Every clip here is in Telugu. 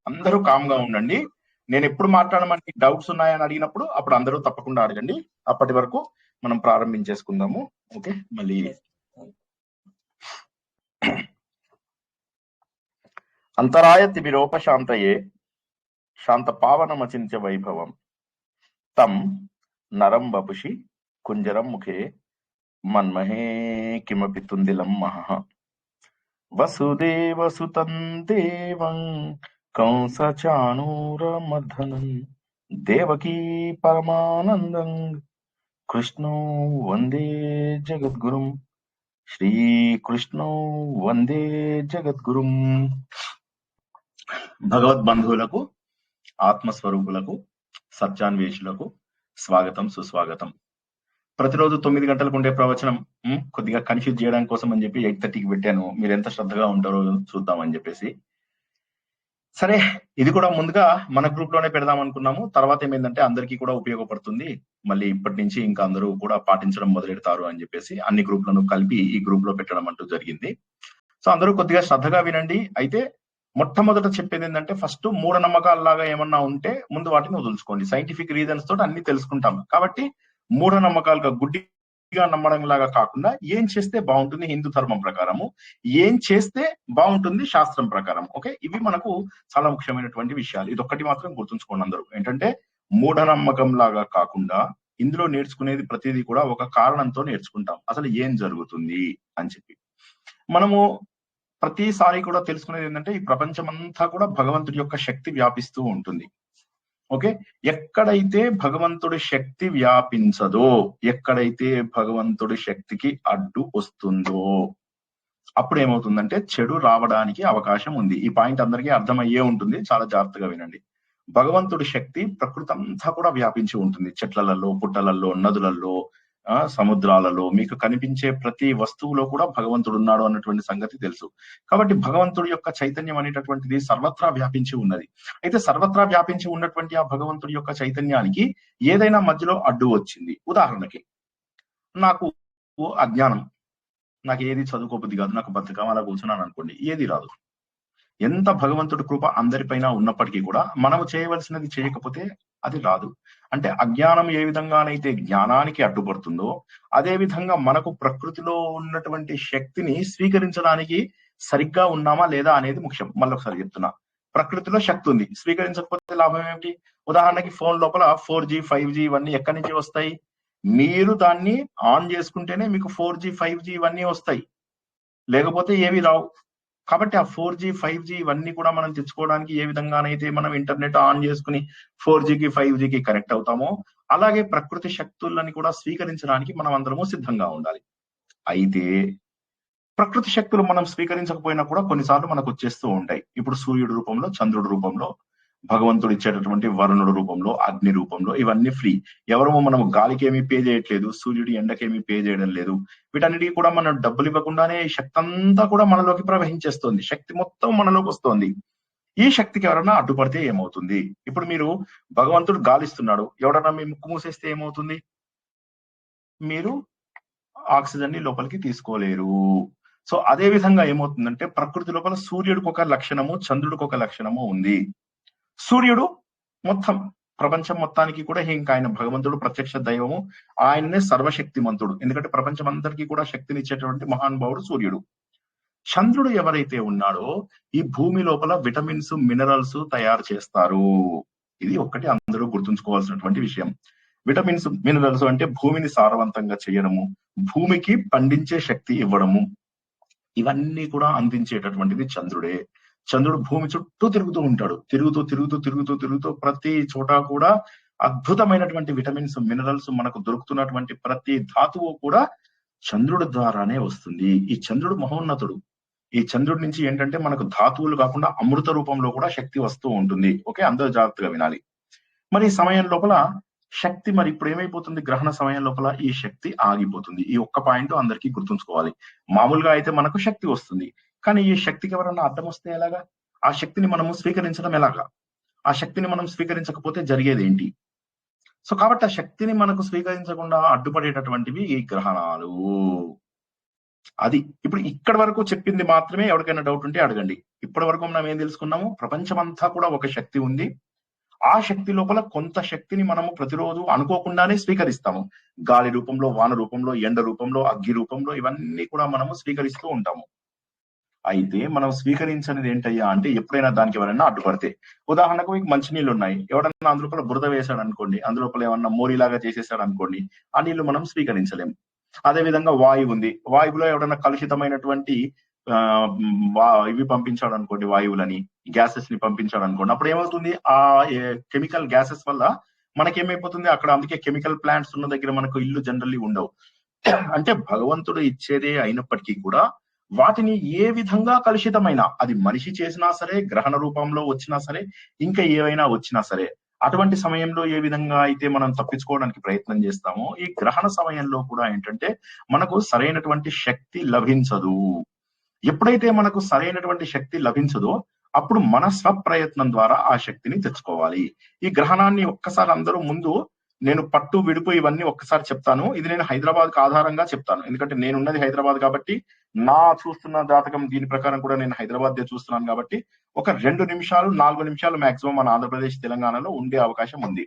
అందరూ కామ్ గా ఉండండి. నేను ఎప్పుడు మాట్లాడమని డౌట్స్ ఉన్నాయని అడిగినప్పుడు అప్పుడు అందరూ తప్పకుండా అడగండి. అప్పటి వరకు మనం ప్రారంభించేసుకుందాము. ఓకే, మళ్ళీ అంతరాయ తిమిరోపశాంతయే శాంత పావనమచింత్య వైభవం తం నరం వపుషి కుంజరం ముఖే మన్మహే కిమపి తుందిలం మహః వసుదేవసుతం దేవం కంసచాణూరమర్ధనం దేవకీ పరమానందం కృష్ణో వందే జగద్గురుం శ్రీకృష్ణో వందే జగద్గురుం. భగవద్బంధువులకు, ఆత్మస్వరూపులకు, సత్యాన్వేషులకు స్వాగతం, సుస్వాగతం. ప్రతిరోజు 9 గంటలకు ఉండే ప్రవచనం కొద్దిగా కన్ఫ్యూజ్ చేయడం కోసం అని చెప్పి 8:30కి పెట్టాను. మీరు ఎంత శ్రద్ధగా ఉంటారో చూద్దామని చెప్పేసి. సరే, ఇది కూడా ముందుగా మన గ్రూప్ లోనే పెడదాం అనుకున్నాము. తర్వాత ఏమైందంటే అందరికీ కూడా ఉపయోగపడుతుంది, మళ్ళీ ఇప్పటి నుంచి ఇంకా అందరూ కూడా పాటించడం మొదలెడతారు అని చెప్పేసి అన్ని గ్రూప్లను కలిపి ఈ గ్రూప్ లో పెట్టడం అంటూ జరిగింది. సో అందరూ కొద్దిగా శ్రద్ధగా వినండి. అయితే మొట్టమొదట చెప్పేది ఏంటంటే, ఫస్ట్ మూఢనమ్మకాలలాగా ఏమన్నా ఉంటే ముందు వాటిని వదులుచుకోండి. సైంటిఫిక్ రీజన్స్ తోటి అన్ని తెలుసుకుంటాం కాబట్టి మూఢనమ్మకాలుగా గుడ్డిగా నమ్మడం లాగా కాకుండా ఏం చేస్తే బాగుంటుంది హిందూ ధర్మం ప్రకారము, ఏం చేస్తే బాగుంటుంది శాస్త్రం ప్రకారం. ఓకే, ఇవి మనకు చాలా ముఖ్యమైనటువంటి విషయాలు. ఇది ఒక్కటి మాత్రం గుర్తుంచుకోండి అందరూ. ఏంటంటే మూఢనమ్మకం లాగా కాకుండా ఇందులో నేర్చుకునేది ప్రతిదీ కూడా ఒక కారణంతో నేర్చుకుంటాం. అసలు ఏం జరుగుతుంది అని చెప్పి మనము ప్రతిసారి కూడా తెలుసుకునేది ఏంటంటే, ఈ ప్రపంచం అంతా కూడా భగవంతుడి యొక్క శక్తి వ్యాపిస్తూ ఉంటుంది. ఓకే, ఎక్కడైతే భగవంతుడి శక్తి వ్యాపించదో, ఎక్కడైతే భగవంతుడి శక్తికి అడ్డు వస్తుందో అప్పుడు ఏమవుతుందంటే చెడు రావడానికి అవకాశం ఉంది. ఈ పాయింట్ అందరికీ అర్థమయ్యే ఉంటుంది, చాలా జాగ్రత్తగా వినండి. భగవంతుడి శక్తి ప్రకృతి అంతా కూడా వ్యాపించి ఉంటుంది. చెట్లలో, పుట్టలలో, నదులలో, సముద్రాలలో మీకు కనిపించే ప్రతి వస్తువులో కూడా భగవంతుడు ఉన్నాడు అన్నటువంటి సంగతి తెలుసు. కాబట్టి భగవంతుడి యొక్క చైతన్యం అనేటటువంటిది సర్వత్రా వ్యాపించి ఉన్నది. అయితే సర్వత్రా వ్యాపించి ఉన్నటువంటి ఆ భగవంతుడి యొక్క చైతన్యానికి ఏదైనా మధ్యలో అడ్డు వచ్చింది. ఉదాహరణకి నాకు అజ్ఞానం, నాకు ఏది చదువుకోబుద్ధి కాదు, నాకు బతుకం అలా కూర్చున్నాను అనుకోండి, ఏది రాదు. ఎంత భగవంతుడి కృప అందరిపైన ఉన్నప్పటికీ కూడా మనము చేయవలసినది చేయకపోతే అది రాదు. అంటే అజ్ఞానం ఏ విధంగానైతే జ్ఞానానికి అడ్డుపడుతుందో అదే విధంగా మనకు ప్రకృతిలో ఉన్నటువంటి శక్తిని స్వీకరించడానికి సరిగ్గా ఉన్నామా లేదా అనేది ముఖ్యం. మళ్ళొకసారి చెప్తున్నా, ప్రకృతిలో శక్తి ఉంది, స్వీకరించకపోతే లాభం ఏమిటి? ఉదాహరణకి ఫోన్ లోపల 4G 5G ఇవన్నీ ఎక్కడి నుంచి వస్తాయి? మీరు దాన్ని ఆన్ చేసుకుంటేనే మీకు 4G 5G ఇవన్నీ వస్తాయి, లేకపోతే ఏవి రావు. కాబట్టి ఆ 4G 5G ఇవన్నీ కూడా మనం తెచ్చుకోవడానికి ఏ విధంగానైతే మనం ఇంటర్నెట్ ఆన్ చేసుకుని 4Gకి 5Gకి కనెక్ట్ అవుతామో అలాగే ప్రకృతి శక్తులని కూడా స్వీకరించడానికి మనం అందరము సిద్ధంగా ఉండాలి. అయితే ప్రకృతి శక్తులు మనం స్వీకరించకపోయినా కూడా కొన్నిసార్లు మనకు వచ్చేస్తూ ఉంటాయి. ఇప్పుడు సూర్యుడి రూపంలో, చంద్రుడి రూపంలో, భగవంతుడు ఇచ్చేటటువంటి వరుణుడు రూపంలో, అగ్ని రూపంలో ఇవన్నీ ఫ్రీ. ఎవరము మనం గాలికి ఏమీ పే చేయట్లేదు, సూర్యుడి ఎండకేమీ పే చేయడం లేదు. వీటన్నిటికీ కూడా మనం డబ్బులు ఇవ్వకుండానే ఈ శక్తి అంతా కూడా మనలోకి ప్రవహించేస్తుంది. శక్తి మొత్తం మనలోకి వస్తుంది. ఈ శక్తికి ఎవరన్నా అడ్డుపడితే ఏమవుతుంది? ఇప్పుడు మీరు భగవంతుడు గాలిస్తున్నాడు, ఎవడన్నా మీ ముక్కు మూసేస్తే ఏమవుతుంది? మీరు ఆక్సిజన్ ని లోపలికి తీసుకోలేరు. సో అదే విధంగా ఏమవుతుందంటే ప్రకృతి లోపల సూర్యుడికి ఒక లక్షణము, చంద్రుడికి ఒక లక్షణము ఉంది. సూర్యుడు మొత్తం ప్రపంచం మొత్తానికి కూడా ఇంకా ఆయన భగవంతుడు, ప్రత్యక్ష దైవము, ఆయననే సర్వశక్తిమంతుడు. ఎందుకంటే ప్రపంచం అందరికీ కూడా శక్తిని ఇచ్చేటువంటి మహానుభావుడు సూర్యుడు. చంద్రుడు ఎవరైతే ఉన్నాడో ఈ భూమి లోపల విటమిన్స్, మినరల్స్ తయారు చేస్తారు. ఇది ఒక్కటి అందరూ గుర్తుంచుకోవాల్సినటువంటి విషయం. విటమిన్స్, మినరల్స్ అంటే భూమిని సారవంతంగా చేయడము, భూమికి పండించే శక్తి ఇవ్వడము, ఇవన్నీ కూడా అందించేటటువంటిది చంద్రుడే. చంద్రుడు భూమి చుట్టూ తిరుగుతూ ఉంటాడు. తిరుగుతూ ప్రతి చోట కూడా అద్భుతమైనటువంటి విటమిన్స్, మినరల్స్ మనకు దొరుకుతున్నటువంటి ప్రతి ధాతువు కూడా చంద్రుడి ద్వారానే వస్తుంది. ఈ చంద్రుడు మహోన్నతుడు. ఈ చంద్రుడి నుంచి ఏంటంటే మనకు ధాతువులు కాకుండా అమృత రూపంలో కూడా శక్తి వస్తూ ఉంటుంది. ఓకే, అందరూ జాగ్రత్తగా వినాలి. మరి ఈ సమయం లోపల శక్తి, మరి ఇప్పుడు ఏమైపోతుంది? గ్రహణ సమయం లోపల ఈ శక్తి ఆగిపోతుంది. ఈ ఒక్క పాయింట్ అందరికీ గుర్తుంచుకోవాలి. మామూలుగా అయితే మనకు శక్తి వస్తుంది, కానీ ఈ శక్తికి ఎవరన్నా అడ్డం వస్తే ఎలాగా? ఆ శక్తిని మనము స్వీకరించడం ఎలాగా? ఆ శక్తిని మనం స్వీకరించకపోతే జరిగేది ఏంటి? సో కాబట్టి ఆ శక్తిని మనకు స్వీకరించకుండా అడ్డుపడేటటువంటివి ఈ గ్రహణాలు. అది ఇప్పుడు ఇక్కడి వరకు చెప్పింది మాత్రమే ఎవరికైనా డౌట్ ఉంటే అడగండి. ఇప్పటి వరకు మనం ఏం తెలుసుకున్నాము? ప్రపంచమంతా కూడా ఒక శక్తి ఉంది. ఆ శక్తి లోపల కొంత శక్తిని మనము ప్రతిరోజు అనుకోకుండానే స్వీకరిస్తాము. గాలి రూపంలో, వాన రూపంలో, ఎండ రూపంలో, అగ్గి రూపంలో ఇవన్నీ కూడా మనము స్వీకరిస్తూ ఉంటాము. అయితే మనం స్వీకరించనిది ఏంటయ్యా అంటే ఎప్పుడైనా దానికి ఎవరైనా అడ్డుపడితే, ఉదాహరణకు మీకు మంచినీళ్ళు ఉన్నాయి. ఎవడన్నా అందులోపల బురద వేశాడు అనుకోండి, అందులోపల ఏమన్నా మోరిలాగా చేసేసాడు అనుకోండి, ఆ నీళ్లు మనం స్వీకరించలేం. అదే విధంగా వాయువు ఉంది. వాయువులో ఎవడన్నా కలుషితమైనటువంటి ఇవి పంపించాడు అనుకోండి, వాయువులని, గ్యాసెస్ ని పంపించాడు అనుకోండి, అప్పుడు ఏమవుతుంది? ఆ కెమికల్ గ్యాసెస్ వల్ల మనకేమైపోతుంది? అక్కడ అందుకే కెమికల్ ప్లాంట్స్ ఉన్న దగ్గర మనకు ఇల్లు జనరల్లీ ఉండవు. అంటే భగవంతుడు ఇచ్చేదే అయినప్పటికీ కూడా వాటిని ఏ విధంగా కలుషితమైన, అది మనిషి చేసినా సరే, గ్రహణ రూపంలో వచ్చినా సరే, ఇంకా ఏవైనా వచ్చినా సరే, అటువంటి సమయంలో ఏ విధంగా అయితే మనం తప్పించుకోవడానికి ప్రయత్నం చేస్తామో, ఈ గ్రహణ సమయంలో కూడా ఏంటంటే మనకు సరైనటువంటి శక్తి లభించదు. ఎప్పుడైతే మనకు సరైనటువంటి శక్తి లభించదో అప్పుడు మన స్వప్రయత్నం ద్వారా ఆ శక్తిని తెచ్చుకోవాలి. ఈ గ్రహణాన్ని ఒక్కసారి అందరూ ముందు నేను పట్టు విడుపు ఇవన్నీ ఒక్కసారి చెప్తాను. ఇది నేను హైదరాబాద్ ఆధారంగా చెప్తాను. ఎందుకంటే నేనున్నది హైదరాబాద్ కాబట్టి, నా చూస్తున్న జాతకం దీని ప్రకారం కూడా నేను హైదరాబాద్ చూస్తున్నాను కాబట్టి, ఒక 2 నిమిషాలు 4 నిమిషాలు మాక్సిమం మన ఆంధ్రప్రదేశ్ తెలంగాణలో ఉండే అవకాశం ఉంది.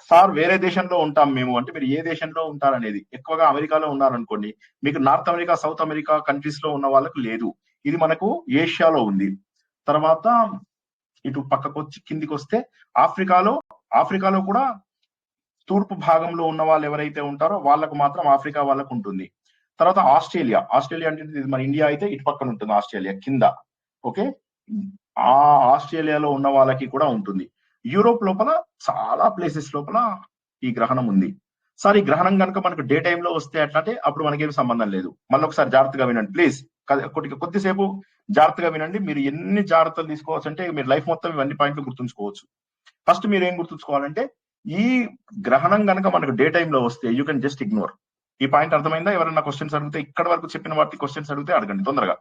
సార్ వేరే దేశంలో ఉంటాం మేము అంటే, మీరు ఏ దేశంలో ఉంటారనేది. ఎక్కువగా అమెరికాలో ఉన్నారనుకోండి, మీకు north America, south America countries లో ఉన్న వాళ్ళకు లేదు. ఇది మనకు ఏషియాలో ఉంది. తర్వాత ఇటు పక్కకొచ్చి కిందికి వస్తే ఆఫ్రికాలో కూడా తూర్పు భాగంలో ఉన్న వాళ్ళు ఎవరైతే ఉంటారో వాళ్ళకు మాత్రం ఆఫ్రికా వాళ్ళకు ఉంటుంది. తర్వాత ఆస్ట్రేలియా అంటే ఇది మన ఇండియా అయితే ఇటు పక్కన ఉంటుంది, ఆస్ట్రేలియా కింద. ఓకే, ఆ ఆస్ట్రేలియాలో ఉన్న వాళ్ళకి కూడా ఉంటుంది. యూరోప్ లోపల చాలా ప్లేసెస్ లోపల ఈ గ్రహణం ఉంది. సార్ ఈ గ్రహణం కనుక మనకు డే టైంలో వస్తే అట్లాంటే అప్పుడు మనకేం సంబంధం లేదు. మళ్ళీ ఒకసారి జాగ్రత్తగా వినండి ప్లీజ్. కొద్దిసేపు జాగ్రత్తగా వినండి. మీరు ఎన్ని జాగ్రత్తలు తీసుకోవచ్చు అంటే మీరు లైఫ్ మొత్తం ఇవన్నీ పాయింట్లు గుర్తుంచుకోవచ్చు. ఫస్ట్ మీరు ఏం గుర్తుంచుకోవాలంటే, ఈ గ్రహణం కనుక మనకు డే టైంలో వస్తే యూ కెన్ జస్ట్ ఇగ్నోర్. ఈ పాయింట్ అర్థమైందా? ఎవరైనా క్వశ్చన్స్ అడిగితే, ఇక్కడ వరకు చెప్పిన వాటి క్వశ్చన్స్ అడిగితే అడగండి తొందరగా.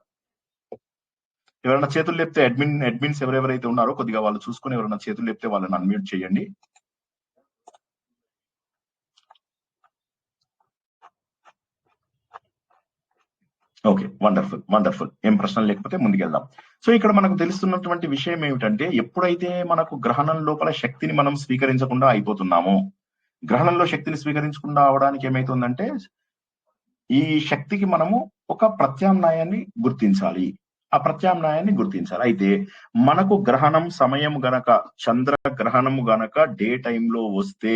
ఎవరైనా చేతులు లేపితే అడ్మిన్స్ ఎవరెవరైతే ఉన్నారో కొద్దిగా వాళ్ళు చూసుకుని ఎవరైనా చేతులు లేపితే వాళ్ళని అన్మ్యూట్ చేయండి. Okay, wonderful. ఏం ప్రశ్నలు లేకపోతే ముందుకెళ్దాం. సో ఇక్కడ మనకు తెలుస్తున్నటువంటి విషయం ఏమిటంటే, ఎప్పుడైతే మనకు గ్రహణం లోపల శక్తిని మనం స్వీకరించకుండా అయిపోతున్నామో, గ్రహణంలో శక్తిని స్వీకరించకుండా అవడానికి ఏమైతుందంటే, ఈ శక్తికి మనము ఒక ప్రత్యామ్నాయాన్ని గుర్తించాలి. అయితే మనకు గ్రహణం సమయం గనక, చంద్ర గ్రహణము గనక డే టైంలో వస్తే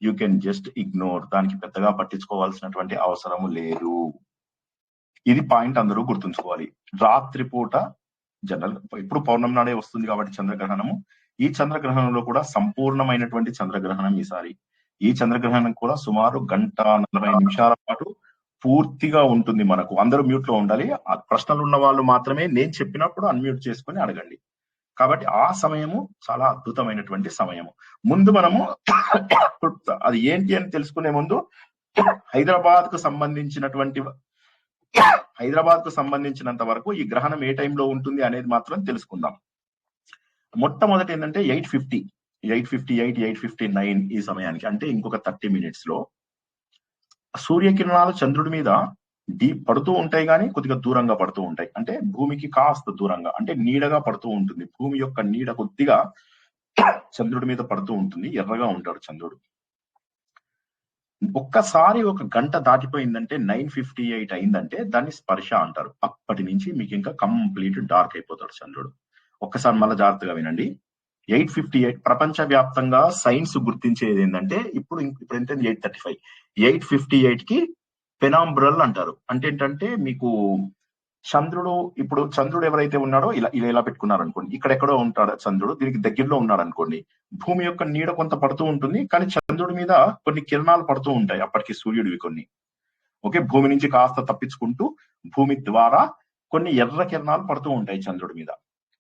యూ కెన్ జస్ట్ ఇగ్నోర్. దానికి పెద్దగా పట్టించుకోవాల్సినటువంటి అవసరము లేదు. ఇది పాయింట్ అందరూ గుర్తుంచుకోవాలి. రాత్రిపూట జనరల్ ఇప్పుడు పౌర్ణమి నాడే వస్తుంది కాబట్టి చంద్రగ్రహణము, ఈ చంద్రగ్రహణంలో కూడా సంపూర్ణమైనటువంటి చంద్రగ్రహణం ఈసారి. ఈ చంద్రగ్రహణం కూడా సుమారు 1:40 పాటు పూర్తిగా ఉంటుంది. మనకు అందరూ మ్యూట్ లో ఉండాలి. ప్రశ్నలు ఉన్న వాళ్ళు మాత్రమే నేను చెప్పినప్పుడు అన్మ్యూట్ చేసుకుని అడగండి. కాబట్టి ఆ సమయము చాలా అద్భుతమైనటువంటి సమయము. ముందు మనము అది ఏంటి అని తెలుసుకునే ముందు హైదరాబాద్ కు సంబంధించినంత వరకు ఈ గ్రహణం ఏ టైంలో ఉంటుంది అనేది మాత్రం తెలుసుకుందాం. మొట్టమొదటి ఏంటంటే 8:50, 8:58, 8:59 ఈ సమయానికి, అంటే ఇంకొక 30 minutes లో సూర్యకిరణాలు చంద్రుడి మీద పడుతూ ఉంటాయి, కానీ కొద్దిగా దూరంగా పడుతూ ఉంటాయి. అంటే భూమికి కాస్త దూరంగా, అంటే నీడగా పడుతూ ఉంటుంది. భూమి యొక్క నీడ కొద్దిగా చంద్రుడి మీద పడుతూ ఉంటుంది. ఎర్రగా ఉంటాడు చంద్రుడు. ఒక్కసారి ఒక గంట దాటిపోయిందంటే 9:58 అయిందంటే దాన్ని స్పర్శ అంటారు. అప్పటి నుంచి మీకు ఇంకా కంప్లీట్ డార్క్ అయిపోతాడు చంద్రుడు. ఒక్కసారి మళ్ళీ జాగ్రత్తగా వినండి. 8:58 ప్రపంచ వ్యాప్తంగా సైన్స్ గుర్తించేది ఏంటంటే, ఇప్పుడు ఎంత 8:35, 8:58 కి పెనాంబ్రల్ అంటారు. అంటే ఏంటంటే మీకు చంద్రుడు ఎవరైతే ఉన్నాడో ఇలా పెట్టుకున్నారు అనుకోండి, ఇక్కడెక్కడో ఉంటాడు చంద్రుడు, దీనికి దగ్గరలో ఉన్నాడు అనుకోండి, భూమి యొక్క నీడ కొంత పడుతూ ఉంటుంది, కానీ చంద్రుడి మీద కొన్ని కిరణాలు పడుతూ ఉంటాయి అప్పటికి సూర్యుడివి కొన్ని. ఓకే, భూమి నుంచి కాస్త తప్పించుకుంటూ భూమి ద్వారా కొన్ని ఎర్ర కిరణాలు పడుతూ ఉంటాయి చంద్రుడి మీద.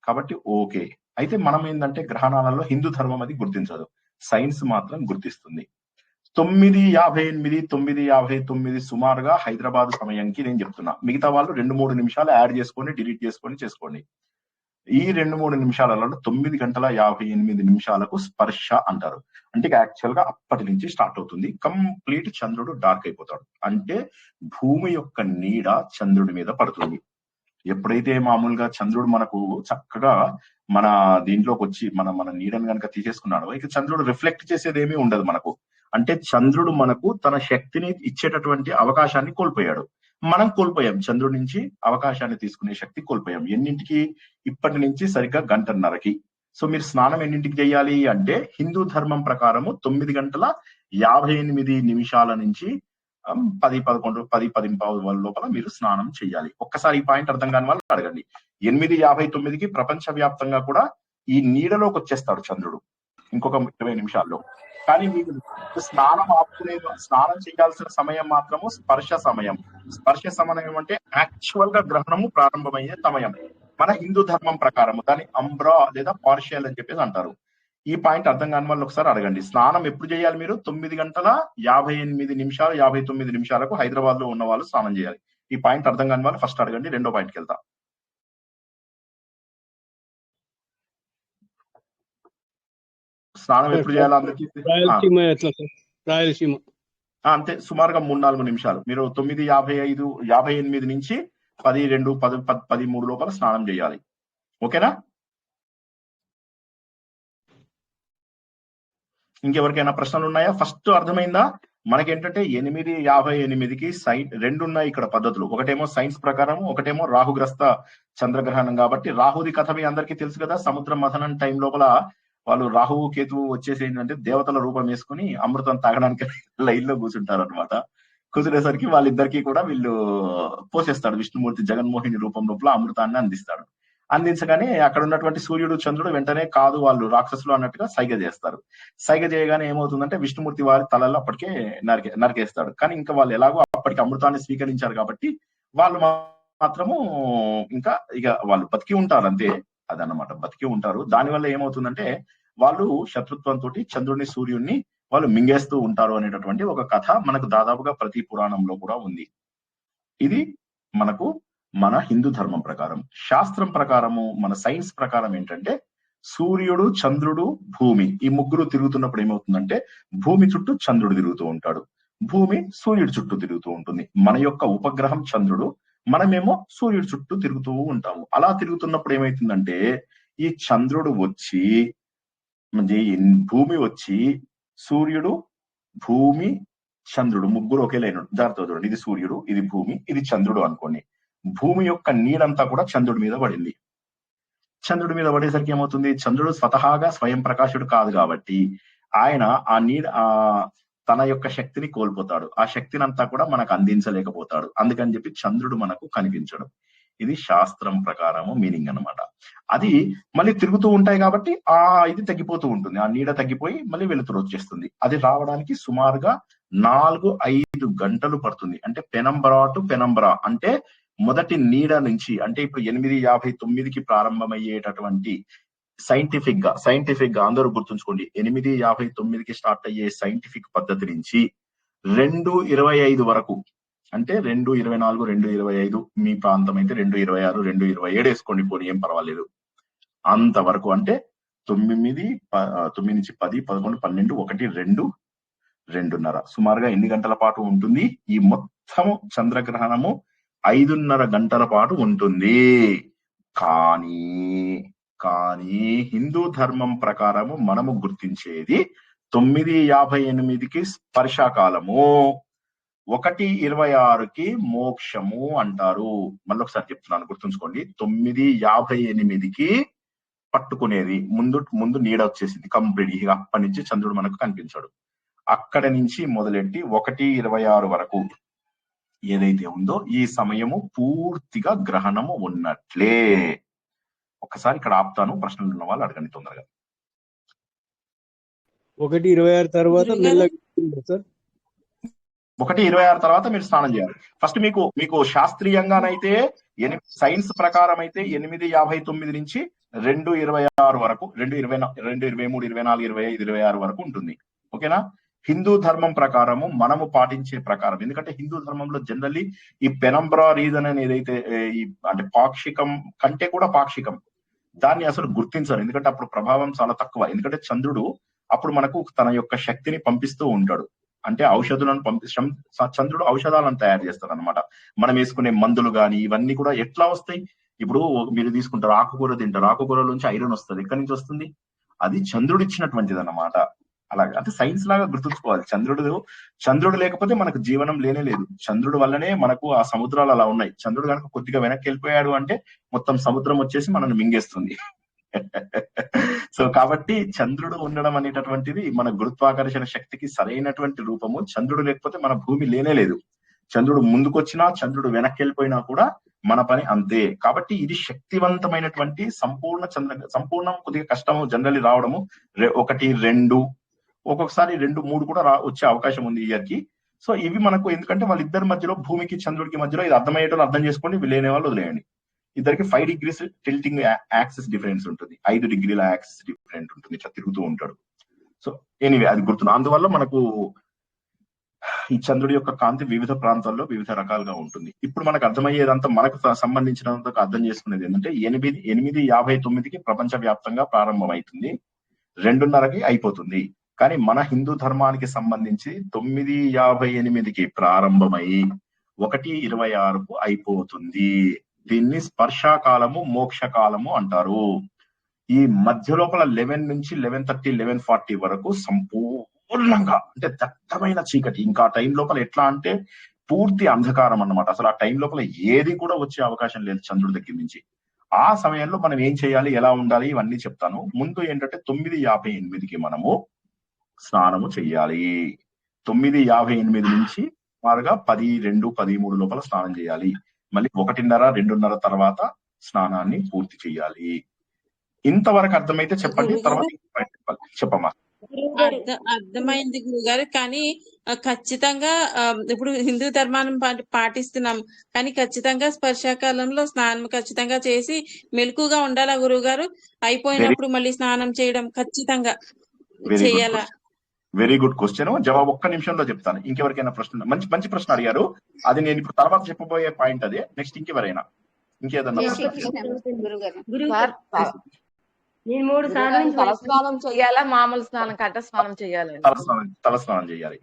కాబట్టి ఓకే, అయితే మనం ఏంటంటే గ్రహణాలలో హిందూ ధర్మం అది గుర్తించదు, సైన్స్ మాత్రం గుర్తిస్తుంది. 9:58, 9:59 సుమారుగా హైదరాబాద్ సమయానికి నేను చెప్తున్నా. మిగతా వాళ్ళు 2-3 నిమిషాలు యాడ్ చేసుకొని డిలీట్ చేసుకోండి. ఈ 2-3 నిమిషాలలో 9 గంటల 58 నిమిషాలకు స్పర్శ అంటారు. అంటే యాక్చువల్ గా అప్పటి నుంచి స్టార్ట్ అవుతుంది. కంప్లీట్ చంద్రుడు డార్క్ అయిపోతాడు. అంటే భూమి యొక్క నీడ చంద్రుడి మీద పడుతుంది. ఎప్పుడైతే మామూలుగా చంద్రుడు మనకు చక్కగా మన దీంట్లోకి వచ్చి మన నీడను కనుక తీసేసుకున్నాడో, ఇక చంద్రుడు రిఫ్లెక్ట్ చేసేది ఏమీ ఉండదు మనకు. అంటే చంద్రుడు మనకు తన శక్తిని ఇచ్చేటటువంటి అవకాశాన్ని కోల్పోయాడు. మనం కోల్పోయాం. చంద్రుడి నుంచి అవకాశాన్ని తీసుకునే శక్తి కోల్పోయాం. ఎన్నింటికి? ఇప్పటి నుంచి సరిగ్గా 1:30కి. సో మీరు స్నానం ఎన్నింటికి చేయాలి అంటే, హిందూ ధర్మం ప్రకారము 9 గంటల 58 నిమిషాల నుంచి 10, 11, 10, 10:15 లోపల మీరు స్నానం చేయాలి. ఒక్కసారి ఈ పాయింట్ అర్థం కాని వాళ్ళు అడగండి. 8:59కి ప్రపంచ వ్యాప్తంగా కూడా ఈ నీడలోకి వచ్చేస్తాడు చంద్రుడు ఇంకొక 20 నిమిషాల్లో. కానీ మీకు స్నానం చేయాల్సిన సమయం మాత్రము స్పర్శ సమయం. స్పర్శ సమయం అంటే యాక్చువల్ గా గ్రహణము ప్రారంభమయ్యే సమయం. మన హిందూ ధర్మం ప్రకారం దాన్ని అంబ్రా లేదా పార్షియల్ అని చెప్పేసి అంటారు. ఈ పాయింట్ అర్థం కాని వాళ్ళు ఒకసారి అడగండి. స్నానం ఎప్పుడు చేయాలి? మీరు 9 గంటల 58 నిమిషాలు 59 నిమిషాలకు హైదరాబాద్ లో ఉన్న వాళ్ళు స్నానం చేయాలి. ఈ పాయింట్ అర్థం కాని వాళ్ళు ఫస్ట్ అడగండి. రెండో పాయింట్కి వెళ్తా. స్నానం ఎప్పుడు చేయాలి అందరికీ? రాయలసీమ అంతే, సుమారుగా 3-4 నిమిషాలు. మీరు 9:58 నుంచి 10:02, 13 లోపల స్నానం చేయాలి. ఓకేనా? ఇంకెవరికైనా ప్రశ్నలు ఉన్నాయా? ఫస్ట్ అర్థమైందా? మనకేంటంటే 8:58కి రెండు ఉన్నాయి ఇక్కడ పద్ధతులు. ఒకటేమో సైన్స్ ప్రకారం, ఒకటేమో రాహుగ్రస్త చంద్రగ్రహణం. కాబట్టి రాహుది కథ మీ అందరికీ తెలుసు కదా. సముద్ర మథనం టైం లోపల వాళ్ళు రాహువు కేతువు వచ్చేసి ఏంటంటే దేవతల రూపం వేసుకుని అమృతం తాగడానికి లైన్ లో కూర్చుంటారు అనమాట. కూర్చునేసరికి వాళ్ళిద్దరికి కూడా వీళ్ళు పోసేస్తాడు విష్ణుమూర్తి జగన్మోహిని రూపం లోపల అమృతాన్ని అందిస్తాడు. అందించగానే అక్కడ ఉన్నటువంటి సూర్యుడు చంద్రుడు వెంటనే కాదు వాళ్ళు రాక్షసులు అన్నట్టుగా సైగ చేస్తారు. సైగ చేయగానే ఏమవుతుందంటే విష్ణుమూర్తి వారి తలలో అప్పటికే నరికేస్తాడు. కానీ ఇంకా వాళ్ళు ఎలాగో అప్పటికి అమృతాన్ని స్వీకరించారు కాబట్టి వాళ్ళు మాత్రము ఇంకా వాళ్ళు బతికి ఉంటారు అంతే. అదన్నమాట, బతికి ఉంటారు. దానివల్ల ఏమవుతుందంటే వాళ్ళు శత్రుత్వంతో చంద్రుడిని సూర్యుడిని వాళ్ళు మింగేస్తూ ఉంటారు అనేటటువంటి ఒక కథ మనకు దాదాపుగా ప్రతి పురాణంలో కూడా ఉంది. ఇది మనకు మన హిందూ ధర్మం ప్రకారం. శాస్త్రం ప్రకారము, మన సైన్స్ ప్రకారం ఏంటంటే సూర్యుడు, చంద్రుడు, భూమి ఈ ముగ్గురు తిరుగుతున్నప్పుడు ఏమవుతుందంటే భూమి చుట్టూ చంద్రుడు తిరుగుతూ ఉంటాడు, భూమి సూర్యుడి చుట్టూ తిరుగుతూ ఉంటుంది. మన యొక్క ఉపగ్రహం చంద్రుడు, మనమేమో సూర్యుడి చుట్టూ తిరుగుతూ ఉంటాము. అలా తిరుగుతున్నప్పుడు ఏమైతుందంటే ఈ చంద్రుడు వచ్చి భూమి వచ్చి సూర్యుడు, భూమి, చంద్రుడు ముగ్గురు ఒకే లైన్. జాగ్రత్త చూడండి, ఇది సూర్యుడు, ఇది భూమి, ఇది చంద్రుడు అనుకోండి. భూమి యొక్క నీడంతా కూడా చంద్రుడి మీద పడింది. చంద్రుడి మీద పడేసరికి ఏమవుతుంది, చంద్రుడు స్వతహాగా స్వయం ప్రకాశుడు కాదు కాబట్టి ఆయన తన యొక్క శక్తిని కోల్పోతాడు. ఆ శక్తిని అంతా కూడా మనకు అందించలేకపోతాడు. అందుకని చెప్పి చంద్రుడు మనకు కనిపించడు. ఇది శాస్త్రం ప్రకారము మీనింగ్ అన్నమాట. అది మళ్ళీ తిరుగుతూ ఉంటాయి కాబట్టి ఇది తగ్గిపోతూ ఉంటుంది. ఆ నీడ తగ్గిపోయి మళ్ళీ వెలుతురు వచ్చేస్తుంది. అది రావడానికి సుమారుగా 4-5 గంటలు పడుతుంది. అంటే పెనంబ్రా టు పెనంబ్రా, అంటే మొదటి నీడ నుంచి, అంటే ఇప్పుడు 8:59కి ప్రారంభమయ్యేటటువంటి సైంటిఫిక్ గా అందరూ గుర్తుంచుకోండి, 8:59కి స్టార్ట్ అయ్యే సైంటిఫిక్ పద్ధతి నుంచి 2:25 వరకు, అంటే 2:24, 2:25, మీ ప్రాంతం అయితే 2:26, 2:27 వేసుకోండి పోనీ, ఏం పర్వాలేదు. అంతవరకు అంటే 9 నుంచి 10, 11, 12, 1, 2:30 సుమారుగా ఎన్ని గంటల పాటు ఉంటుంది? ఈ మొత్తం చంద్రగ్రహణము 5:30 గంటల పాటు ఉంటుంది. కానీ హిందూ ధర్మం ప్రకారము మనము గుర్తించేది 9:58కి స్పర్శాకాలము, 1:26కి మోక్షము అంటారు. మళ్ళీ ఒకసారి చెప్తున్నాను, గుర్తుంచుకోండి. 9:58కి పట్టుకునేది ముందు నీడ వచ్చేసింది కంప్లీట్. అప్పటి నుంచి చంద్రుడు మనకు కనిపించాడు. అక్కడ నుంచి మొదలెట్టి 1:26 వరకు ఏదైతే ఉందో ఈ సమయము పూర్తిగా గ్రహణము ఉన్నట్లే. ఒకసారి ఇక్కడ ఆపుతాను, ప్రశ్నలు ఉన్న వాళ్ళు అడగండి తొందరగా. 1:26 తర్వాత 1:26 తర్వాత మీరు స్నానం చేయాలి. ఫస్ట్ మీకు శాస్త్రీయంగానైతే సైన్స్ ప్రకారం అయితే 8:59 నుంచి 2:26 వరకు, 2:23, 24, 25, 26 వరకు ఉంటుంది. ఓకేనా? హిందూ ధర్మం ప్రకారము మనము పాటించే ప్రకారం, ఎందుకంటే హిందూ ధర్మంలో జనరల్లీ ఈ పెనంబ్రా రీజన్ అని ఏదైతే అంటే పాక్షికం కంటే కూడా పాక్షికం, దాన్ని అసలు గుర్తించరు, ఎందుకంటే అప్పుడు ప్రభావం చాలా తక్కువ. ఎందుకంటే చంద్రుడు అప్పుడు మనకు తన యొక్క శక్తిని పంపిస్తూ ఉంటాడు, అంటే ఔషధులను పంపించడం. చంద్రుడు ఔషధాలను తయారు చేస్తాడు అనమాట. మనం వేసుకునే మందులు గాని ఇవన్నీ కూడా ఎట్లా వస్తాయి? ఇప్పుడు మీరు తీసుకుంటారు, ఆకుకూర తింటారు, ఆకుకూరల నుంచి ఐరన్ వస్తుంది. ఎక్కడి నుంచి వస్తుంది? అది చంద్రుడు ఇచ్చినటువంటిది అన్నమాట. అలాగే అంటే సైన్స్ లాగా గుర్తుంచుకోవాలి. చంద్రుడు లేకపోతే మనకు జీవనం లేనే లేదు. చంద్రుడు వల్లనే మనకు ఆ సముద్రాలు అలా ఉన్నాయి. చంద్రుడు కనుక కొద్దిగా వెనక్కి వెళ్ళిపోయాడు అంటే మొత్తం సముద్రం వచ్చేసి మనల్ని మింగేస్తుంది. సో కాబట్టి చంద్రుడు ఉండడం అనేటటువంటిది మన గురుత్వాకర్షణ శక్తికి సరైనటువంటి రూపము. చంద్రుడు లేకపోతే మన భూమి లేనే లేదు. చంద్రుడు ముందుకొచ్చినా, చంద్రుడు వెనక్కి వెళ్ళిపోయినా కూడా మన పని అంతే. కాబట్టి ఇది శక్తివంతమైనటువంటి సంపూర్ణం కొద్దిగా కష్టము జనరల్లీ రావడము. 1, 2 ఒక్కొక్కసారి 2, 3 కూడా వచ్చే అవకాశం ఉంది ఇయర్ కి. సో ఇవి మనకు ఎందుకంటే వాళ్ళిద్దరి మధ్యలో, భూమికి చంద్రుడికి మధ్యలో ఇది అర్థమయ్యేటో అర్థం చేసుకోండి, లేని వాళ్ళు వదిలేయండి. ఇద్దరికి 5 degrees టిల్టింగ్ యాక్సిస్ డిఫరెన్స్ ఉంటుంది, 5 degrees యాక్సిస్ డిఫరెంట్ ఉంటుంది, ఇట్లా తిరుగుతూ ఉంటాడు. సో ఎనీవే అది గుర్తున్నా. అందువల్ల మనకు ఈ చంద్రుడి యొక్క కాంతి వివిధ ప్రాంతాల్లో వివిధ రకాలుగా ఉంటుంది. ఇప్పుడు మనకు అర్థమయ్యేదంతా, మనకు సంబంధించినంత అర్థం చేసుకునేది ఏంటంటే 8:59కి ప్రపంచ వ్యాప్తంగా ప్రారంభమవుతుంది, 2:30కి అయిపోతుంది. కానీ మన హిందూ ధర్మానికి సంబంధించి 9:58కి ప్రారంభమై 1:26కు అయిపోతుంది. దీన్ని స్పర్శాకాలము, మోక్షకాలము అంటారు. ఈ మధ్య లోపల 11 నుంచి 11:30, 11:40 వరకు సంపూర్ణంగా అంటే దట్టమైన చీకటి. ఇంకా టైం లోపల ఎట్లా అంటే పూర్తి అంధకారం అన్నమాట. అసలు ఆ టైం లోపల ఏది కూడా వచ్చే అవకాశం లేదు చంద్రుడి దగ్గర నుంచి. ఆ సమయంలో మనం ఏం చేయాలి, ఎలా ఉండాలి, ఇవన్నీ చెప్తాను. ముందు ఏంటంటే 9:58కి మనము స్నానము చెయ్యాలి. 9:58 నుంచి సుమారుగా 10, 2, 13 లోపల స్నానం చేయాలి. మళ్ళీ 1:30, 2:30 తర్వాత స్నానాన్ని పూర్తి చేయాలి. ఇంతవరకు అర్థమైతే చెప్పండి, తర్వాత చెప్పమ్మా. అర్థమైంది గురుగారు. కానీ ఖచ్చితంగా ఇప్పుడు హిందూ ధర్మాన్ని పాటిస్తున్నాం, కానీ ఖచ్చితంగా స్పర్శాకాలంలో స్నానం ఖచ్చితంగా చేసి మెలకుగా ఉండాలా గురుగారు? అయిపోయినప్పుడు మళ్ళీ స్నానం చేయడం ఖచ్చితంగా చేయాలా? Very good question. జవాబు ఒక్క నిమిషంలో చెప్తాను. ఇంకెవరికైనా ప్రశ్న? మంచి ప్రశ్న అడిగారు. అది నేను ఇప్పుడు తర్వాత చెప్పబోయే పాయింట్ అదే. నెక్స్ట్ ఇంకెవరైనా ఇంకేదన్నా నేను 3 సార్లు తలస్నానం చేయాలా, మామూలు స్నానం, కట్ట స్నానం చేయాలి? తలస్నానం చేయాలి.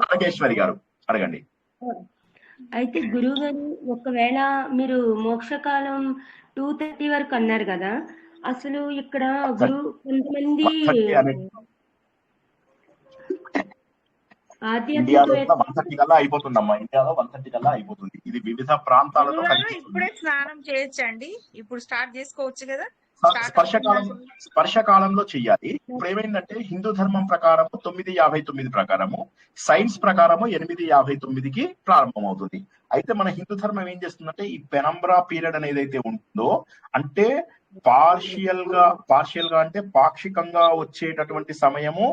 నాగేశ్వరి గారు అడగండి. అయితే గురువు గారు, ఒకవేళ మీరు మోక్షకాలం 2:30 వరకు అన్నారు కదా, అసలు ఇక్కడ కొంతమంది ఇండియాలో 1:30 కల్లా అయిపోతుందమ్మా. ఇండియాలో 1:30 కల్లా అయిపోతుంది. ఇది వివిధ ప్రాంతాలలో ఇప్పుడే స్నానం చేయొచ్చండి, ఇప్పుడు స్టార్ట్ చేసుకోవచ్చు కదా? స్పర్శకాలంలో చెయ్యాలి. ఇప్పుడు ఏమైందంటే హిందూ ధర్మం ప్రకారము 9:59 ప్రకారము, సైన్స్ ప్రకారము 8:59కి ప్రారంభం అవుతుంది. అయితే మన హిందూ ధర్మం ఏం చేస్తుందంటే ఈ పెనంబ్రా పీరియడ్ అనేది అయితే ఉంటుందో, అంటే పార్షియల్ గా అంటే పాక్షికంగా వచ్చేటటువంటి సమయము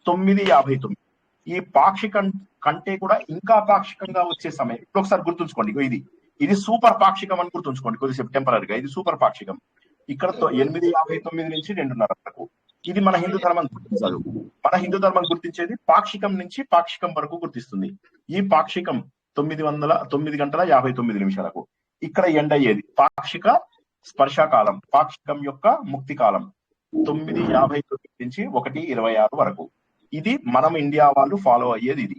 9:59. ఈ పాక్షికం కంటే కూడా ఇంకా పాక్షికంగా వచ్చే సమయం ఇప్పుడు ఒకసారి గుర్తుంచుకోండి. ఇది సూపర్ పాక్షికం అని గుర్తుంచుకోండి కొద్దిసేపు టెంపరీగా. ఇది సూపర్ పాక్షికం. ఇక్కడ 8:59 నుంచి 2:30 వరకు. ఇది మన హిందూ ధర్మం గుర్తించదు. మన హిందూ ధర్మం గుర్తించేది పాక్షికం నుంచి పాక్షికం వరకు గుర్తిస్తుంది. ఈ పాక్షికం 9:59 ఇక్కడ ఎండ్ అయ్యేది పాక్షిక స్పర్శకాలం, పాక్షికం యొక్క ముక్తి కాలం 9:59 నుంచి 1:26 వరకు. ఇది మనం ఇండియా వాళ్ళు ఫాలో అయ్యేది. ఇది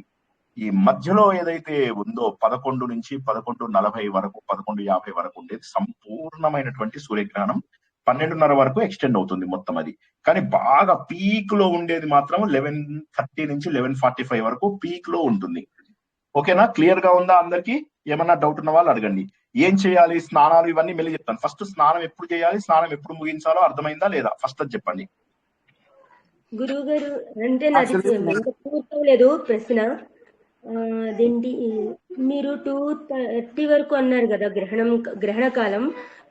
ఈ మధ్యలో ఏదైతే ఉందో 11 నుంచి 11:40 వరకు, 11:50 వరకు ఉండేది సంపూర్ణమైనటువంటి సూర్యగ్రహణం. 12:30 వరకు ఎక్స్టెండ్ అవుతుంది మొత్తం అది. కానీ బాగా పీక్ లో ఉండేది మాత్రం 11:30 నుంచి 11:45 వరకు పీక్ లో ఉంటుంది. ఓకేనా? క్లియర్ గా ఉందా అందరికి? ఏమన్నా డౌట్ ఉన్న వాళ్ళు అడగండి. ఏం చేయాలి, స్నానాలు ఇవన్నీ మళ్ళీ చెప్తాను. ఫస్ట్ స్నానం ఎప్పుడు చేయాలి, స్నానం ఎప్పుడు ముగించాలో అర్థమైందా లేదా? ఫస్ట్ అది చెప్పండి. గురువు గారు, అంటే నాకు పూర్తవలేదు ప్రశ్న. అదేంటి, మీరు 2:30 వరకు అన్నారు కదా గ్రహణ కాలం,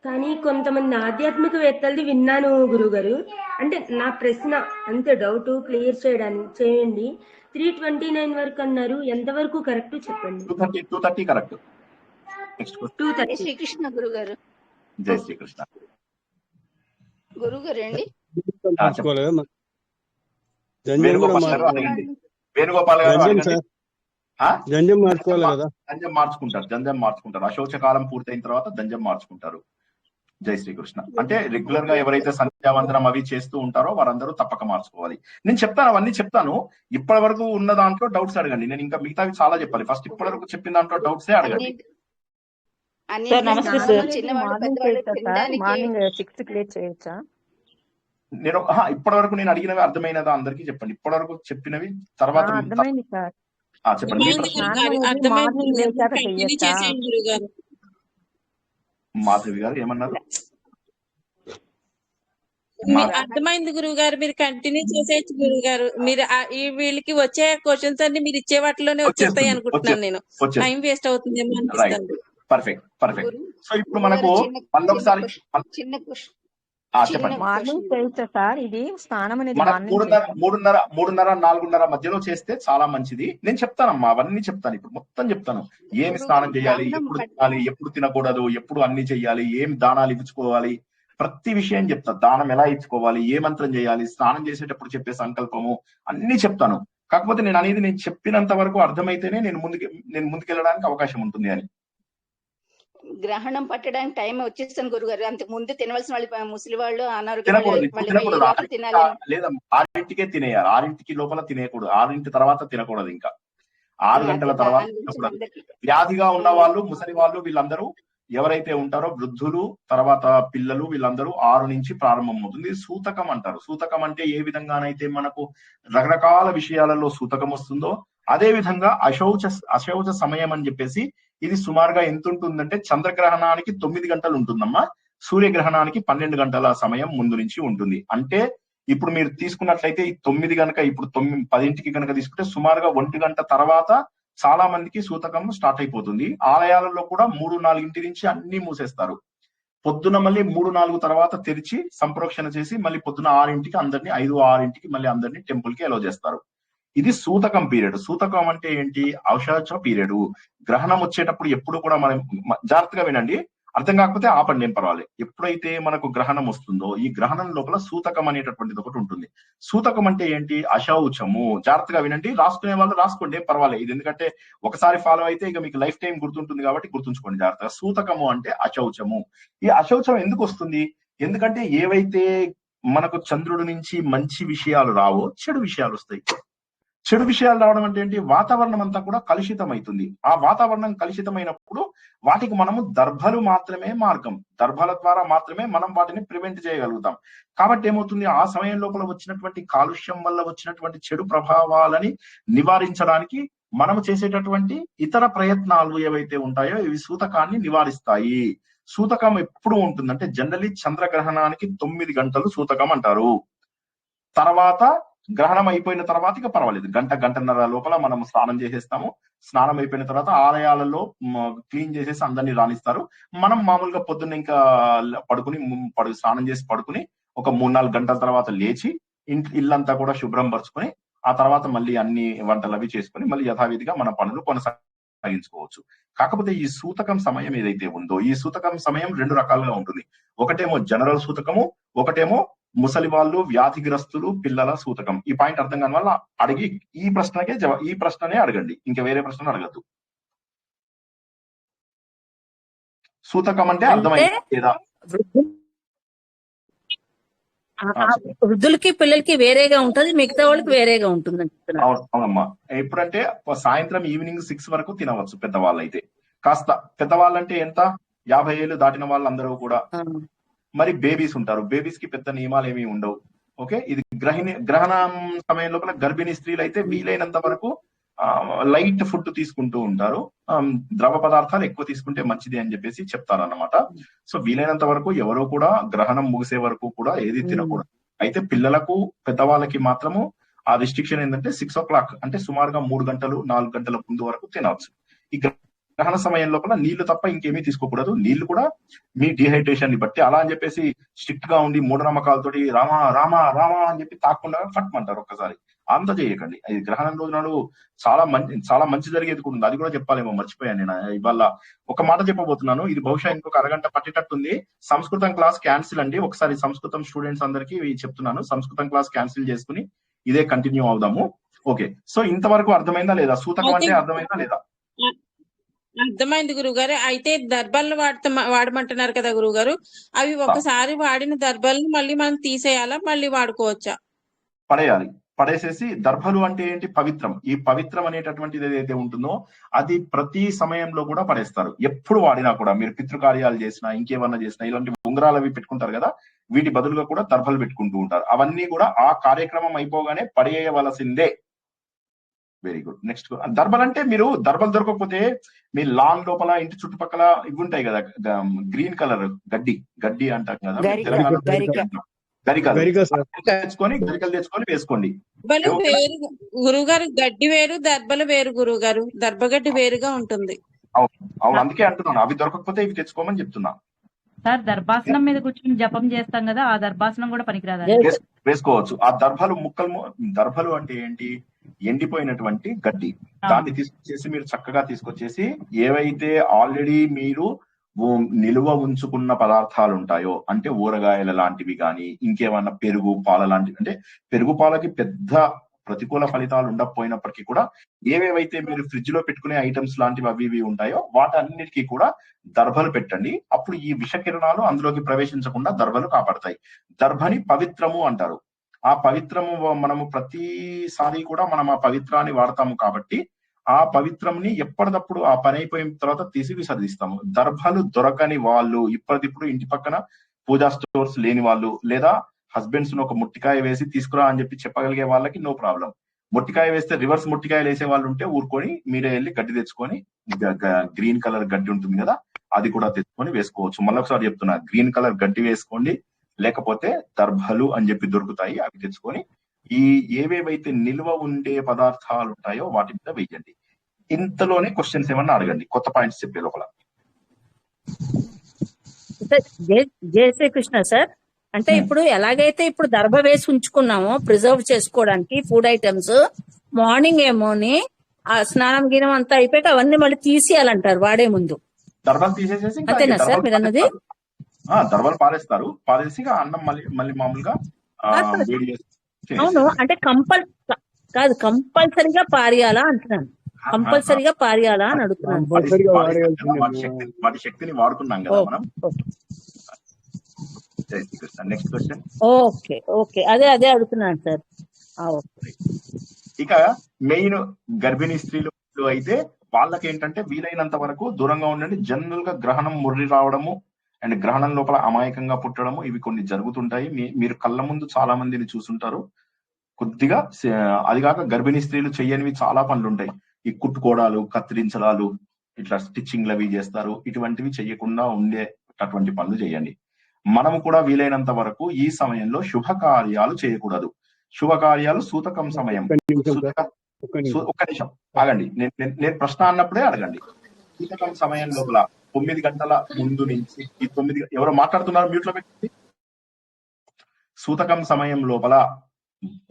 కానీ కొంతమంది ఆధ్యాత్మికవేత్తలది విన్నాను గురుగారు. అంటే నా ప్రశ్న అంతే, డౌట్ క్లియర్ చేయండి. 3:29 వరకు అన్నారు, ఎంతవరకు కరెక్ట్ చెప్పండి. 2:30 కరెక్ట్. నెక్స్ట్ 2:30. శ్రీకృష్ణ గురుగారు. జై శ్రీకృష్ణ గురుగారు అండి. వేణుగోపాల్ గారు అడగండి. జంజం మార్చుకోవాలి కదా. జంజం మార్చుకుంటారు. అశౌచకాలం పూర్తయిన తర్వాత జంజం మార్చుకుంటారు. జై శ్రీకృష్ణ. అంటే రెగ్యులర్ గా ఎవరైతే సంధ్యావందనం అవి చేస్తూ ఉంటారో వారందరూ తప్పక మార్చుకోవాలి. నేను చెప్తాను, అవన్నీ చెప్తాను. ఇప్పటి వరకు ఉన్న దాంట్లో డౌట్స్ అడగండి. నేను ఇంకా మిగతావి చాలా చెప్పాలి. ఫస్ట్ ఇప్పటి వరకు చెప్పిన దాంట్లో డౌట్సే అడగండి. నమస్తే సార్. మార్నింగ్ 6 కి లేచి చేయొచ్చా? నేను ఇప్పటి వరకు నేను అడిగినవి అర్థమైనదా అందరికీ చెప్పండి. ఇప్పటి వరకు చెప్పినవి తర్వాత అర్థమైంది సార్. చెప్పండి. మాధవి గారు ఏమన్నారు? అర్థమైంది గురువు గారు, మీరు కంటిన్యూ చేసేయచ్చు గురువు గారు. మీరు వీళ్ళకి వచ్చే క్వశ్చన్స్ అన్ని మీరు ఇచ్చే వాటిలోనే వచ్చేస్తాయి అనుకుంటున్నాను. నేను టైం వేస్ట్ అవుతుందేమో అనిపిస్తుంది. పర్ఫెక్ట్. సో ఇప్పుడు మనకు మళ్ళొకసారి చెప్పండి. మార్నింగ్ చేయొచ్చా సార్? ఇది స్నానం అనేది 3:30, 4:30 మధ్యలో చేస్తే చాలా మంచిది. నేను చెప్తానమ్మా, అవన్నీ చెప్తాను. ఇప్పుడు మొత్తం చెప్తాను. ఏమి స్నానం చేయాలి, ఎప్పుడు తినాలి, ఎప్పుడు తినకూడదు, ఎప్పుడు అన్ని చెయ్యాలి, ఏం దానాలు ఇచ్చుకోవాలి, ప్రతి విషయం చెప్తా. దానం ఎలా ఇచ్చుకోవాలి, ఏ మంత్రం చేయాలి, స్నానం చేసేటప్పుడు చెప్పే సంకల్పము అన్ని చెప్తాను. కాకపోతే నేను అనేది నేను చెప్పినంత వరకు అర్థమైతేనే నేను ముందుకెళ్ళడానికి అవకాశం ఉంటుంది అని. గ్రహణం పట్టడానికి టైం వచ్చేస్తాను గురుగారు. అంతకు ముందు తినవలసిన వాళ్ళు ముసలి వాళ్ళు లేదా 6ంటికే తినేయాలి. 6ంటికి లోపల తినేయకూడదు. 6ంటి తర్వాత తినకూడదు. ఇంకా 6 గంటల తర్వాత వ్యాధిగా ఉన్న వాళ్ళు, ముసలి వాళ్ళు, వీళ్ళందరూ ఎవరైతే ఉంటారో వృద్ధులు, తర్వాత పిల్లలు, వీళ్ళందరూ 6 నుంచి ప్రారంభం అవుతుంది. సూతకం అంటారు. సూతకం అంటే ఏ విధంగానైతే మనకు రకరకాల విషయాలలో సూతకం వస్తుందో అదే విధంగా అశౌచ సమయం అని చెప్పేసి ఇది సుమారుగా ఎంత ఉంటుందంటే చంద్రగ్రహణానికి 9 గంటలు ఉంటుందమ్మా. సూర్యగ్రహణానికి 12 గంటల సమయం ముందు నుంచి ఉంటుంది. అంటే ఇప్పుడు మీరు తీసుకున్నట్లయితే ఈ 9 గనక ఇప్పుడు 10ంటికి కనుక తీసుకుంటే సుమారుగా 1 గంట తర్వాత చాలా మందికి సూతకం స్టార్ట్ అయిపోతుంది. ఆలయాలలో కూడా 3-4 నుంచి అన్ని మూసేస్తారు. పొద్దున మళ్ళీ 3-4 తర్వాత తెరిచి సంప్రోక్షణ చేసి మళ్ళీ పొద్దున 6ంటికి అందరినీ 5-6ంటికి మళ్ళీ అందరినీ టెంపుల్ కి అలౌ చేస్తారు. ఇది సూతకం పీరియడ్. సూతకం అంటే ఏంటి? అశౌచ పీరియడ్. గ్రహణం వచ్చేటప్పుడు ఎప్పుడు కూడా మనం జాగ్రత్తగా వినండి. అర్థం కాకపోతే ఆపండి, ఏం పర్వాలేదు. ఎప్పుడైతే మనకు గ్రహణం వస్తుందో ఈ గ్రహణం లోపల సూతకం అనేటటువంటిది ఒకటి ఉంటుంది. సూతకం అంటే ఏంటి? అశౌచము. జాగ్రత్తగా వినండి. రాసుకునే వాళ్ళు రాసుకోండి, ఏం పర్వాలేదు. ఇది ఎందుకంటే ఒకసారి ఫాలో అయితే ఇక మీకు లైఫ్ టైం గుర్తుంటుంది కాబట్టి గుర్తుంచుకోండి జాగ్రత్తగా. సూతకము అంటే అశౌచము. ఈ అశౌచం ఎందుకు వస్తుంది? ఎందుకంటే ఏవైతే మనకు చంద్రుడి నుంచి మంచి విషయాలు రావో చెడు విషయాలు వస్తాయి. చెడు విషయాలు రావడం అంటే ఏంటి? వాతావరణం అంతా కూడా కలుషితం అవుతుంది. ఆ వాతావరణం కలుషితమైనప్పుడు వాటికి మనము దర్భలు మాత్రమే మార్గం. దర్భల ద్వారా మాత్రమే మనం వాటిని ప్రివెంట్ చేయగలుగుతాం. కాబట్టి ఏమవుతుంది? ఆ సమయం లోపల వచ్చినటువంటి కాలుష్యం వల్ల వచ్చినటువంటి చెడు ప్రభావాలని నివారించడానికి మనము చేసేటటువంటి ఇతర ప్రయత్నాలు ఏవైతే ఉంటాయో ఇవి సూతకాన్ని నివారిస్తాయి. సూతకం ఎప్పుడు ఉంటుందంటే జనరలీ చంద్రగ్రహణానికి 9 గంటలు సూతకం అంటారు. తర్వాత గ్రహణం అయిపోయిన తర్వాత ఇక పర్వాలేదు, గంటన్నర లోపల మనం స్నానం చేసేస్తాము. స్నానం అయిపోయిన తర్వాత ఆలయాలలో క్లీన్ చేసేసి అందరినీ రాణిస్తారు. మనం మామూలుగా పొద్దున్న ఇంకా పడుకుని స్నానం చేసి పడుకుని ఒక 3-4 గంటల తర్వాత లేచి ఇల్లంతా కూడా శుభ్రం పరుచుకొని ఆ తర్వాత మళ్ళీ అన్ని వంటలు అవి చేసుకుని మళ్ళీ యథావిధిగా మన పనులు కొనసాగించుకోవచ్చు. కాకపోతే ఈ సూతకం సమయం ఏదైతే ఉందో ఈ సూతకం సమయం 2 రకాలుగా ఉంటుంది. ఒకటేమో జనరల్ సూతకము, ఒకటేమో ముసలి వాళ్ళు, వ్యాధిగ్రస్తులు, పిల్లల సూతకం. ఈ పాయింట్ అర్థం కాని వల్ల అడిగి ఈ ప్రశ్ననే అడగండి, ఇంకా వేరే ప్రశ్న అడగద్దు. సూతకం అంటే అర్థమైందా లేదా? వృద్ధులకి పిల్లలకి వేరేగా ఉంటది, మిగతా వాళ్ళకి వేరేగా ఉంటుంది. అవునమ్మా. ఎప్పుడంటే సాయంత్రం ఈవినింగ్ 6 వరకు తినవచ్చు పెద్దవాళ్ళు అయితే. కాస్త పెద్దవాళ్ళంటే ఎంత? 50 ఏళ్ళు దాటిన వాళ్ళందరూ కూడా. మరి బేబీస్ ఉంటారు. బేబీస్ కి పెద్ద నియమాలు ఏమీ ఉండవు. ఓకే. ఇది గ్రహణం సమయం లోపల గర్భిణీ స్త్రీలు అయితే వీలైనంత వరకు లైట్ ఫుడ్ తీసుకుంటూ ఉంటారు. ద్రవ పదార్థాలు ఎక్కువ తీసుకుంటే మంచిది అని చెప్పేసి చెప్తారన్నమాట. సో వీలైనంత వరకు ఎవరో కూడా గ్రహణం ముగిసే వరకు కూడా ఏది తినకూడదు. అయితే పిల్లలకు, పెద్దవాళ్ళకి మాత్రము ఆ రిస్ట్రిక్షన్ ఏంటంటే 6 o'clock అంటే సుమారుగా 3 గంటలు 4 గంటల ముందు వరకు తినవచ్చు. ఈ గ్రహణ సమయం లోపల నీళ్లు తప్ప ఇంకేమీ తీసుకోకూడదు. నీళ్లు కూడా మీ డిహైడ్రేషన్ ని బట్టి. అలా అని చెప్పేసి స్ట్రిక్ట్ గా ఉండి మూఢనమ్మకాలతోటి రామా రామా రామా అని చెప్పి తాకుండా ఫట్మంటారు ఒక్కసారి. అంత చేయకండి. ఇది గ్రహణం రోజు నాడు చాలా మంచి జరిగేది కూడా ఉంది. అది కూడా చెప్పాలేమో, మర్చిపోయాను నేను. ఇవాళ ఒక మాట చెప్పబోతున్నాను. ఇది బహుశా ఇంకొక అరగంట పట్టేటట్టుంది. సంస్కృతం క్లాస్ క్యాన్సిల్ అండి. ఒకసారి సంస్కృతం స్టూడెంట్స్ అందరికీ చెప్తున్నాను, సంస్కృతం క్లాస్ క్యాన్సిల్ చేసుకుని ఇదే కంటిన్యూ అవుదాము. ఓకే, సో ఇంతవరకు అర్థమైందా లేదా? సూతకం అంటే అర్థమైందా లేదా? అర్థమైంది గురుగారు. అయితే దర్భాలను వాడమంటున్నారు కదా గురుగారు, అవి ఒకసారి వాడిన దర్భాలను మళ్ళీ మనం తీసేయాలా, మళ్ళీ వాడుకోవచ్చా? పడేయాలి. పడేసేసి దర్భలు అంటే ఏంటి? పవిత్రం. ఈ పవిత్రం అనేటటువంటిది ఏదైతే ఉంటుందో అది ప్రతి సమయంలో కూడా పడేస్తారు. ఎప్పుడు వాడినా కూడా మీరు పితృకార్యాలు చేసినా ఇంకేమన్నా చేసినా ఇలాంటి ఉంగరాలు అవి పెట్టుకుంటారు కదా, వీటి బదులుగా కూడా దర్భలు పెట్టుకుంటూ ఉంటారు. అవన్నీ కూడా ఆ కార్యక్రమం అయిపోగానే పడేయవలసిందే. Very good. నెక్స్ట్ దర్భలు అంటే మీరు దర్భలు దొరకకపోతే మీ లాన్ లోపల ఇంటి చుట్టుపక్కల ఇవి ఉంటాయి కదా, గ్రీన్ కలర్ గడ్డి అంటాం కదా తెలంగాణ, గరికలు తెచ్చుకొని వేసుకోండి. గురుగారు గడ్డి వేరు, దర్భలు వేరు గురుగారు. దర్భగడ్డి వేరుగా ఉంటుంది. అవును, అందుకే అంటున్నాను అవి దొరకకపోతే ఇవి తెచ్చుకోమని చెప్తున్నా. సార్ దర్భాసనం మీద కూర్చొని జపం చేస్తాం కదా, ఆ దర్భాసనం కూడా పనికిరాదా? వేసుకోవచ్చు. ఆ దర్భలు దర్భలు అంటే ఏంటి? ఎండిపోయినటువంటి గడ్డి. దాన్ని తీసుకొచ్చేసి మీరు చక్కగా తీసుకొచ్చేసి ఏవైతే ఆల్రెడీ మీరు నిలువ ఉంచుకున్న పదార్థాలు ఉంటాయో, అంటే ఊరగాయల లాంటివి కానీ ఇంకేమన్నా పెరుగు పాల లాంటివి, అంటే పెరుగు పాలకి పెద్ద ప్రతికూల ఫలితాలు ఉండకపోయినప్పటికీ కూడా ఏవేవైతే మీరు ఫ్రిడ్జ్ లో పెట్టుకునే ఐటమ్స్ లాంటివి అవి ఇవి ఉంటాయో వాటన్నిటికీ కూడా దర్భలు పెట్టండి. అప్పుడు ఈ విషకిరణాలు అందులోకి ప్రవేశించకుండా దర్భలు కాపాడతాయి. దర్భని పవిత్రము అంటారు. ఆ పవిత్రము మనము ప్రతిసారి కూడా మనం ఆ పవిత్రాన్ని వాడతాము కాబట్టి ఆ పవిత్రంని ఎప్పటికప్పుడు ఆ పని అయిపోయిన తర్వాత తీసి విసర్జిస్తాము. దర్భలు దొరకని వాళ్ళు, ఇప్పటిప్పుడు ఇంటి పక్కన పూజా స్టోర్స్ లేని వాళ్ళు, లేదా హస్బెండ్స్ ను ఒక ముట్టికాయ వేసి తీసుకురా అని చెప్పి చెప్పగలిగే వాళ్ళకి నో ప్రాబ్లం. మొట్టికాయ వేస్తే రివర్స్ మొట్టికాయలు వేసే వాళ్ళు ఉంటే ఊరుకొని మీరే వెళ్ళి గడ్డి తెచ్చుకొని, గ్రీన్ కలర్ గడ్డి ఉంటుంది కదా అది కూడా తెచ్చుకొని వేసుకోవచ్చు. మళ్ళొకసారి చెప్తున్నా, గ్రీన్ కలర్ గడ్డి వేసుకోండి, లేకపోతే దర్భలు అని చెప్పి దొరుకుతాయి, అవి తెచ్చుకొని ఈ ఏవేవైతే నిల్వ ఉండే పదార్థాలు ఉంటాయో వాటి మీద వేయండి. ఇంతలోనే క్వశ్చన్స్ ఏమన్నా అడగండి కొత్త పాయింట్స్ చెప్పే లోపల. జై శ్రీకృష్ణ సార్. అంటే ఇప్పుడు ఎలాగైతే ఇప్పుడు దర్భ వేసి ఉంచుకున్నామో ప్రిజర్వ్ చేసుకోవడానికి ఫుడ్ ఐటమ్స్, మార్నింగ్ ఏమోని ఆ స్నానం గినం అంతా అయిపోయాక అవన్నీ మళ్ళీ తీసేయాలంటారు వాడే ముందు. దర్భలు తీసేసేసి అంతేనా సార్ మీరు అన్నది? దర్భలు పారేస్తారు, పారేసి అన్నం మళ్ళీ మామూలుగా అవును, అంటే కంపల్సరిగా పారేయాలా అంటున్నాను. కంపల్సరిగా పారేయాలా అని అడుగుతున్నాను. వాటి శక్తిని వాడుకున్నాం కదా మనం. Next question. ఓకే ఓకే, అదే అడుగుతున్నాను సార్. ఇక మెయిన్ గర్భిణీ స్త్రీలు అయితే వాళ్ళకి ఏంటంటే వీలైనంత వరకు దూరంగా ఉండండి. జనరల్ గా గ్రహణం ముర్రి రావడము అండ్ గ్రహణం లోపల అమాయకంగా పుట్టడము ఇవి కొన్ని జరుగుతుంటాయి. మీరు కళ్ళ ముందు చాలా మందిని చూసుంటారు. కొద్దిగా అది కాక గర్భిణీ స్త్రీలు చెయ్యనివి చాలా పనులు ఉంటాయి. ఈ కుట్టుకోవడాలు, కత్తిరించడాలు, ఇట్లా స్టిచ్చింగ్లు అవి చేస్తారు. ఇటువంటివి చెయ్యకుండా ఉండేటటువంటి పనులు చేయండి. మనము కూడా వీలైనంత వరకు ఈ సమయంలో శుభకార్యాలు చేయకూడదు. శుభకార్యాలు సూతకం సమయం. ఒక్క నిమిషం ఆగండి, నేను ప్రశ్న అన్నప్పుడే అడగండి. సూతకం సమయం లోపల 9 గంటల ముందు నుంచి ఈ 9 ఎవరో మాట్లాడుతున్నారు, మ్యూట్ లో పెట్టి. సూతకం సమయం లోపల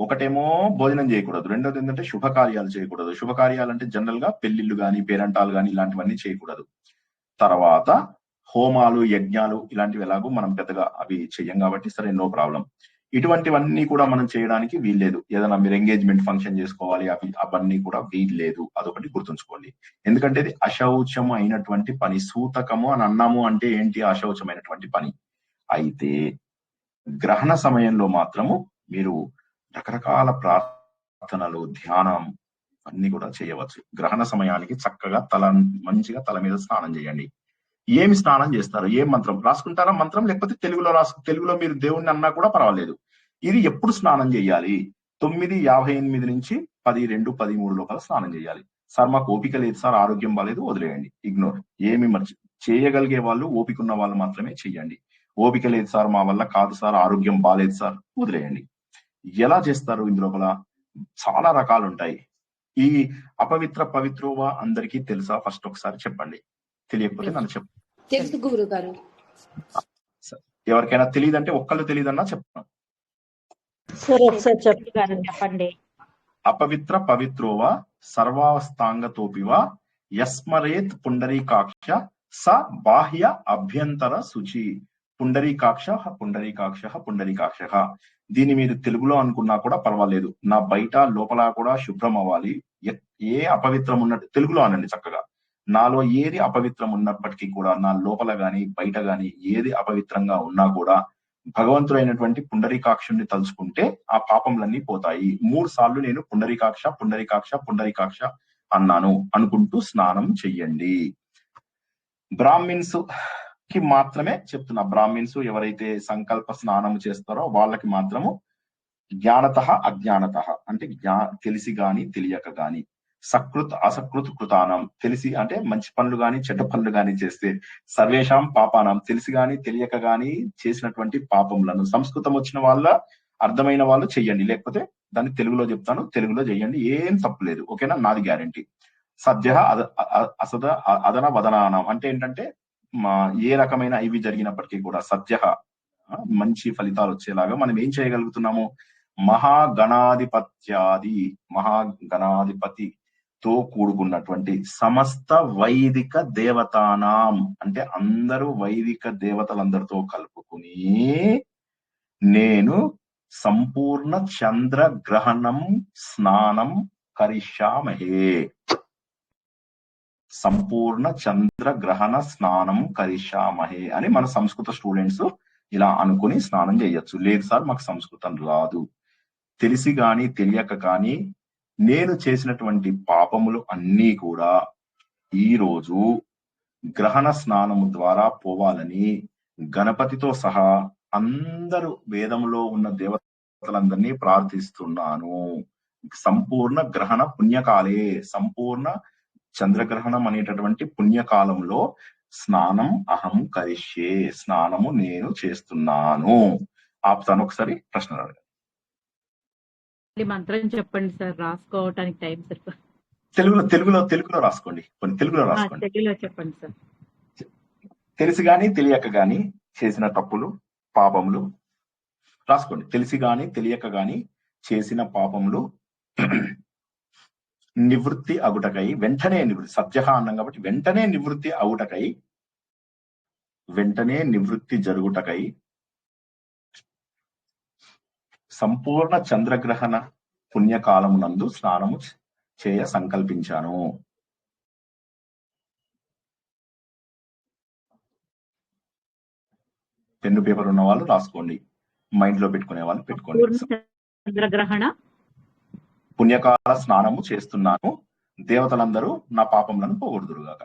ఒకటేమో భోజనం చేయకూడదు, రెండోది ఏంటంటే శుభకార్యాలు చేయకూడదు. శుభకార్యాలు అంటే జనరల్ గా పెళ్లిళ్ళు గాని పేరంటాలు గాని ఇలాంటివన్నీ చేయకూడదు. తర్వాత హోమాలు యజ్ఞాలు ఇలాంటివి ఎలాగో మనం పెద్దగా అవి చెయ్యం కాబట్టి సరే నో ప్రాబ్లం. ఇటువంటివన్నీ కూడా మనం చేయడానికి వీల్లేదు. ఏదైనా మీరు ఎంగేజ్మెంట్ ఫంక్షన్ చేసుకోవాలి అవన్నీ కూడా వీల్లేదు. అదొకటి గుర్తుంచుకోండి. ఎందుకంటే ఇది అశౌచం అయినటువంటి పని. సూతకము అని అన్నాము అంటే ఏంటి? అశౌచమైనటువంటి పని. అయితే గ్రహణ సమయంలో మాత్రము మీరు రకరకాల ప్రార్థనలు, ధ్యానం అన్ని కూడా చేయవచ్చు. గ్రహణ సమయానికి చక్కగా మంచిగా తల మీద స్నానం చేయండి. ఏమి స్నానం చేస్తారు? ఏ మంత్రం రాసుకుంటారా? మంత్రం లేకపోతే తెలుగులో మీరు దేవుణ్ణి అన్నా కూడా పర్వాలేదు. ఇది ఎప్పుడు స్నానం చేయాలి? 9:58 నుంచి 10:02-13 లోపల స్నానం చేయాలి. సార్ మాకు ఓపిక లేదు సార్, ఆరోగ్యం బాలేదు, వదిలేయండి, ఇగ్నోర్. ఏమి చేయగలిగే వాళ్ళు, ఓపిక ఉన్న వాళ్ళు మాత్రమే చెయ్యండి. ఓపిక లేదు సార్, మా వల్ల కాదు సార్, ఆరోగ్యం బాలేదు సార్, వదిలేయండి. ఎలా చేస్తారు? ఇందులోపల చాలా రకాలు ఉంటాయి. ఈ అపవిత్ర పవిత్రోవా అందరికీ తెలుసా? ఫస్ట్ ఒకసారి చెప్పండి. తెలియకపోతే నన్ను చెప్పండి. తెలుసు గురుగారు. ఎవరికైనా తెలియదంటే ఒక్కళ్ళు తెలియదన్నా చెప్తాను. చెప్పండి. అపవిత్ర పవిత్రోవా సర్వావస్థాంగతోపివా యస్మరేత్ పుండరీకాక్ష స బాహ్య అభ్యంతర శుచి. పుండరీకాక్ష పుండరీకాక్ష పుండరీకాక్ష. దీన్ని మీరు తెలుగులో అనుకున్నా కూడా పర్వాలేదు. నా బయట లోపల కూడా శుభ్రం అవ్వాలి. ఏ అపవిత్రం ఉన్నట్టు తెలుగులో అనండి చక్కగా. నాలో ఏది అపవిత్రం ఉన్నప్పటికీ కూడా నా లోపల గాని బయట గాని ఏది అపవిత్రంగా ఉన్నా కూడా భగవంతుడైనటువంటి పుండరీకాక్షుని తలుచుకుంటే ఆ పాపములన్నీ పోతాయి. 3 సార్లు నేను పుండరీకాక్ష పుండరీకాక్ష పుండరీకాక్ష అన్నాను అనుకుంటూ స్నానం చెయ్యండి. బ్రాహ్మిన్స్ కి మాత్రమే చెప్తున్నా. బ్రాహ్మిన్స్ ఎవరైతే సంకల్ప స్నానం చేస్తారో వాళ్ళకి మాత్రము జ్ఞానత అజ్ఞానత అంటే తెలిసి గాని తెలియక గాని, సకృత్ అసకృత్ కృతానం తెలిసి అంటే మంచి పనులు గాని చెడ్డ పనులు గాని చేస్తే, సర్వేషాం పాపానం తెలిసి గాని తెలియక గాని చేసినటువంటి పాపములను. సంస్కృతం వచ్చిన వాళ్ళ అర్థమైన వాళ్ళు చెయ్యండి, లేకపోతే దాన్ని తెలుగులో చెప్తాను, తెలుగులో చెయ్యండి, ఏం తప్పులేదు. ఓకేనా? నాది గ్యారంటీ. సద్య అసద అదన వదనానం అంటే ఏంటంటే ఏ రకమైన ఇవి జరిగినప్పటికీ కూడా సద్య మంచి ఫలితాలు వచ్చేలాగా మనం ఏం చేయగలుగుతున్నాము? మహాగణాధిపతితో కూడుకున్నటువంటి సమస్త వైదిక దేవతానాం అంటే అందరూ వైదిక దేవతలందరితో కలుపుకుని నేను సంపూర్ణ చంద్రగ్రహణం స్నానం కరిష్యామహే. సంపూర్ణ చంద్రగ్రహణ స్నానం కరిష్యామహే అని మన సంస్కృత స్టూడెంట్స్ ఇలా అనుకుని స్నానం చేయొచ్చు. లేదు సార్ మాకు సంస్కృతం రాదు, తెలిసి గాని తెలియక కానీ నేను చేసినటువంటి పాపములు అన్నీ కూడా ఈ రోజు గ్రహణ స్నానము ద్వారా పోవాలని గణపతితో సహా అందరూ వేదములో ఉన్న దేవతలందరినీ ప్రార్థిస్తున్నాను. సంపూర్ణ గ్రహణ పుణ్యకాలే, సంపూర్ణ చంద్రగ్రహణం అనేటటువంటి పుణ్యకాలంలో స్నానం అహం కరిష్యే, స్నానము నేను చేస్తున్నాను. ఆపుతాను, ఒకసారి ప్రశ్న అడగండి. మంత్రం చెప్పండి సార్, రాసుకోవటానికి టైం సరిపోదు. తెలుగులో రాసుకోండి, కొన్ని తెలుగులో రాసుకోండి. తెలుగులో చెప్పండి సార్. తెలిసి గాని తెలియక గాని చేసిన తప్పులు పాపములు రాసుకోండి. తెలిసి గాని తెలియక గాని చేసిన పాపములు నివృత్తి అగుటకై వెంటనే నివృత్తి, సత్య అన్నాం కాబట్టి వెంటనే నివృత్తి అవుటకై, వెంటనే నివృత్తి జరుగుటకై సంపూర్ణ చంద్రగ్రహణ పుణ్యకాలమునందు స్నానము చేయ సంకల్పించాను. పెన్ను పేపర్ ఉన్న వాళ్ళు రాసుకోండి, మైండ్ లో పెట్టుకునే వాళ్ళు పెట్టుకోండి. చంద్రగ్రహణ పుణ్యకాల స్నానము చేస్తున్నాను, దేవతలందరూ నా పాపములను పోగొడుదురుగాక.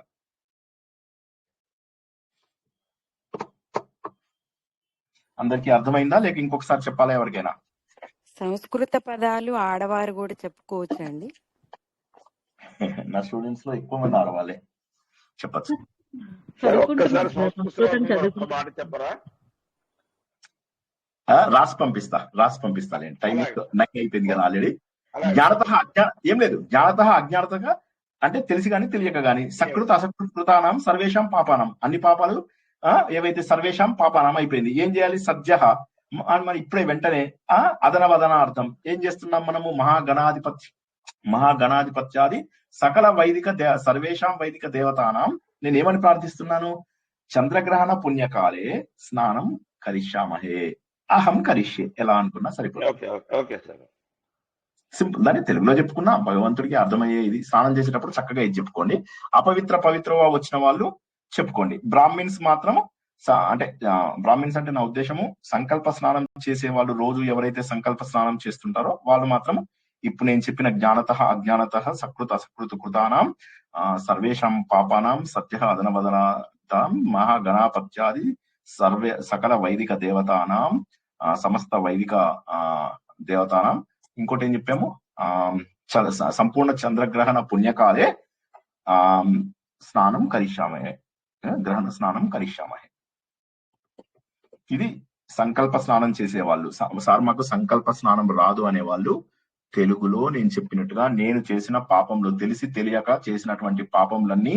అందరికీ అర్థమైందా లేక ఇంకొకసారి చెప్పాలా ఎవరికైనా? సంస్కృత పదాలు ఆడవారు కూడా చెప్పుకోవచ్చు అండి? నా స్టూడెంట్స్ లో ఎక్కువ మంది ఆడవాళ్ళే చెప్పచ్చు. రాసి పంపిస్తా టైం 9 అయిపోయింది కదా ఆల్రెడీ. జ్ఞానత ఏం లేదు, జ్ఞానత అజ్ఞానతగా అంటే తెలిసి గాని తెలియక గాని, సకృత అసకృత కృతానం సర్వేషాం పాపానం అన్ని పాపాలు ఏవైతే సర్వేషాం పాపానం అయిపోయింది. ఏం చేయాలి? సద్య మరి ఇప్పుడే వెంటనే అదన అర్థం ఏం చేస్తున్నాం మనము? మహాగణాధిపత్యాది సకల వైదిక సర్వేషాం వైదిక దేవతానాం నేనేమని ప్రార్థిస్తున్నాను? చంద్రగ్రహణ పుణ్యకాలే స్నానం కరిష్యామహే, అహం కరిష్యే. ఎలా అనుకున్నా సరిపోతుంది. సింపుల్. దాన్ని తెలుగులో చెప్పుకున్నా భగవంతుడికి అర్థమయ్యే ఇది. స్నానం చేసేటప్పుడు చక్కగా ఇది చెప్పుకోండి. పవిత్రగా వచ్చిన వాళ్ళు చెప్పుకోండి. బ్రాహ్మిన్స్ మాత్రం అంటే బ్రాహ్మిన్స్ అంటే నా ఉద్దేశము సంకల్ప స్నానం చేసే వాళ్ళు, రోజు ఎవరైతే సంకల్ప స్నానం చేస్తుంటారో వాళ్ళు మాత్రం ఇప్పుడు నేను చెప్పిన జ్ఞానత అజ్ఞానత సకృత అసకృత కృతానాం సర్వేషాం పాపానాం సత్య అదనవదనాం మహాగణాపత్యాది సకల వైదిక దేవతానాం సమస్త వైదిక దేవతానాం ఇంకోటి ఏం చెప్పాము? సంపూర్ణ చంద్రగ్రహణ పుణ్యకాలే స్నానం కరిష్యామహే, గ్రహణ స్నానం కరిష్యామహే. ఇది సంకల్ప స్నానం చేసేవాళ్ళు. సార్ మాకు సంకల్ప స్నానం రాదు అనేవాళ్ళు తెలుగులో నేను చెప్పినట్టుగా నేను చేసిన పాపంలో తెలిసి తెలియక చేసినటువంటి పాపములన్నీ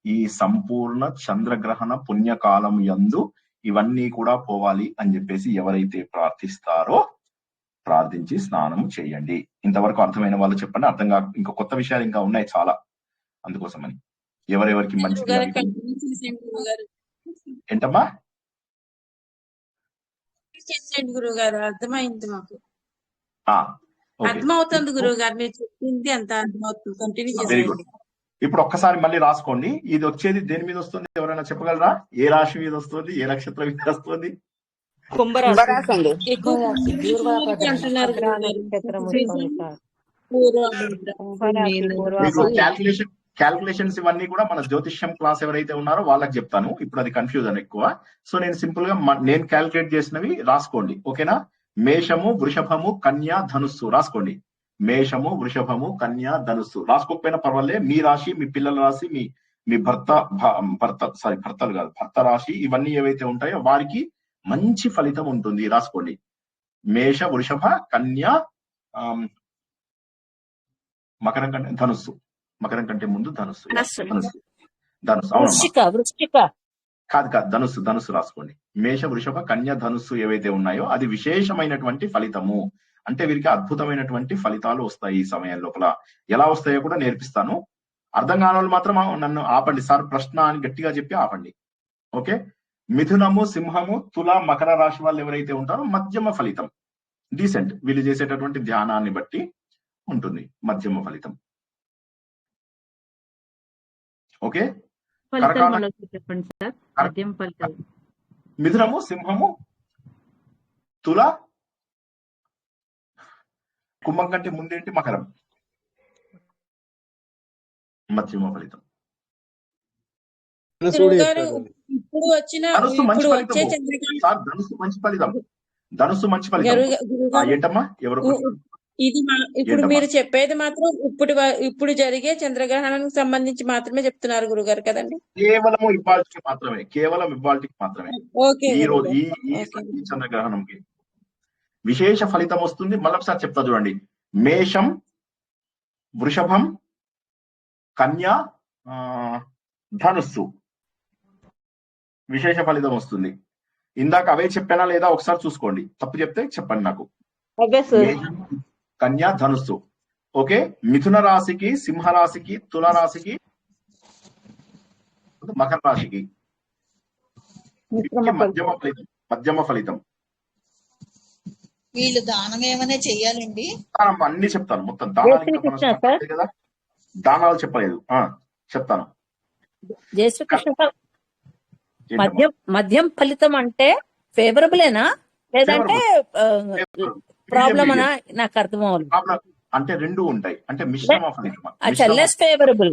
ఈ సంపూర్ణ చంద్రగ్రహణ పుణ్యకాలం యందు ఇవన్నీ కూడా పోవాలి అని చెప్పేసి ఎవరైతే ప్రార్థిస్తారో ప్రార్థించి స్నానం చేయండి. ఇంతవరకు అర్థమైన వాళ్ళు చెప్పండి. అర్థం కాక ఇంకా కొత్త విషయాలు ఇంకా ఉన్నాయి చాలా, అందుకోసమని ఎవరెవరికి మంచిది. ఏంటమ్మా? చేసేయండి గురువు గారు, అర్థమైంది మాకు, ఓకే. అర్థమవుతుంది గురువు గారు, మీరు చెప్పింది అంత అర్థమవుతుంది, కంటిన్యూ వెరీ గుడ్. చేసేయండి. ఇప్పుడు ఒక్కసారి మళ్ళీ రాసుకోండి. ఇది వచ్చేది దేని మీద వస్తుంది, ఎవరైనా చెప్పగలరా? ఏ రాశి మీద వస్తుంది, ఏ నక్షత్రం మీద వస్తుంది? కుంభరాశి అండి. ఎక్కువ అంటున్నారు గురువు గారు. మీకు క్యాల్కులేషన్స్ ఇవన్నీ కూడా మన జ్యోతిష్యం క్లాస్ ఎవరైతే ఉన్నారో వాళ్ళకి చెప్తాను. ఇప్పుడు అది కన్ఫ్యూజన్ ఎక్కువ. సో నేను సింపుల్ గా నేను క్యాల్కులేట్ చేసినవి రాసుకోండి, ఓకేనా? మేషము, వృషభము, కన్యా, ధనుస్సు రాసుకోండి. మేషము, వృషభము, కన్యా, ధనుస్సు రాసుకోకపోయినా పర్వాలే. మీ రాశి, మీ పిల్లల రాశి, మీ భర్తలు కాదు, భర్త రాశి, ఇవన్నీ ఏవైతే ఉంటాయో వారికి మంచి ఫలితం ఉంటుంది, రాసుకోండి. మేష, వృషభ, కన్యా, మకరం కంటే ధనుస్సు, మకరం కంటే ముందు ధనుస్సు, కాదు ధనుస్సు రాసుకోండి. మేష, వృషభ, కన్య, ధనుస్సు ఏవైతే ఉన్నాయో అది విశేషమైనటువంటి ఫలితము. అంటే వీరికి అద్భుతమైనటువంటి ఫలితాలు వస్తాయి ఈ సమయం లోపల. ఎలా వస్తాయో కూడా నేర్పిస్తాను. అర్థం కాని వాళ్ళు మాత్రం నన్ను ఆపండి సార్ ప్రశ్న అని గట్టిగా చెప్పి ఆపండి, ఓకే? మిథునము, సింహము, తుల, మకర రాశి వాళ్ళు ఎవరైతే ఉంటారో మధ్యమ ఫలితం, డీసెంట్. వీళ్ళు చేసేటటువంటి ధ్యానాన్ని బట్టి ఉంటుంది మధ్యమ ఫలితం, ఓకే? చెప్పండి సార్. మధ్యమ ఫలితాలు మిథునము, సింహము, తుల, కుంభం కంటే ముందేంటి మకరం, మధ్యమ ఫలితం. ఇప్పుడు వచ్చిన ధనుస్సు మంచి ఫలితం. ధనుస్సు మంచి ఫలితం ఏంటమ్మా? ఎవరు ఇది ఇప్పుడు మీరు చెప్పేది మాత్రం ఇప్పుడు జరిగే చంద్రగ్రహణానికి సంబంధించి మాత్రమే చెప్తున్నారు గురుగారు కదండి? కేవలం ఇవాళకి మాత్రమే. ఈ రోజు ఈ చంద్రగ్రహణంకి విశేష ఫలితం వస్తుంది. మళ్ళొకసారి చెప్తా చూడండి. మేషం, వృషభం, కన్యా, ధనుస్సు విశేష ఫలితం వస్తుంది. ఇందాక అవే చెప్పానా లేదా ఒకసారి చూసుకోండి. తప్పు చెప్తే చెప్పండి నాకు. కన్యా, ధనుస్సు, ఓకే? మిథున రాశికి, సింహ రాశికి, తుల రాశికి, మకర రాశికి మధ్యమ ఫలితం. వీళ్ళు దానం ఏమైనా చెయ్యాలండి? అన్ని చెప్తాను మొత్తం. దానాలు కదా, దానాలు చెప్పలేదు, చెప్తాను. జై శ్రీకృష్ణ సార్. మధ్యం ఫలితం అంటే ఫేవరబులేనా లేదంటే ప్రాబ్లమ్ అనా? నాకు అర్థం అవ్వదు. అంటే రెండు ఉంటాయి, అంటే మిశ్రమ ఫలితం. లెస్ ఫేవరబుల్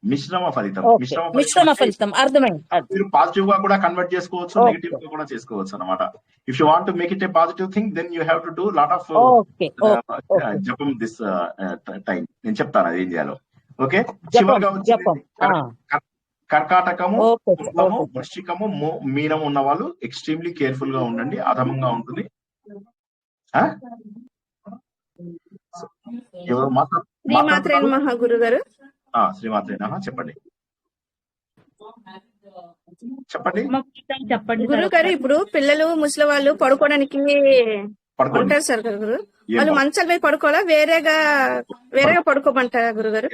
మిశ్రమ ఫలితం. అర్థమైంది. మీరు పాజిటివ్ గా కూడా కన్వర్ట్ చేసుకోవచ్చు, నెగిటివ్ గా కూడా చేసుకోవచ్చు అనమాట. If you want to make it a positive thing then you have to do lot of జపం దిస్ టైం. నేను చెప్తాను అది ఏం చేయాలో, ఓకే? చివరిగా వచ్చింది కర్కాటకము, కుంభము, వృశ్చికము, మీనము ఉన్న వాళ్ళు ఎక్స్ట్రీమ్లీ కేర్ఫుల్ గా ఉండండి, అధమంగా ఉంటుంది. ఎవరు గురుగారు? శ్రీమాత్రే చెప్పండి. గురుగారు, ఇప్పుడు పిల్లలు, ముసలి వాళ్ళు పడుకోవడానికి ఉంటారు సార్ గురు, వాళ్ళు మంచాల మీద పడుకోవాలా, వేరేగా పడుకోమంటారా గురుగారు?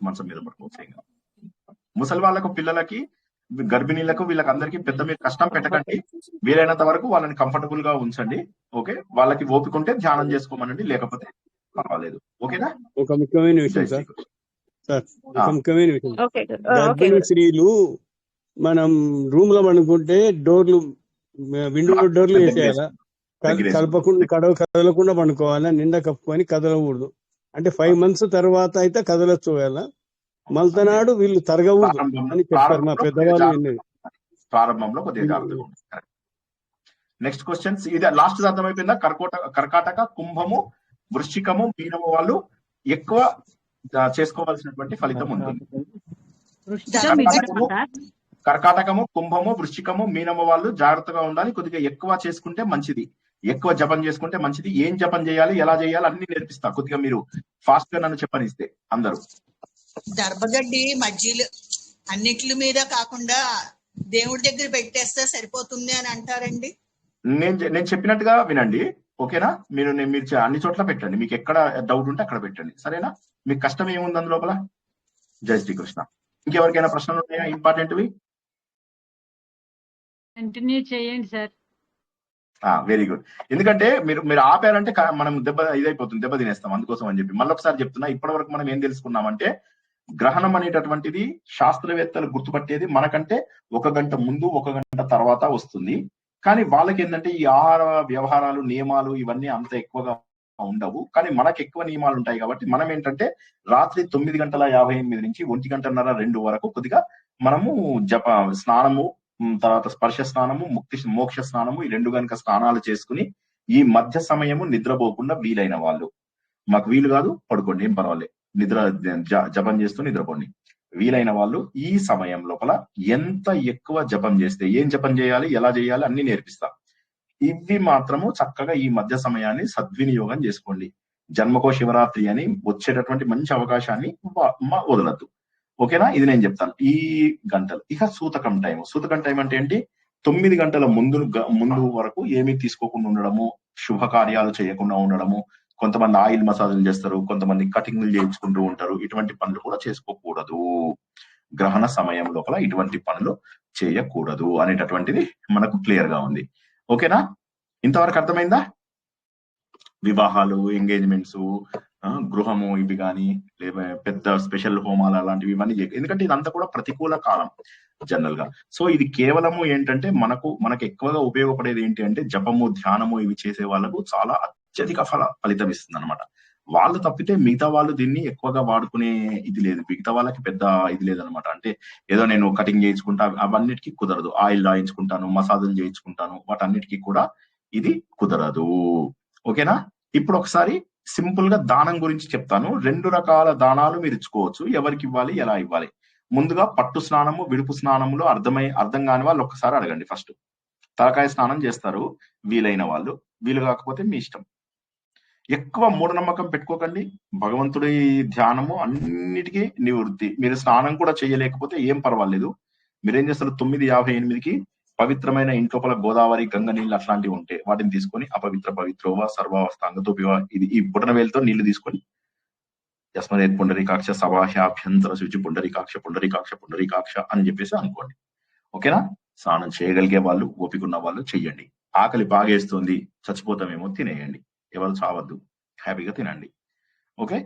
మంచం మీద పడుకోవచ్చు. ముసలి వాళ్ళకు, పిల్లలకి, గర్భిణీలకు, వీళ్ళకి అందరికీ పెద్ద మీరు కష్టం పెట్టకండి. వీలైనంత వరకు వాళ్ళని కంఫర్టబుల్ గా ఉంచండి, ఓకే? వాళ్ళకి ఓపిక ఉంటే ధ్యానం చేసుకోమనండి, లేకపోతే పర్వాలేదు, ఓకేనా? ఒక ముఖ్యమైన విషయం సార్, ముఖ్యమైన విషయం, గర్భిణీ స్త్రీలు మనం రూమ్ లో పడుకుంటే డోర్లు, విండో డోర్లు వేసేయాలా, కదలకుండా పండుకోవాలా, నిండా కప్పుకొని కదలకూడదు. అంటే 5 months తర్వాత అయితే కదలొచ్చు, మల్తనాడు వీళ్ళు తరగకూడదు అని చెప్తారు మా పెద్దవాళ్ళు. ప్రారంభంలో కొద్దిగా జాగ్రత్తగా. నెక్స్ట్ క్వశ్చన్స్, ఇది లాస్ట్ అర్థమైపోయిందా? కర్కాటక, కుంభము, వృశ్చికము, మీనము వాళ్ళు ఎక్కువ చేసుకోవాల్సినటువంటి ఫలితం ఉంటుంది. కర్కాటకము, కుంభము, వృశ్చికము, మీనము వాళ్ళు జాగ్రత్తగా ఉండాలి, కొద్దిగా ఎక్కువ చేసుకుంటే మంచిది, ఎక్కువ జపం చేసుకుంటే మంచిది. ఏం జపం చేయాలి, ఎలా చేయాలి అన్ని నేర్పిస్తా. కొద్దిగా మీరు ఫాస్ట్ గా నన్ను చెప్పనిస్తే అందరూ. దర్భగడ్డి మధ్యలో అన్నిట్ల మీద కాకుండా దేవుడి దగ్గర పెట్టేస్తే సరిపోతుంది అని అంటారండి. నేను చెప్పినట్టుగా వినండి, ఓకేనా? మీరు అన్ని చోట్ల పెట్టండి, మీకు ఎక్కడ డౌట్ ఉంటే అక్కడ పెట్టండి, సరేనా? మీకు కష్టం ఏముంది అందులోపల? జై శ్రీకృష్ణ. ఇంకెవరికైనా ప్రశ్నలు ఉన్నాయా ఇంపార్టెంట్వి? కంటిన్యూ చేయండి సార్. Very good. ఎందుకంటే మీరు ఆపారంటే మనం దెబ్బ తినేస్తాం. అందుకోసం అని చెప్పి మళ్ళీ ఒకసారి చెప్తున్నా, ఇప్పటి వరకు మనం ఏం తెలుసుకున్నామంటే గ్రహణం అనేటటువంటిది శాస్త్రవేత్తలు గుర్తుపట్టేది మనకంటే 1 గంట ముందు 1 గంట తర్వాత వస్తుంది. కానీ వాళ్ళకి ఏంటంటే ఈ ఆహార వ్యవహారాలు నియమాలు ఇవన్నీ అంత ఎక్కువగా ఉండవు. కానీ మనకు ఎక్కువ నియమాలు ఉంటాయి కాబట్టి మనం ఏంటంటే రాత్రి 9:58 నుంచి 1:30 2 వరకు కొద్దిగా మనము స్నానము, తర్వాత స్పర్శ స్నానము, మోక్ష స్నానము, ఈ 2 గనుక స్నానాలు చేసుకుని ఈ మధ్య సమయము నిద్రపోకుండా వీలైన వాళ్ళు, మాకు వీలు కాదు పడుకోండి ఏం పర్వాలేదు, జపం చేస్తూ నిద్రపోండి. వీలైన వాళ్ళు ఈ సమయం లోపల ఎంత ఎక్కువ జపం చేస్తే ఏం జపం చేయాలి, ఎలా చేయాలి అన్ని నేర్పిస్తా. ఇవి మాత్రము చక్కగా ఈ మధ్య సమయాన్ని సద్వినియోగం చేసుకోండి. జన్మకో శివరాత్రి అని వచ్చేటటువంటి మంచి అవకాశాన్ని వదలద్దు. ఓకేనా? ఇది నేను చెప్తాను. ఈ గంటలు ఇక సూతకం టైం అంటే ఏంటి? 9 గంటల ముందు వరకు ఏమీ తీసుకోకుండా ఉండడము, శుభకార్యాలు చేయకుండా ఉండడము. కొంతమంది ఆయిల్ మసాజులు చేస్తారు, కొంతమంది కటింగ్లు చేయించుకుంటూ ఉంటారు. ఇటువంటి పనులు కూడా చేసుకోకూడదు. గ్రహణ సమయం లోపల ఇటువంటి పనులు చేయకూడదు అనేటటువంటిది మనకు క్లియర్ గా ఉంది. ఓకేనా? ఇంతవరకు అర్థమైందా? వివాహాలు, ఎంగేజ్మెంట్స్, గృహము ఇవి కానీ లేదా పెద్ద స్పెషల్ హోమాలు అలాంటివి ఇవన్నీ ఎందుకంటే ఇదంతా కూడా ప్రతికూల కాలం జనరల్ గా. సో ఇది కేవలము ఏంటంటే మనకు ఎక్కువగా ఉపయోగపడేది ఏంటి అంటే జపము, ధ్యానము ఇవి చేసే వాళ్ళకు చాలా అత్యధిక ఫలితం ఇస్తుంది అనమాట. వాళ్ళు తప్పితే మిగతా వాళ్ళు దీన్ని ఎక్కువగా వాడుకునే ఇది లేదు. మిగతా వాళ్ళకి పెద్ద ఇది లేదనమాట. అంటే ఏదో నేను కటింగ్ చేయించుకుంటా అవన్నిటికీ కుదరదు. ఆయిల్ రాయించుకుంటాను, మసాజులు చేయించుకుంటాను, వాటన్నిటికీ కూడా ఇది కుదరదు. ఓకేనా? ఇప్పుడు ఒకసారి సింపుల్ గా దానం గురించి చెప్తాను. 2 రకాల దానాలు మీరు ఇచ్చుకోవచ్చు. ఎవరికి ఇవ్వాలి, ఎలా ఇవ్వాలి? ముందుగా పట్టు స్నానము, విడుపు స్నానంలో అర్థం కాని వాళ్ళు ఒక్కసారి అడగండి. ఫస్ట్ తలకాయ స్నానం చేస్తారు వీలైన వాళ్ళు, వీలు కాకపోతే మీ ఇష్టం. ఎక్కువ మూఢనమ్మకం పెట్టుకోకండి. భగవంతుడి ధ్యానము అన్నిటికీ నివృత్తి. మీరు స్నానం కూడా చేయలేకపోతే ఏం పర్వాలేదు. మీరేం చేస్తారు, 9:58కి పవిత్రమైన ఇంట్లోపల గోదావరి, గంగ నీళ్ళు అట్లాంటివి ఉంటే వాటిని తీసుకొని పవిత్రోవా సర్వావస్థాంగతోపివా ఇది ఈ బుటన వేలుతో నీళ్లు తీసుకొని యస్మదేత్ పుండరీకాక్ష సభాహ్యాభ్యంతర శుచి పుండరీకాక్ష అని చెప్పేసి అనుకోండి. ఓకేనా? స్నానం చేయగలిగే వాళ్ళు, ఓపిక ఉన్న వాళ్ళు చెయ్యండి. ఆకలి బాగేస్తుంది, చచ్చిపోతామేమో, తినేయండి. ఎవరు చావద్దు, హ్యాపీగా తినండి. ఓకే?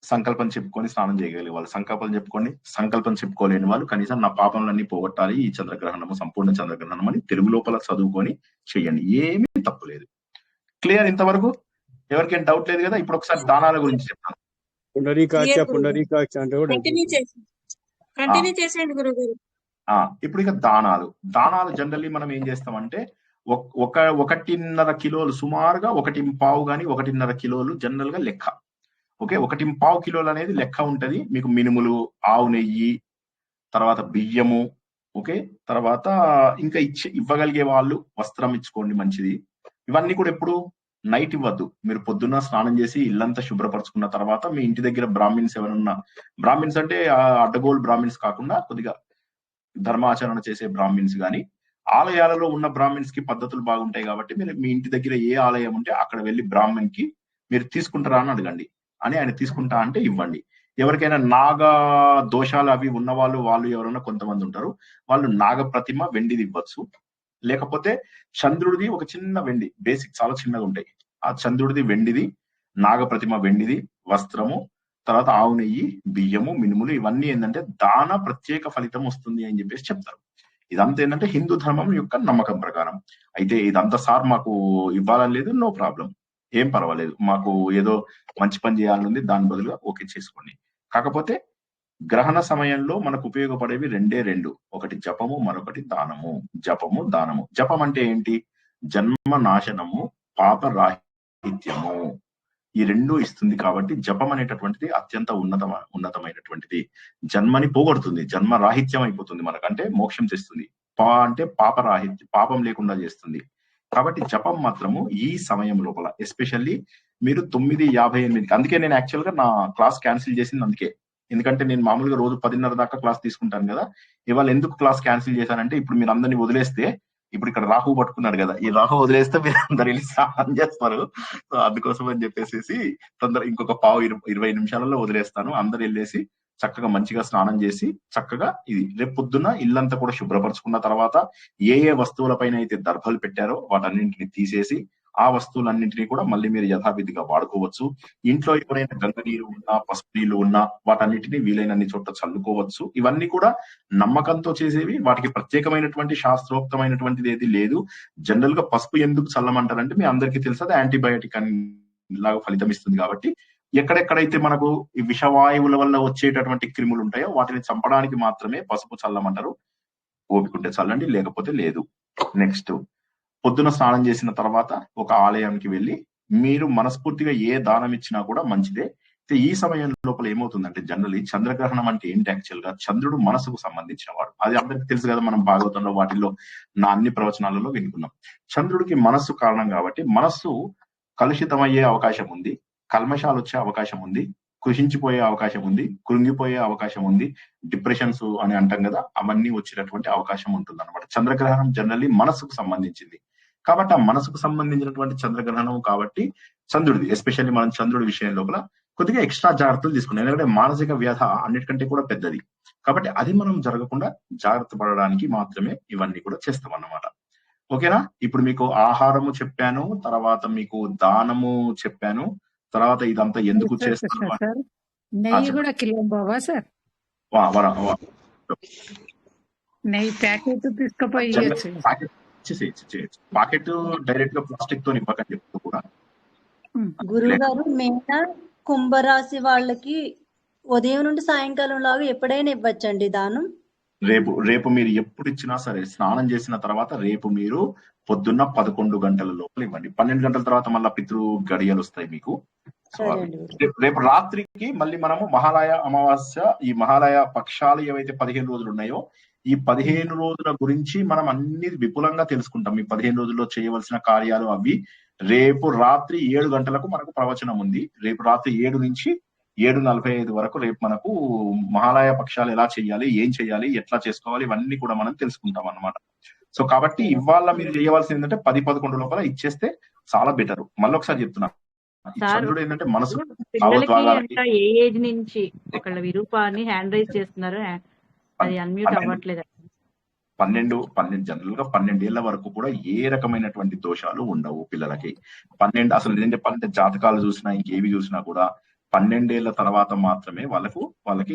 సంకల్పం చెప్పుకొని స్నానం చేయగలిగే వాళ్ళు సంకల్పం చెప్పుకోండి. సంకల్పం చెప్పుకోలేని వాళ్ళు కనీసం నా పాపంలన్నీ పోగొట్టాలి ఈ చంద్రగ్రహణము, సంపూర్ణ చంద్రగ్రహణం అని తెలుగు లోపల చదువుకొని చెయ్యండి. ఏమీ తప్పు లేదు. క్లియర్? ఇంతవరకు ఎవరికేం డౌట్ లేదు కదా? ఇప్పుడు ఒకసారి దానాల గురించి చెప్తాను. ఇప్పుడు ఇక దానాలు జనరల్లీ మనం ఏం చేస్తామంటే 1.5 కిలోలు సుమారుగా 1.5 గాని 1.5 కిలోలు జనరల్ గా లెక్క. ఓకే? 1.5 కిలోలు అనేది లెక్క ఉంటది. మీకు మినుములు, ఆవు నెయ్యి, తర్వాత బియ్యము, ఓకే, తర్వాత ఇంకా ఇవ్వగలిగే వాళ్ళు వస్త్రం ఇచ్చుకోండి, మంచిది. ఇవన్నీ కూడా ఎప్పుడు నైట్ ఇవ్వద్దు. మీరు పొద్దున్న స్నానం చేసి ఇల్లంతా శుభ్రపరచుకున్న తర్వాత మీ ఇంటి దగ్గర బ్రాహ్మిన్స్ ఎవరన్నా, బ్రాహ్మిన్స్ అంటే అడ్డగోలు బ్రాహ్మిన్స్ కాకుండా కొద్దిగా ధర్మాచరణ చేసే బ్రాహ్మిన్స్ గాని, ఆలయాలలో ఉన్న బ్రాహ్మిన్స్ కి పద్ధతులు బాగుంటాయి కాబట్టి మీరు మీ ఇంటి దగ్గర ఏ ఆలయం ఉంటే అక్కడ వెళ్ళి బ్రాహ్మణ్ కి మీరు తీసుకుంటారా అని అడగండి. అని ఆయన తీసుకుంటా అంటే ఇవ్వండి. ఎవరికైనా నాగ దోషాలు అవి ఉన్న వాళ్ళు ఎవరైనా కొంతమంది ఉంటారు, వాళ్ళు నాగ ప్రతిమ వెండిది ఇవ్వచ్చు. లేకపోతే చంద్రుడిది ఒక చిన్న వెండి, బేసిక్ చాలా చిన్నగా ఉంటాయి, ఆ చంద్రుడిది వెండిది, నాగ ప్రతిమ వెండిది, వస్త్రము, తర్వాత ఆవు నెయ్యి, బియ్యము, మినుములు, ఇవన్నీ ఏంటంటే దాన ప్రత్యేక ఫలితం వస్తుంది అని చెప్పేసి చెప్తారు. ఇదంతా ఏంటంటే హిందూ ధర్మం యొక్క నమ్మకం ప్రకారం. అయితే ఇదంతా సార్ మాకు ఇవ్వాలని లేదు, నో ప్రాబ్లం, ఏం పర్వాలేదు, మాకు ఏదో మంచి పని చేయాలనుంది, దాని బదులుగా ఓకే చేసుకోండి. కాకపోతే గ్రహణ సమయంలో మనకు ఉపయోగపడేవి రెండు, ఒకటి జపము, మరొకటి దానము. జపము, దానము. జపం అంటే ఏంటి? జన్మ నాశనము, పాప రాహిత్యము, ఈ రెండు ఇస్తుంది. కాబట్టి జపం అనేటటువంటిది అత్యంత ఉన్నతమైనటువంటిది. జన్మని పోగొడుతుంది, జన్మ రాహిత్యం అయిపోతుంది మనకంటే మోక్షం తెస్తుంది. అంటే పాపం లేకుండా చేస్తుంది. కాబట్టి జపం మాత్రము ఈ సమయం లోపల, ఎస్పెషల్లీ మీరు 9:58, అందుకే నేను యాక్చువల్ గా నా క్లాస్ క్యాన్సిల్ చేసింది అందుకే. ఎందుకంటే నేను మామూలుగా రోజు 10:30 దాకా క్లాస్ తీసుకుంటాను కదా. ఇవాళ ఎందుకు క్లాస్ క్యాన్సిల్ చేశానంటే ఇప్పుడు మీరు అందరినీ వదిలేస్తే, ఇప్పుడు ఇక్కడ రాహు పట్టుకున్నాడు కదా, ఈ రాహు వదిలేస్తే మీరు అందరు వెళ్ళి స్నానం చేస్తారు. సో అందుకోసం అని చెప్పేసి తొందర ఇంకొక 20 నిమిషాలలో వదిలేస్తాను. అందరు వెళ్ళేసి చక్కగా మంచిగా స్నానం చేసి చక్కగా ఇది రేపు పొద్దున్న ఇల్లంతా కూడా శుభ్రపరచుకున్న తర్వాత ఏ ఏ వస్తువులపైన అయితే దర్భలు పెట్టారో వాటన్నింటిని తీసేసి ఆ వస్తువులన్నింటినీ కూడా మళ్ళీ మీరు యథావిధిగా వాడుకోవచ్చు. ఇంట్లో ఎవరైనా గంగ నీరు ఉన్నా, పసుపు నీళ్లు ఉన్నా వాటన్నిటిని వీలైనన్ని చోట్ల చల్లుకోవచ్చు. ఇవన్నీ కూడా నమ్మకంతో చేసేవి, వాటికి ప్రత్యేకమైనటువంటి శాస్త్రోక్తమైనటువంటిది ఏది లేదు. జనరల్ గా పసుపు ఎందుకు చల్లమంటారంటే మీ అందరికీ తెలుసు అది యాంటీబయాటిక్ అని లాగా ఫలితం ఇస్తుంది కాబట్టి ఎక్కడెక్కడైతే మనకు ఈ విషవాయువుల వల్ల వచ్చేటటువంటి క్రిములు ఉంటాయో వాటిని చంపడానికి మాత్రమే పసుపు చల్లమంటారు. ఓపికంటే చల్లండి, లేకపోతే లేదు. నెక్స్ట్, పొద్దున స్నానం చేసిన తర్వాత ఒక ఆలయానికి వెళ్ళి మీరు మనస్ఫూర్తిగా ఏ దానం ఇచ్చినా కూడా మంచిదే. ఈ సమయం లోపల ఏమవుతుందంటే జనరల్లీ చంద్రగ్రహణం అంటే ఏంటి, యాక్చువల్ గా చంద్రుడు మనసుకు సంబంధించిన వాడు. అది అందరికి తెలుసు కదా, మనం భాగవతంలో వాటిల్లో నా అన్ని ప్రవచనాలలో వినుకున్నాం. చంద్రుడికి మనస్సు కారణం కాబట్టి మనస్సు కలుషితమయ్యే అవకాశం ఉంది, కల్మషాలు వచ్చే అవకాశం ఉంది, కృషించిపోయే అవకాశం ఉంది, కృంగిపోయే అవకాశం ఉంది, డిప్రెషన్స్ అని అంటాం కదా, అవన్నీ వచ్చేటటువంటి అవకాశం ఉంటుంది అనమాట. చంద్రగ్రహణం జనరల్లీ మనసుకు సంబంధించింది కాబట్టి ఆ మనసుకు సంబంధించినటువంటి చంద్రగ్రహణం కాబట్టి చంద్రుడిది ఎస్పెషల్లీ మనం చంద్రుడి విషయం లోపల కొద్దిగా ఎక్స్ట్రా జాగ్రత్తలు తీసుకున్నాం. ఎందుకంటే మానసిక వ్యధ అన్నిటికంటే కూడా పెద్దది కాబట్టి అది మనం జరగకుండా జాగ్రత్త పడడానికి మాత్రమే ఇవన్నీ కూడా చేస్తాం అన్నమాట. ఓకేనా? ఇప్పుడు మీకు ఆహారము చెప్పాను, తర్వాత మీకు దానము చెప్పాను, తర్వాత ఇదంతా ఎందుకు చేస్తాను. నెయ్యి కూడా కిలో బావా సార్? నెయ్యి ప్యాకెట్ తీసుకుపోయి పాకెట్ డైరెక్ట్ గా ప్లాస్టిక్ తో నింపకని చెప్తూ కూడా గురువు గారు మేన కుంభరాశి వాళ్ళకి ఉదయం నుండి సాయంకాలం లాగా ఎప్పుడైనా ఇవ్వచ్చండి దానం? రేపు మీరు ఎప్పుడు ఇచ్చినా సరే స్నానం చేసిన తర్వాత రేపు మీరు పొద్దున్న 11 గంటల లోపల ఇవ్వండి. 12 గంటల తర్వాత మళ్ళీ పితృ గడియలు వస్తాయి మీకు. సో రేపు రాత్రికి మళ్ళీ మనము మహాలయ అమావాస్య, ఈ మహాలయ పక్షాలు ఏవైతే 15 రోజులు ఉన్నాయో ఈ 15 రోజుల గురించి మనం అన్ని విపులంగా తెలుసుకుంటాం. ఈ 15 రోజుల్లో చేయవలసిన కార్యాలు అవి. రేపు రాత్రి 7 గంటలకు మనకు ప్రవచనం ఉంది. రేపు రాత్రి 7 నుంచి 7:45 వరకు రేపు మనకు మహాలయ పక్షాలు ఎలా చేయాలి, ఏం చేయాలి, ఎట్లా చేసుకోవాలి, ఇవన్నీ కూడా మనం తెలుసుకుంటాం అన్నమాట. సో కాబట్టి ఇవాళ మీరు చేయవలసింది ఏంటంటే 10-11 లోపల ఇచ్చేస్తే చాలా బెటర్. మళ్ళీ ఒకసారి చెప్తున్నా, చంద్రుడు ఏంటంటే మనసు ఏ ఏజ్ నుంచి ఒకళ్ళ విరూపాన్ని హ్యాండ్ రైజ్ చేస్తున్నారు, అది అన్మ్యూట్ అవ్వట్లేదు. 12 జనరల్ గా 12 ఏళ్ల వరకు కూడా ఏ రకమైనటువంటి దోషాలు ఉండవు పిల్లలకి. 12 అసలు నేను చెప్పాలంటే జాతకాలు చూసినా ఇంకేవి చూసినా కూడా 12 ఏళ్ల తర్వాత మాత్రమే వాళ్ళకి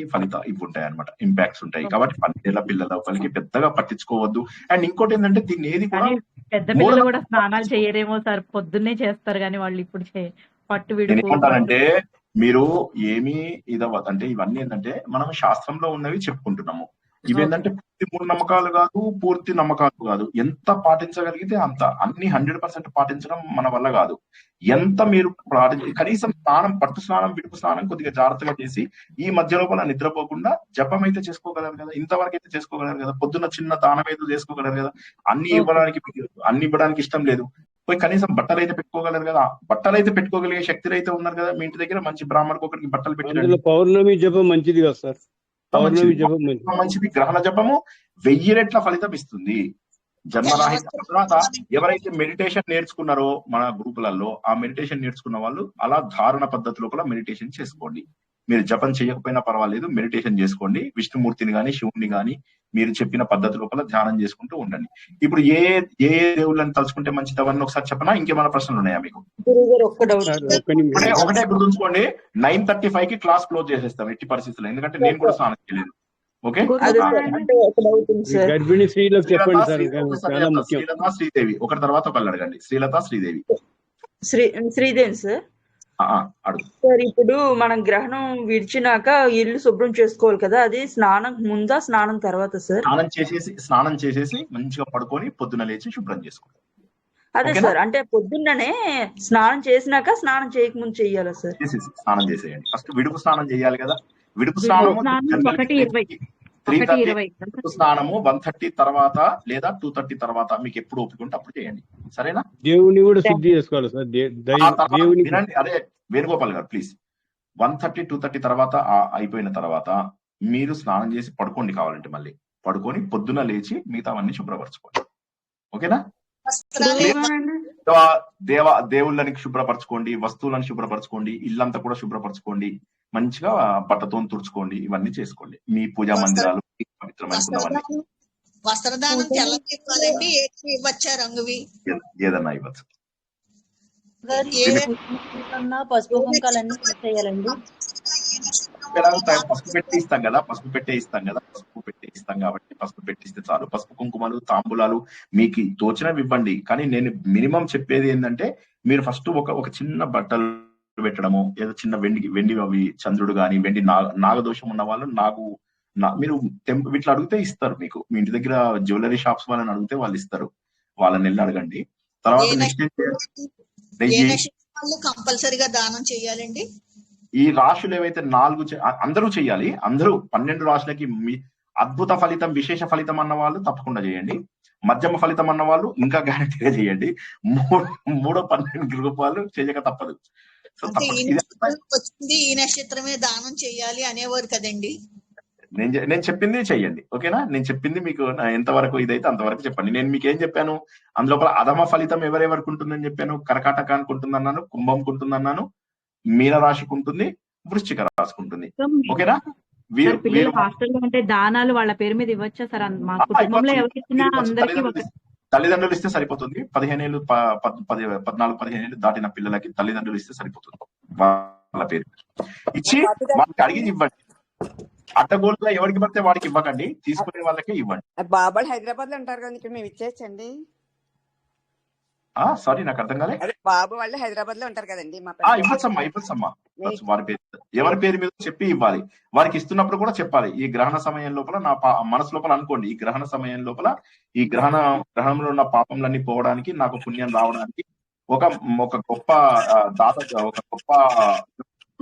ఇవి ఉంటాయి అనమాట, ఇంపాక్ట్స్ ఉంటాయి. కాబట్టి 12 ఏళ్ల పిల్లల వాళ్ళకి పెద్దగా పట్టించుకోవద్దు. అండ్ ఇంకోటి ఏంటంటే దీన్ని ఏది కూడా పెద్ద పిల్లలు కూడా స్నానాలు చేయరేమో సార్, పొద్దున్నే చేస్తారు కానీ వాళ్ళు ఇప్పుడు పట్టు విడుపు. ఏమంటారంటే మీరు ఏమి ఇదవ్వదు అంటే ఇవన్నీ ఏంటంటే మనం శాస్త్రంలో ఉన్నవి చెప్పుకుంటున్నాము. ఇవేంటంటే పూర్తి మూఢనమ్మకాలు కాదు, పూర్తి నమ్మకాలు కాదు. ఎంత పాటించగలిగితే అంత, అన్ని 100% పాటించడం మన వల్ల కాదు. ఎంత మీరు కనీసం పట్టు స్నానం, విడుపు స్నానం కొద్దిగా జాగ్రత్తగా చేసి ఈ మధ్య లోపల నిద్రపోకుండా జపం అయితే చేసుకోగలరు కదా, ఇంతవరకు అయితే చేసుకోగలరు కదా, పొద్దున్న చిన్న దానం అయితే చేసుకోగలరు కదా. అన్ని ఇవ్వడానికి ఇష్టం లేదు, పోయి కనీసం బట్టలు అయితే పెట్టుకోగలరు కదా. బట్టలు అయితే పెట్టుకోగలిగే శక్తులు అయితే ఉన్నారు కదా మీ ఇంటి దగ్గర, మంచి బ్రాహ్మణకు ఒకరికి బట్టలు పెట్టి. పౌర్ణమి జపం మంచిది కదా సార్, మంచిది. గ్రహణ జపము 1000 రెట్ల ఫలితం ఇస్తుంది. జన్మరాహిత తర్వాత ఎవరైతే మెడిటేషన్ నేర్చుకున్నారో మన గ్రూపులలో, ఆ మెడిటేషన్ నేర్చుకున్న వాళ్ళు అలా ధారణ పద్ధతి లోపల మెడిటేషన్ చేసుకోండి. మీరు జపం చేయకపోయినా పర్వాలేదు, మెడిటేషన్ చేసుకోండి. విష్ణుమూర్తిని గాని శివుణ్ణి గాని మీరు చెప్పిన పద్ధతి లోపల ధ్యానం చేసుకుంటూ ఉండండి. ఇప్పుడు ఏ ఏ దేవుళ్ళని తలుచుకుంటే మంచిది అవన్నీ ఒకసారి చెప్పనా, ఇంకేమైనా ప్రశ్నలు ఉన్నాయా మీకు? ఒకటే గుర్తుంచుకోండి, 9:35 కి క్లాస్ క్లోజ్ చేసేస్తాం ఎట్టి పరిస్థితుల్లో, ఎందుకంటే నేను కూడా స్నానం చేయలేదు. ఓకే, గర్భిణీ స్త్రీలకు చెప్పండి సార్, చాలా ముఖ్యం. శ్రీలత, శ్రీదేవి ఒకరి తర్వాత ఒకళ్ళు అడగండి. శ్రీలత, శ్రీదేవి. శ్రీదేవి సార్. సార్ ఇప్పుడు మనం గ్రహణం విడిచినాక ఇల్లు శుభ్రం చేసుకోవాలి కదా, అది స్నానం ముందా స్నానం తర్వాత సార్? స్నానం చేసేసి మంచిగా పడుకొని పొద్దున లేచి శుభ్రం చేసుకోవాలి. అదే సార్, అంటే పొద్దున్ననే స్నానం చేసినాక స్నానం చేయకముందు చెయ్యాలా సార్? స్నానం చేసేయండి. ఫస్ట్ విడుపు స్నానం చేయాలి కదా. విడుపు స్నానము 3:30 స్నానము 1:30 తర్వాత లేదా 2:30 తర్వాత మీకు ఎప్పుడు ఓపిక ఉంటే అప్పుడు చేయండి. సరేనా? దేవుని కూడా శుద్ధి చేసుకోవాలి సార్. వినండి, అదే వేణుగోపాల్ గారు ప్లీజ్, 1:30, 2:30 తర్వాత అయిపోయిన తర్వాత మీరు స్నానం చేసి పడుకోండి. కావాలంటే మళ్ళీ పడుకొని పొద్దున లేచి మిగతావన్నీ శుభ్రపరచుకోండి. ఓకేనా? దేవుళ్ళని శుభ్రపరచుకోండి, వస్తువులను శుభ్రపరచుకోండి, ఇల్లంతా కూడా శుభ్రపరచుకోండి, మంచిగా బట్టతో తుడుచుకోండి, ఇవన్నీ చేసుకోండి. మీ పూజా మందిరాలు పవిత్రమైనవన్నీ వస్త్రదానం తెల్లవి ఇవ్వాలండి, ఇవ్వచ్చా రంగువి? ఏదన్నా ఇవ్వచ్చు. పసుపు కుంకాలన్నీ చేయాలండి. పసుపు పెట్టి ఇస్తాం కదా, పసుపు పెట్టే ఇస్తాం కాబట్టి పసుపు పెట్టిస్తే చాలు. పసుపు కుంకుమలు తాంబూలాలు మీకు తోచినవి ఇవ్వండి. కానీ నేను మినిమం చెప్పేది ఏంటంటే, మీరు ఫస్ట్ ఒక చిన్న బట్టలు పెట్టడము, ఏదో చిన్న వెండి అవి చంద్రుడు గాని, వెండి నాగదోషం ఉన్న వాళ్ళు మీరు వీటిలో అడిగితే ఇస్తారు. మీకు మీ ఇంటి దగ్గర జ్యువెలరీ షాప్స్ వాళ్ళని అడిగితే వాళ్ళు ఇస్తారు. వాళ్ళని వెళ్ళి అడగండి. తర్వాత కంపల్సరీగా దానం చేయాలండి. ఈ రాశులు ఏవైతే 4 అందరూ చేయాలి. అందరూ 12 రాశులకి అద్భుత ఫలితం, విశేష ఫలితం అన్న వాళ్ళు తప్పకుండా చేయండి. మధ్యమ ఫలితం అన్న వాళ్ళు ఇంకా గ్యారెంటీగా చేయండి. 12 రూపాయలు చేయక తప్పదు. వచ్చింది ఈ నక్షత్రమే దానం చేయాలి అనేవారు కదండి. నేను చెప్పింది చెయ్యండి. ఓకేనా? నేను చెప్పింది మీకు ఎంతవరకు ఇదైతే అంతవరకు చెప్పండి. నేను మీకు ఏం చెప్పాను, అందులోపల అధమ ఫలితం ఎవరెవరికి ఉంటుందని చెప్పాను. కర్కాటకానికి ఉంటుందన్నాను, కుంభంకి ఉంటుందన్నాను, మీన రాశికి ఉంటుంది, వృశ్చిక రాశికి ఉంటుంది. ఓకేనా? పిల్లలు హాస్టల్లో ఉంటే దానాలు వాళ్ళ పేరు మీద ఇవ్వచ్చా సార్? మా కుటుంబంలో ఎవరికి ఇచ్చినా అందరికీ తల్లిదండ్రులు ఇస్తే సరిపోతుంది. 15 ఏళ్ళు 14-15 ఏళ్ళు దాటిన పిల్లలకి తల్లిదండ్రులు ఇస్తే సరిపోతుంది. వాళ్ళ పేరు ఇచ్చి వాళ్ళకి అడిగి ఇవ్వండి. అడ్డగోలుగా ఎవరికి పడితే వాడికి ఇవ్వకండి, తీసుకునే వాళ్ళకే ఇవ్వండి. బాబాలు హైదరాబాద్ లో ఉంటారు కదా, ఇక్కడ మేము ఇచ్చేయచ్చండి. సారీ, నాకు అర్థం కాలే. బాబు వాళ్ళు హైదరాబాద్ లో ఉంటారు కదండి. ఇవ్వచ్చమ్మా. వారి పేరు ఎవరి పేరు మీద చెప్పి ఇవ్వాలి. వారికి ఇస్తున్నప్పుడు కూడా చెప్పాలి, ఈ గ్రహణ సమయం లోపల నా మనసు లోపల అనుకోండి, ఈ గ్రహణ సమయం లోపల ఈ గ్రహణంలో ఉన్న పాపంలన్నీ పోవడానికి, నాకు పుణ్యం రావడానికి ఒక గొప్ప దాత, ఒక గొప్ప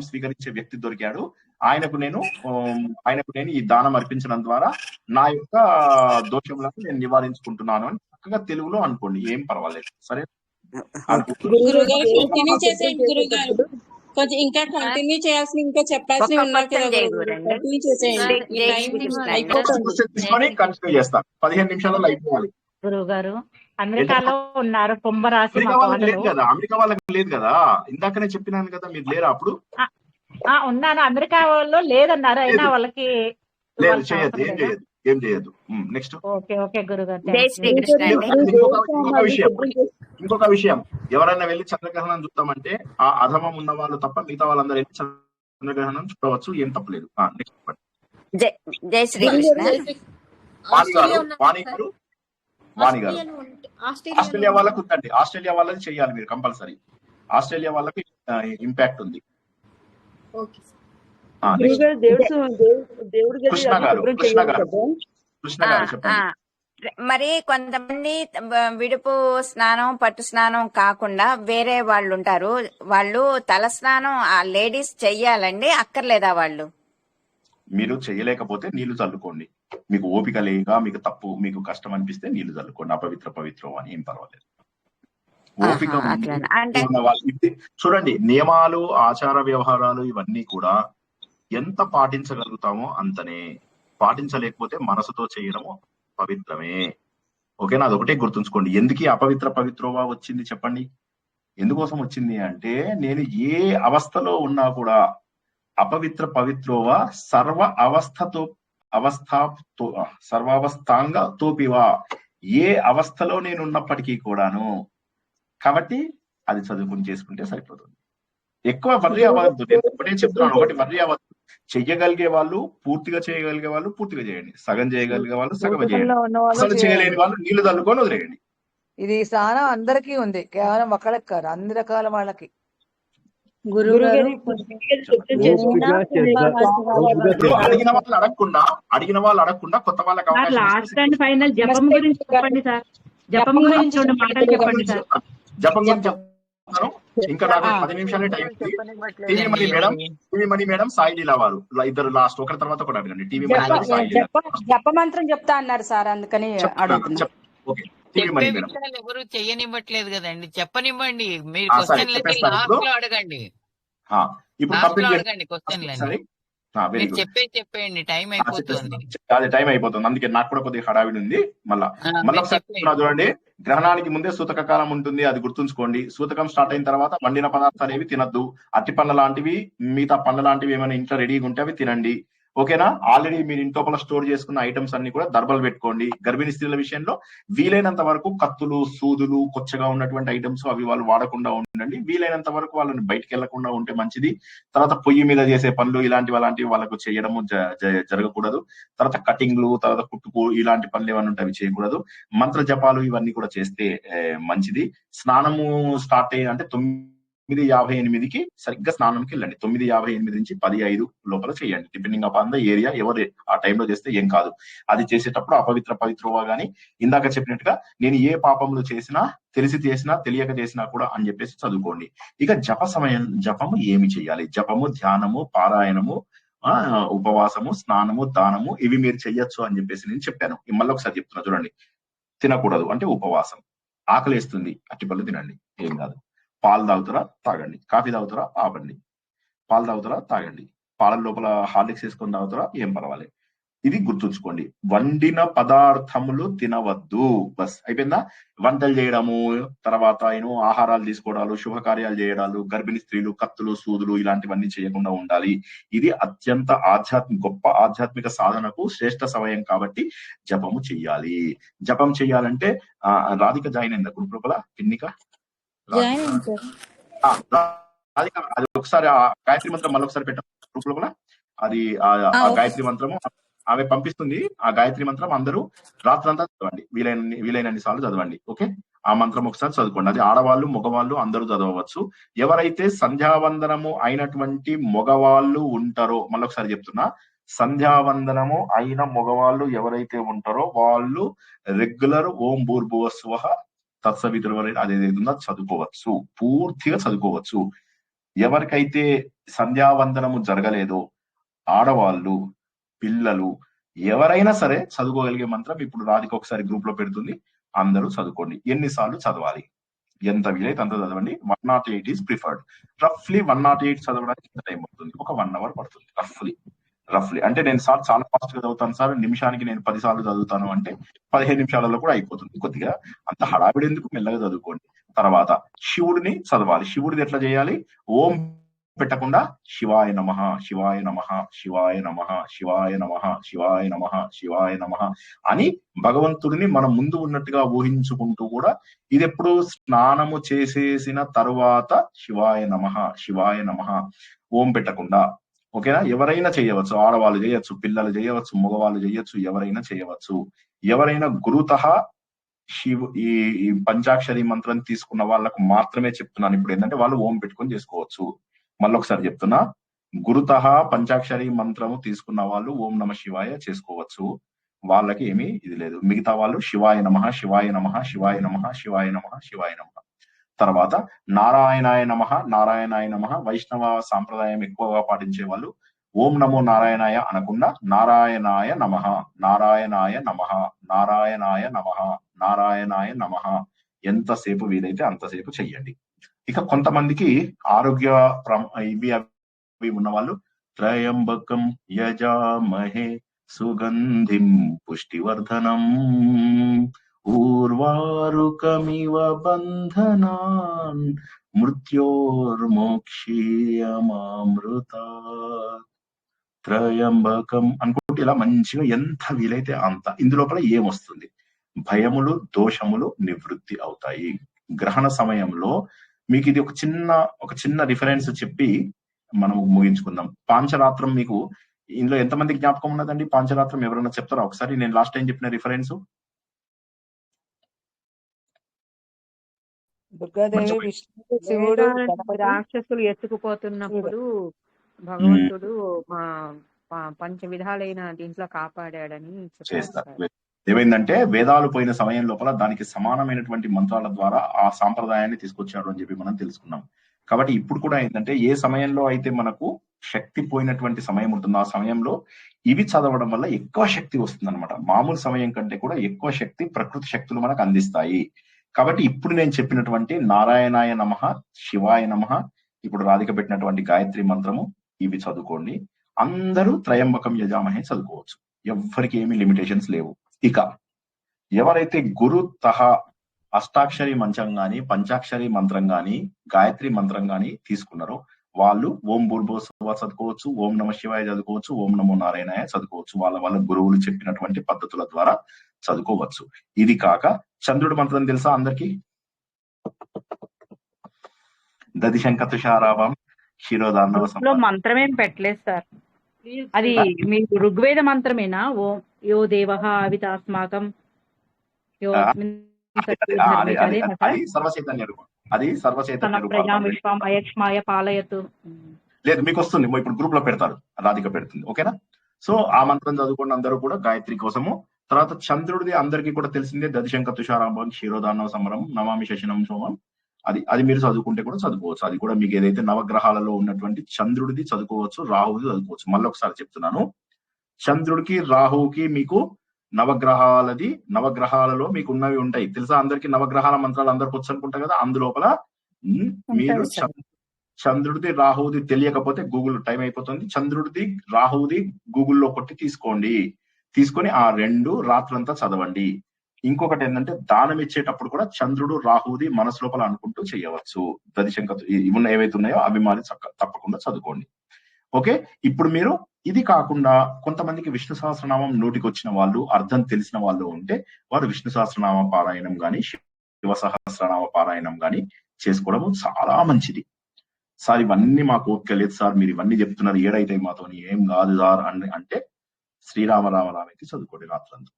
స్వీకరించే వ్యక్తి దొరికాడు. ఆయనకు నేను ఈ దానం అర్పించడం ద్వారా నా యొక్క దోషములను నేను నివారించుకుంటున్నాను అని చక్కగా తెలుగులో అనుకోండి, ఏం పర్వాలేదు. సరే, కొంచెం ఇంకా కంటిన్యూ చేయాల్సి, ఇంకా చెప్పాల్సి ఉన్నారు కదా, కంటిన్యూ చేసేయండి. తీసుకొని కంటిన్యూ చేస్తాను. 15 నిమిషాలలో అయిపోవాలి. గురువు గారు అమెరికాలో ఉన్నారు, కుంభరాశి. అమెరికా వాళ్ళకి లేదు కదా, ఇందాకనే చెప్పినాను కదా, మీరు లేరా అప్పుడు? ఉన్నాను, అమెరికా వాళ్ళు లేదన్నారు, అయినా వాళ్ళకి ఏం చేయదు. నెక్స్ట్. ఓకే గురుగారు. ఇంకొక విషయం, ఎవరైనా వెళ్ళి చంద్రగ్రహణం చూద్దామంటే ఆ అధమం ఉన్న వాళ్ళు తప్ప మిగతా వాళ్ళందరూ వెళ్ళి చంద్రగ్రహణం చూడవచ్చు, ఏం తప్పలేదు. నెక్స్ట్ వాణి గారు ఆస్ట్రేలియా వాళ్ళకు ఉందండి. ఆస్ట్రేలియా వాళ్ళది చెయ్యాలి మీరు కంపల్సరీ. ఆస్ట్రేలియా వాళ్ళకి ఇంపాక్ట్ ఉంది. కృష్ణ గారు చెప్పండి. మరి కొంతమంది విడుపు స్నానం, పట్టు స్నానం కాకుండా వేరే వాళ్ళు ఉంటారు, వాళ్ళు తల స్నానం ఆ లేడీస్ చెయ్యాలండి, అక్కర్లేదా? వాళ్ళు మీరు చెయ్యలేకపోతే నీళ్లు చల్లుకోండి. మీకు ఓపిక లేక, మీకు కష్టం అనిపిస్తే నీళ్లు చల్లుకోండి. పవిత్రం అని ఏం పర్వాలేదు. ఓపిక చూడండి, నియమాలు, ఆచార వ్యవహారాలు ఇవన్నీ కూడా ఎంత పాటించగలుగుతామో అంతనే. పాటించలేకపోతే మనసుతో చేయడము పవిత్రమే. ఓకేనా? అదొకటే గుర్తుంచుకోండి. ఎందుకు పవిత్రోవా వచ్చింది చెప్పండి? ఎందుకోసం వచ్చింది అంటే, నేను ఏ అవస్థలో ఉన్నా కూడా పవిత్రోవా సర్వావస్థాంగా తోపివా, ఏ అవస్థలో నేను ఉన్నప్పటికీ కూడాను. కాబట్టి అది చదువుకుని చేసుకుంటే సరిపోతుంది. ఎక్కువ వర్రీ అవ్వద్దు. నేను ఇప్పుడే చెప్తున్నాను, ఒకటి వర్రీ అవ్వద్దు. చెయ్యగలిగే వాళ్ళు పూర్తిగా చేయగలిగే వాళ్ళు పూర్తిగా చేయండి, సగం చేయగలిగే వాళ్ళు సగం చేయండి, అసలు చేయలేని వాళ్ళు నీళ్లు తల్లుకొని వదిలేయండి. ఇది స్నానం అందరికీ ఉంది, కేవలం ఒకళ్ళకి కాదు, అన్ని రకాల వాళ్ళకి. అడిగిన వాళ్ళు అడగకుండా కొత్త వాళ్ళకి అవకాశం. లాస్ట్ అండ్ ఫైనల్ జపం గురించి చెప్పండి సార్. జపం గురించి రెండు మాటలు చెప్పండి సార్. జపం గురించి చెప్తాను. ఇంకా నాకు 10 నిమిషాలే టైం ఉంది. టీవీ మణి మేడం, సాయి లీలా వారు ఇద్దరు లాస్ట్, ఒకరి తర్వాత ఒకటి అడగండి. టీవీ మణి, సాయి లీలా. జప మంత్రం చెప్తా అన్నారు సార్, అందుకని అడుగుతున్నా. ఎవరు చెయ్యనివ్వట్లేదు కదండి, చెప్పనివ్వండి. మీరు క్వశ్చన్లకి లాస్ట్ లో అడగండి. చెప్పేయండి, టైం అయిపోతుంది. టైం అయిపోతుంది, అందుకే నాకు కూడా కొద్దిగా హడావిడి ఉంది. మళ్ళా చూడండి, గ్రహణానికి ముందే సూతక కాలం ఉంటుంది, అది గుర్తుంచుకోండి. సూతకం స్టార్ట్ అయిన తర్వాత వండిన పదార్థాలు ఏవి తినద్దు. అట్టి పండ్ల లాంటివి, మిగతా పండ్ల లాంటివి ఏమైనా ఇంట్లో రెడీగా ఉంటే అవి తినండి. ఓకేనా? ఆల్రెడీ మీరు ఇంట్లో స్టోర్ చేసుకున్న ఐటమ్స్ అన్ని కూడా దర్బలు పెట్టుకోండి. గర్భిణీ స్త్రీల విషయంలో వీలైనంత వరకు కత్తులు, సూదులు, కొచ్చగా ఉన్నటువంటి ఐటమ్స్ అవి వాళ్ళు వాడకుండా ఉండండి. వీలైనంత వరకు వాళ్ళని బయటకు వెళ్లకుండా ఉంటే మంచిది. తర్వాత పొయ్యి మీద చేసే పనులు అలాంటివి వాళ్ళకు చేయడము జరగకూడదు. తర్వాత కటింగ్లు, తర్వాత కుట్టుకు ఇలాంటి పనులు ఏమైనా ఉంటే అవి చేయకూడదు. మంత్ర జపాలు ఇవన్నీ కూడా చేస్తే మంచిది. స్నానము స్టార్ట్ అయ్యి అంటే 9:58కి సరిగ్గా స్నానంకి వెళ్ళండి. 9:58 నుంచి 10:05 లోపల చేయండి. Depending upon the area. ఎవరు ఆ టైంలో చేస్తే ఏం కాదు. అది చేసేటప్పుడు పవిత్రవా గాని ఇందాక చెప్పినట్టుగా నేను ఏ పాపములు చేసినా, తెలిసి చేసినా తెలియక చేసినా కూడా అని చెప్పేసి చదువుకోండి. ఇక జపము ఏమి చేయాలి? జపము, ధ్యానము, పారాయణము, ఉపవాసము, స్నానము, దానము ఇవి మీరు చెయ్యొచ్చు అని చెప్పేసి నేను చెప్పాను. మళ్ళీ ఒకసారి చెప్తున్నా చూడండి. తినకూడదు అంటే ఉపవాసం. ఆకలిస్తుంది, అట్టిపళ్ళు తినండి, ఏం కాదు. పాలు తాగుతారా తాగండి, కాఫీ తాగుతారా ఆపండి, పాలు తాగుతారా తాగండి, పాల లోపల హార్లిక్స్ వేసుకొని తాగుతారా ఏం పర్వాలేదు. ఇది గుర్తుంచుకోండి. వండిన పదార్థములు తినవద్దు. బస్ అయిపోయిందా? వంటలు చేయడము, తర్వాత ఆహారాలు తీసుకోవడాలు, శుభకార్యాలు చేయడాలు, గర్భిణీ స్త్రీలు కత్తులు, సూదులు ఇలాంటివన్నీ చేయకుండా ఉండాలి. ఇది అత్యంత గొప్ప ఆధ్యాత్మిక సాధనకు శ్రేష్ట సమయం కాబట్టి జపము చెయ్యాలి. జపం చెయ్యాలంటే రాధిక జాయిన్ అయిందా గ్రూప్ లోపల? ఎన్నిక అది ఒకసారి ఆ గాయత్రి మంత్రం మళ్ళీ ఒకసారి పెట్టాం గ్రూప్ లోపల. అది ఆ గాయత్రి మంత్రము ఆమె పంపిస్తుంది. ఆ గాయత్రి మంత్రం అందరూ రాత్రంతా చదవండి, వీలైనన్ని సార్లు చదవండి. ఓకే, ఆ మంత్రం ఒకసారి చదువుకోండి. అది ఆడవాళ్ళు మగవాళ్ళు అందరూ చదవచ్చు. ఎవరైతే సంధ్యావందనము అయినటువంటి మగవాళ్ళు ఉంటారో, మళ్ళీ ఒకసారి చెప్తున్నా, సంధ్యావందనము అయిన మగవాళ్ళు ఎవరైతే ఉంటారో వాళ్ళు రెగ్యులర్ ఓం భూర్భువస్వః తత్సవితుర్వరేణ్యం అదేదైతుందో చదువుకోవచ్చు, పూర్తిగా చదువుకోవచ్చు. ఎవరికైతే సంధ్యావందనము జరగలేదో ఆడవాళ్ళు, పిల్లలు ఎవరైనా సరే చదువుకోగలిగే మంత్రం ఇప్పుడు రాధిక ఒకసారి గ్రూప్ లో పెడుతుంది. అందరూ చదువుకోండి. ఎన్నిసార్లు చదవాలి? ఎంత వీలైతే అంత చదవండి. 108 ఈజ్ ప్రిఫర్డ్. రఫ్లీ 108 చదవడానికి ఎంత టైం పడుతుంది? ఒక 1 అవర్ పడుతుంది రఫ్లీ. అంటే నేను చాలా ఫాస్ట్ గా చదువుతాను సార్, నిమిషానికి నేను 10 సార్లు చదువుతాను అంటే 15 నిమిషాలలో కూడా అయిపోతుంది. కొద్దిగా అంత హడావిడి ఎందుకు, మెల్లగా చదువుకోండి. తర్వాత శివుడిని చదవాలి. శివుడిది ఎట్లా చేయాలి? ఓం పెట్టకుండా శివాయ నమః, శివాయ నమః, శివాయ నమః, శివాయ నమః, శివాయ నమః, శివాయ నమః అని భగవంతుడిని మనం ముందు ఉన్నట్టుగా ఊహించుకుంటూ కూడా, ఇది ఎప్పుడు స్నానము చేసేసిన తరువాత శివాయ నమః, శివాయ నమః ఓం పెట్టకుండా. ఓకేనా? ఎవరైనా చేయవచ్చు, ఆడవాళ్ళు చేయొచ్చు, పిల్లలు చేయవచ్చు, మగవాళ్ళు చేయొచ్చు, ఎవరైనా చేయవచ్చు. ఎవరైనా గురుతః ఈ పంచాక్షరి మంత్రం తీసుకున్న వాళ్ళకు మాత్రమే చెప్తున్నాను ఇప్పుడు ఏంటంటే వాళ్ళు ఓం పెట్టుకొని చేసుకోవచ్చు. మళ్ళీ ఒకసారి చెప్తున్నా, గురుతః పంచాక్షరి మంత్రము తీసుకున్న వాళ్ళు ఓం నమ శివాయ చేసుకోవచ్చు, వాళ్ళకి ఏమీ ఇది లేదు. మిగతా వాళ్ళు శివాయ నమః, శివాయ నమః, శివాయ నమః, శివాయ నమః, శివాయ నమః. తర్వాత నారాయణాయ నమః, నారాయణాయ నమః. వైష్ణవ సాంప్రదాయం ఎక్కువగా పాటించే వాళ్ళు ఓం నమో నారాయణాయ అనకుండా నారాయణాయ నమః, నారాయణాయ నమః, నారాయణాయ నమః, నారాయణాయ నమః ఎంతసేపు వీలైతే అంతసేపు చెయ్యండి. ఇక కొంతమందికి ఆరోగ్య ఇవి ఉన్న వాళ్ళు త్రయంబకం యజామహే సుగంధిం పుష్టివర్ధనం ఊర్వారుకమివ బంధనాన్ మృత్యోర్మోక్షీయమామృతాత్. త్రయంబకం అనుకుంటే ఇలా మంచిగా ఎంత వీలైతే అంత. ఇందులోపల ఏమొస్తుంది? భయములు, దోషములు నివృత్తి అవుతాయి. గ్రహణ సమయంలో మీకు ఇది ఒక చిన్న రిఫరెన్స్ చెప్పి మనం ముగించుకుందాం. పాంచరాత్రం మీకు ఇందులో ఎంతమంది జ్ఞాపకం ఉన్నదండి? పాంచరాత్రం ఎవరైనా చెప్తారా ఒకసారి? నేను లాస్ట్ టైం చెప్పిన రిఫరెన్స్. దుర్గాదేవి, విష్ణువు, శివుడు, రాక్షసులు ఎత్తుకుపోతున్నప్పుడు భగవంతుడు పంచ విధాలైన దీంట్లో కాపాడాడని చేస్తారు. ఏమైందంటే వేదాలు పోయిన సమయం లోపల దానికి సమానమైనటువంటి మంత్రాల ద్వారా ఆ సాంప్రదాయాన్ని తీసుకొచ్చాడు అని చెప్పి మనం తెలుసుకున్నాం. కాబట్టి ఇప్పుడు కూడా ఏంటంటే ఏ సమయంలో అయితే మనకు శక్తి పోయినటువంటి సమయం ఉంటుందో ఆ సమయంలో ఇవి చదవడం వల్ల ఎక్కువ శక్తి వస్తుంది అనమాట. మామూలు సమయం కంటే కూడా ఎక్కువ శక్తి ప్రకృతి శక్తులు మనకు అందిస్తాయి. కాబట్టి ఇప్పుడు నేను చెప్పినటువంటి నారాయణాయ నమః, శివాయ నమః, ఇప్పుడు రాధిక పెట్టినటువంటి గాయత్రి మంత్రము ఇవి చదువుకోండి. అందరూ త్రయంబకం యజామహే చదువుకోవచ్చు, ఎవ్వరికి ఏమి లిమిటేషన్స్ లేవు. ఇక ఎవరైతే గురుతః అష్టాక్షరి మంత్రం గాని, పంచాక్షరి మంత్రం గాని, గాయత్రి మంత్రం గాని తీసుకున్నారో వాళ్ళు ఓం భూర్భువస్సువః చదువుకోవచ్చు, ఓం నమ శివాయ చదువుకోవచ్చు, ఓం నమో నారాయణాయ చదువుకోవచ్చు. వాళ్ళ గురువులు చెప్పినటువంటి పద్ధతుల ద్వారా చదువుకోవచ్చు. ఇది కాక చంద్రుడి మంత్రం తెలుసా అందరికి? దదిశంక తుషారాభం క్షీరోదార్ణవ మంత్రం ఏం పెట్టలేదు సార్. అది మీకు ఋగ్వేద మంత్రమేనా? ఓం యో దేవః అవితాస్మాకం యో సర్వచైతన్య రూపం. అది సర్వచైతన్య ప్రజా విశ్వం అయక్ష్మాయ పాలయతు. లేదు, మీకు వస్తుంది, ఇప్పుడు గ్రూప్ లో పెడతారు, రాధిక పెడుతుంది. ఓకేనా? సో ఆ మంత్రం చదువుకున్న అందరూ కూడా గాయత్రి కోసము. తర్వాత చంద్రుడిది అందరికీ కూడా తెలిసిందే, దదిశంక తుషారాభం క్షీరోదార్ణవ సమరం నమామి శశినం సోమం. అది మీరు చదువుకుంటే కూడా చదువుకోవచ్చు. అది కూడా మీకు ఏదైతే నవగ్రహాలలో ఉన్నటువంటి చంద్రుడిది చదువుకోవచ్చు, రాహువుది చదువుకోవచ్చు. మళ్ళీ ఒకసారి చెప్తున్నాను, చంద్రుడికి రాహువుకి మీకు నవగ్రహాలలో మీకు ఉన్నవి ఉంటాయి తెలుసా అందరికి? నవగ్రహాల మంత్రాలు అందరికి వచ్చు అనుకుంటా కదా. అందులోపల మీరు చంద్రుడిది రాహువుది తెలియకపోతే గూగుల్ టైం అయిపోతుంది, చంద్రుడిది రాహువుది గూగుల్లో కొట్టి తీసుకొని ఆ 2 రాత్రంతా చదవండి. ఇంకొకటి ఏంటంటే దానం ఇచ్చేటప్పుడు కూడా చంద్రుడు రాహువుది మనసు లోపల అనుకుంటూ చేయవచ్చు. దదిశంక ఇవి ఏవైతే ఉన్నాయో అవి మాది తప్పకుండా చదువుకోండి. ఓకే, ఇప్పుడు మీరు ఇది కాకుండా కొంతమందికి విష్ణు సహస్రనామం నోటికి వచ్చిన వాళ్ళు, అర్థం తెలిసిన వాళ్ళు ఉంటే వారు విష్ణు సహస్రనామ పారాయణం గాని, శివ సహస్రనామ పారాయణం గాని చేసుకోవడము చాలా మంచిది. సార్ ఇవన్నీ మాకు ఓపిక లేదు సార్, మీరు ఇవన్నీ చెప్తున్నారు, ఏడైతే మాతో ఏం కాదు సార్ అంటే శ్రీరామ రామ రామైతే చదువుకోండి రాత్రంతా.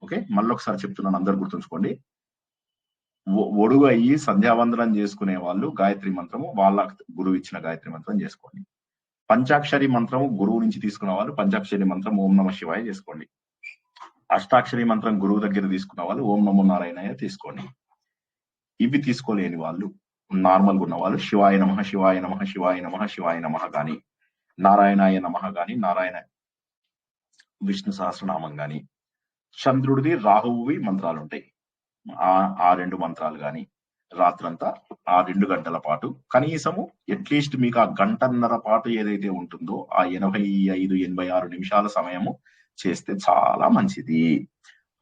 ఓకే, మళ్ళీ ఒకసారి చెప్తున్నాను, అందరు గుర్తుంచుకోండి. ఒడుగు అయ్యి సంధ్యావందనం చేసుకునే వాళ్ళు గాయత్రి మంత్రము వాళ్ళ గురువు ఇచ్చిన గాయత్రి మంత్రం చేసుకోండి. పంచాక్షరి మంత్రము గురువు నుంచి తీసుకున్న వాళ్ళు పంచాక్షరి మంత్రం ఓం నమ శివాయ చేసుకోండి. అష్టాక్షరి మంత్రం గురువు దగ్గర తీసుకున్న వాళ్ళు ఓం నమో నారాయణాయ తీసుకోండి. ఇవి తీసుకోలేని వాళ్ళు, నార్మల్గా ఉన్న వాళ్ళు శివాయ నమః శివాయ నమః శివాయ నమః శివాయ నమః గాని, నారాయణాయ నమః గాని, నారాయణ విష్ణు సహస్రనామం గాని, చంద్రుడిది రాహువువి మంత్రాలు ఉంటాయి, ఆ 2 మంత్రాలు గాని రాత్రంతా ఆ 2 గంటల పాటు కనీసము అట్లీస్ట్ మీకు ఆ గంటన్నర పాటు ఏదైతే ఉంటుందో ఆ 85-86 నిమిషాల సమయము చేస్తే చాలా మంచిది.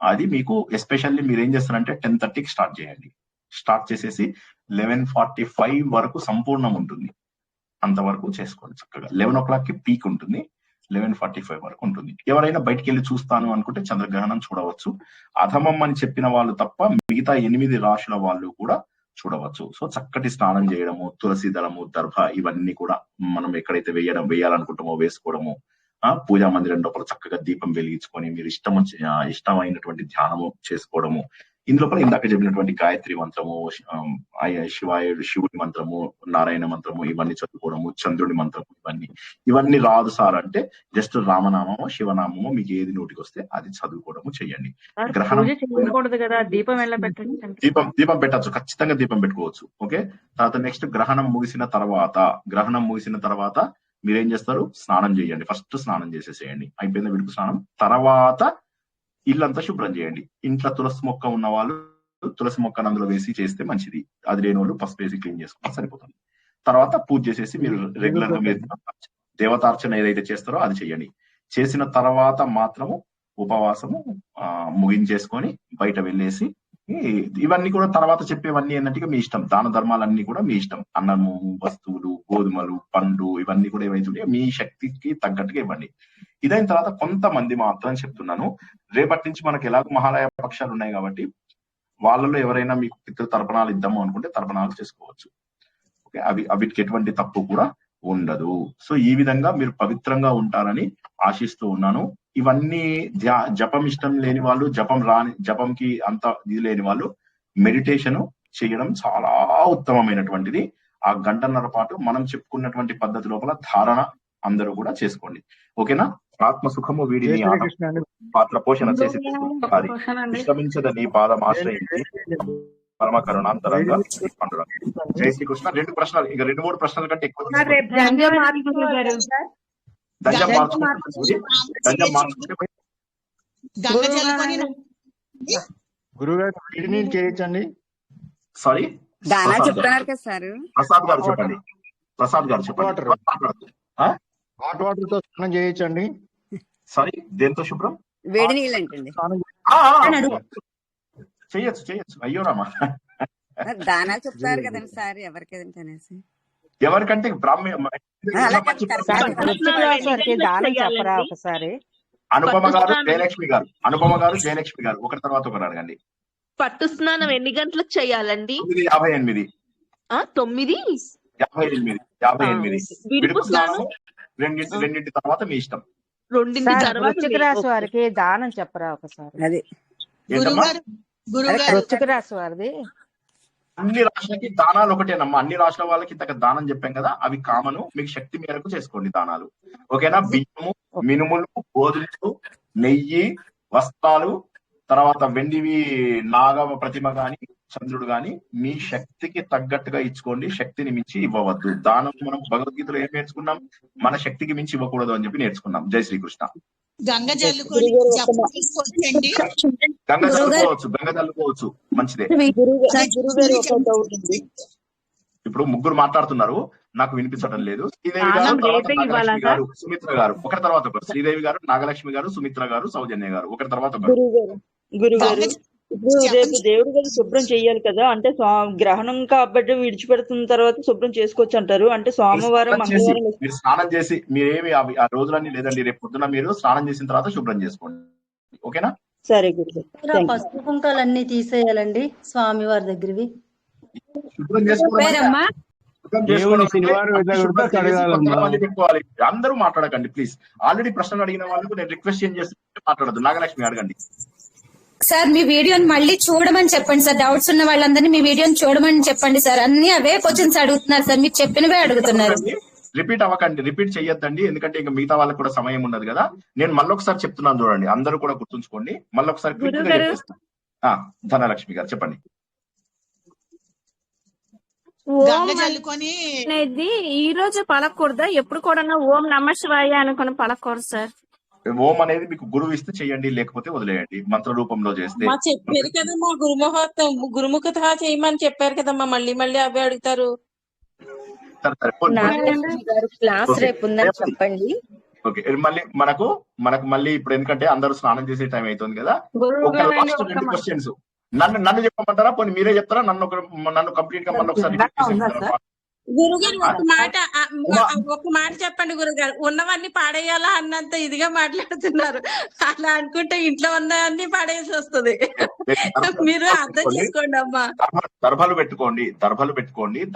అది మీకు ఎస్పెషల్లీ మీరు ఏం చేస్తారంటే 10:30కి స్టార్ట్ చేయండి. స్టార్ట్ చేసేసి 11:45 వరకు సంపూర్ణం ఉంటుంది. అంతవరకు చేసుకోండి చక్కగా. 11 o'clockకి పీక్ ఉంటుంది, 11:45 వరకు ఉంటుంది. ఎవరైనా బయటికి వెళ్ళి చూస్తాను అనుకుంటే చంద్రగ్రహణం చూడవచ్చు. అధమం అని చెప్పిన వాళ్ళు తప్ప మిగతా 8 రాశుల వాళ్ళు కూడా చూడవచ్చు. సో చక్కటి స్నానం చేయడము, తులసి దళము, దర్భ ఇవన్నీ కూడా మనం ఎక్కడైతే వేయాలనుకుంటామో వేసుకోవడము, పూజా మందిరం లోపల చక్కగా దీపం వెలిగించుకొని మీరు ఇష్టమైనటువంటి ధ్యానము చేసుకోవడము. ఇందులోపల ఇందాక చెప్పినటువంటి గాయత్రి మంత్రము, శివుడి మంత్రము, నారాయణ మంత్రము ఇవన్నీ చదువుకోవడము, చంద్రుడి మంత్రము ఇవన్నీ రాదు సార్ అంటే జస్ట్ రామనామమో శివనామమో మీకు ఏది నోటికి వస్తే అది చదువుకోవడము చెయ్యండి. గ్రహణం దీపం పెట్టచ్చు, ఖచ్చితంగా దీపం పెట్టుకోవచ్చు. ఓకే, తర్వాత నెక్స్ట్ గ్రహణం ముగిసిన తర్వాత మీరేం చేస్తారు? స్నానం చేయండి. ఫస్ట్ స్నానం చేసేసేయండి, అయిపోయింది విడుపు స్నానం. తర్వాత ఇల్లంతా శుభ్రం చేయండి. ఇంట్లో తులసి మొక్క ఉన్న వాళ్ళు తులసి మొక్కను అందులో వేసి చేస్తే మంచిది. అది లేని వాళ్ళు పసుపు వేసి క్లీన్ చేసుకుంటే సరిపోతుంది. తర్వాత పూజ చేసేసి మీరు రెగ్యులర్ గా మీరు దేవతార్చన ఏదైతే చేస్తారో అది చెయ్యండి. చేసిన తర్వాత మాత్రము ఉపవాసము ముగించేసుకొని బయట వెళ్ళేసి ఇవన్నీ కూడా తర్వాత చెప్పేవన్నీ ఏంటంటే మీ ఇష్టం. దాన ధర్మాలన్నీ కూడా మీ ఇష్టం. అన్నము, వస్తువులు, గోధుమలు, పండ్లు ఇవన్నీ కూడా ఏవైతే మీ శక్తికి తగ్గట్టుగా ఇవ్వండి. ఇదైన తర్వాత కొంతమంది మాత్రం చెప్తున్నాను, రేపటి నుంచి మనకి ఎలాగో మహాలయ పక్షాలు ఉన్నాయి కాబట్టి వాళ్ళలో ఎవరైనా మీకు పితృ తర్పణాలు ఇద్దాము అనుకుంటే తర్పణాలు చేసుకోవచ్చు. ఓకే, వీటికి ఎటువంటి తప్పు కూడా ఉండదు. సో ఈ విధంగా మీరు పవిత్రంగా ఉంటారని ఆశిస్తూ ఉన్నాను. ఇవన్నీ జపం ఇష్టం లేని వాళ్ళు, జపంకి అంత ఇది లేని వాళ్ళు మెడిటేషన్ చేయడం చాలా ఉత్తమమైనటువంటిది. ఆ గంటన్నర పాటు మనం చెప్పుకున్నటువంటి పద్ధతి లోపల ధారణ అందరూ కూడా చేసుకోండి. ఓకేనా? ఆత్మ సుఖము వీడిని పాత్ర పోషణ చేసి విశ్రమించదని పాదం ఆశ్రయించి పరమ కరుణాంతరంగా పండుగ. జై శ్రీకృష్ణ. 2 ప్రశ్నలు, ఇక 2-3 ప్రశ్నల కంటే ఎక్కువ గురుగారు వీడిని చేయొచ్చండి. సారీ చెప్తున్నారు కదా సార్. ప్రసాద్ గారు చెప్పండి. హాట్ వాటర్ తో స్నానం చేయొచ్చండి. సారీ దేంతో శుభ్రం? వేడి నీళ్ళు అంటండి. చేయొచ్చు అయ్యో రామా. దానాలు చెప్తారు కదండి సార్ ఎవరికి అనేసి. ఎవరికంటే దానం చెప్పరా ఒకసారి. అనుపమ గారు జయలక్ష్మి గారు ఒకరి తర్వాత ఒకరు అడగండి. పట్టు స్నానం ఎన్ని గంటలకు చేయాలండి? 9:58. 9:58. విడుపు స్నానం 2 తర్వాత మీ ఇష్టం. 2 తర్వాత వృశ్చిక రాశి వారికి దానం చెప్పరా ఒకసారి. అది వృశ్చిక రాశి వారిది అన్ని రాష్ట్రాలకి దానాలు ఒకటేనమ్మా. అన్ని రాష్ట్రాల వాళ్ళకి ఇంతక దానం చెప్పాం కదా, అవి కామను. మీకు శక్తి మేరకు చేసుకోండి దానాలు. ఓకేనా? బియ్యము, మినుములు, గోధుమలు, నెయ్యి, వస్త్రాలు, తర్వాత వెండివి నాగ ప్రతిమ గాని చంద్రుడు గాని మీ శక్తికి తగ్గట్టుగా ఇచ్చుకోండి. శక్తిని మించి ఇవ్వవద్దు. దానం మనం భగవద్గీతలో ఏం నేర్చుకున్నాం? మన శక్తికి మించి ఇవ్వకూడదు అని చెప్పి నేర్చుకున్నాం. జై శ్రీకృష్ణ. గంగ చల్లుకోవచ్చు మంచిదే. ఇప్పుడు ముగ్గురు మాట్లాడుతున్నారు, నాకు వినిపించడం లేదు. శ్రీదేవి గారు, నాగలక్ష్మి గారు, సుమిత్ర గారు ఒకరి తర్వాత ఒకరు. శ్రీదేవి గారు, నాగలక్ష్మి గారు, సుమిత్ర గారు, సౌజన్య గారు ఒకరి తర్వాత ఒకరు. గురుగారు ఇప్పుడు రేపు దేవుడి గది శుభ్రం చెయ్యాలి కదా, అంటే గ్రహణం కాబట్టి విడిచిపెడుతున్న తర్వాత శుభ్రం చేసుకోవచ్చు అంటారు. అంటే సోమవారం మంగళవారం మీరు స్నానం చేసి మీరేమి ఆ రోజులన్నీ లేదండి, రేపు పొద్దున మీరు స్నానం చేసిన తర్వాత శుభ్రం చేసుకోండి. ఓకేనా? సరే గురుగారు. పసుపు కుంకాలన్నీ తీసేయాలండి స్వామి వారి దగ్గరవి. శుభ్రం చేసుకోవాలి. అందరూ మాట్లాడకండి ప్లీజ్. ఆల్రెడీ ప్రశ్నలు అడిగిన వాళ్ళకు నేను రిక్వెస్ట్ ఏం చేస్తే మాట్లాడదు. నాగలక్ష్మి అడగండి. సార్ మీ వీడియోని మళ్ళీ చూడమని చెప్పండి సార్. డౌట్స్ ఉన్న వాళ్ళందరినీ మీ వీడియోని చూడమని చెప్పండి సార్. అన్ని అవే క్వశ్చన్స్ అడుగుతున్నారు సార్, మీరు చెప్పినవే అడుగుతున్నారు. రిపీట్ అవ్వకండి, రిపీట్ చెయ్యొద్దండి. ఎందుకంటే ఇంకా మిగతా వాళ్ళకి కూడా సమయం ఉన్నది కదా. నేను మళ్ళొకసారి చెప్తున్నాను చూడండి, అందరూ కూడా గుర్తుంచుకోండి. మళ్ళొకసారి ధనలక్ష్మి గారు చెప్పండి. అనేది ఈ రోజు పలకూడదా? ఎప్పుడు కూడా ఓం నమ శివాయ అనుకుని పలకూడదు సార్. ఓం అనేది మీకు గురువు ఇస్తే చెయ్యండి, లేకపోతే వదిలేయండి. మంత్ర రూపంలో చేస్తే చెప్పారు కదమ్మా, గురుముఖత చేయమని చెప్పారు కదమ్మా. మళ్ళీ మళ్ళీ అవే అడుగుతారు. క్లాస్ రేపు ఉందని చెప్పండి. ఓకే, మళ్ళీ మనకు మళ్ళీ ఇప్పుడు ఎందుకంటే అందరూ స్నానం చేసే టైం అవుతుంది కదా. ఒక లాస్ట్ 2 క్వశ్చన్స్ నన్ను చెప్పమంటారా? పోనీ మీరే చెప్తారా? నన్ను కంప్లీట్ గా మళ్ళీ ఒకసారి గురుగారు ఒక మాట చెప్పండి గురుగారు. ఉన్నవన్నీ పాడేయాలా అన్నంత ఇదిగా మాట్లాడుతున్నారు. అలా అనుకుంటే ఇంట్లో ఉన్నవన్నీ పాడేసి వస్తుంది. మీరు అర్థం చేసుకోండి అమ్మా. దర్భలు పెట్టుకోండి,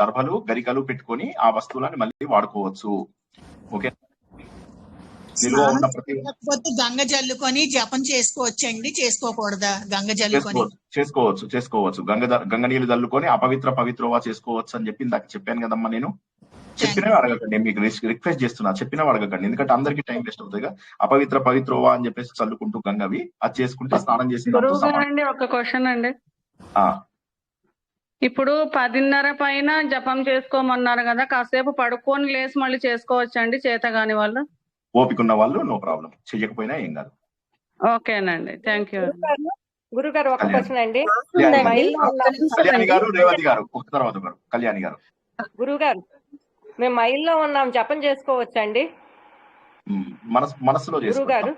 దర్భలు గరికలు పెట్టుకొని ఆ వస్తువులని మళ్ళీ వాడుకోవచ్చు. ఓకే, గంగ జల్లుకొని జపం చేసుకోవచ్చండి, చేసుకోకూడదా? గంగ జల్లుకొని చేసుకోవచ్చు. గంగ నీళ్ళు జల్లుకొని పవిత్రవా చేసుకోవచ్చు అని చెప్పి ఇందాక చెప్పాను కదమ్మా. నేను చెప్పినవి అడగకండి, మీకు రిక్వెస్ట్ చేస్తున్నా. చెప్పినవి అడగకండి, ఎందుకంటే అందరికి టైం వేస్ట్ అవుతుంది. పవిత్రవా అని చెప్పేసి చల్లుకుంటూ గంగవి అది చేసుకుంటే స్నానం చేసిన ఒక క్వశ్చన్ అండి. ఇప్పుడు 10:30 పైన జపం చేసుకోమన్నారు కదా, కాసేపు పడుకొని లేసి మళ్ళీ చేసుకోవచ్చండి చేతగాని వాళ్ళు? ఓపిక ఉన్న వాళ్ళు నో ప్రాబ్లం, చెయ్యకపోయినా ఏం కాదు. ఓకేనండి, థ్యాంక్ యూ. గురుగారు ఒక క్వశ్చన్ అండి. కళ్యాణి గారు, రేవతి గారు ఒక తర్వాత ఒకరు. కళ్యాణి గారు. గురుగారు మేము మైల్లో ఉన్నాం, జపం చేసుకోవచ్చండి? మనసులో చేసుకోవచ్చు.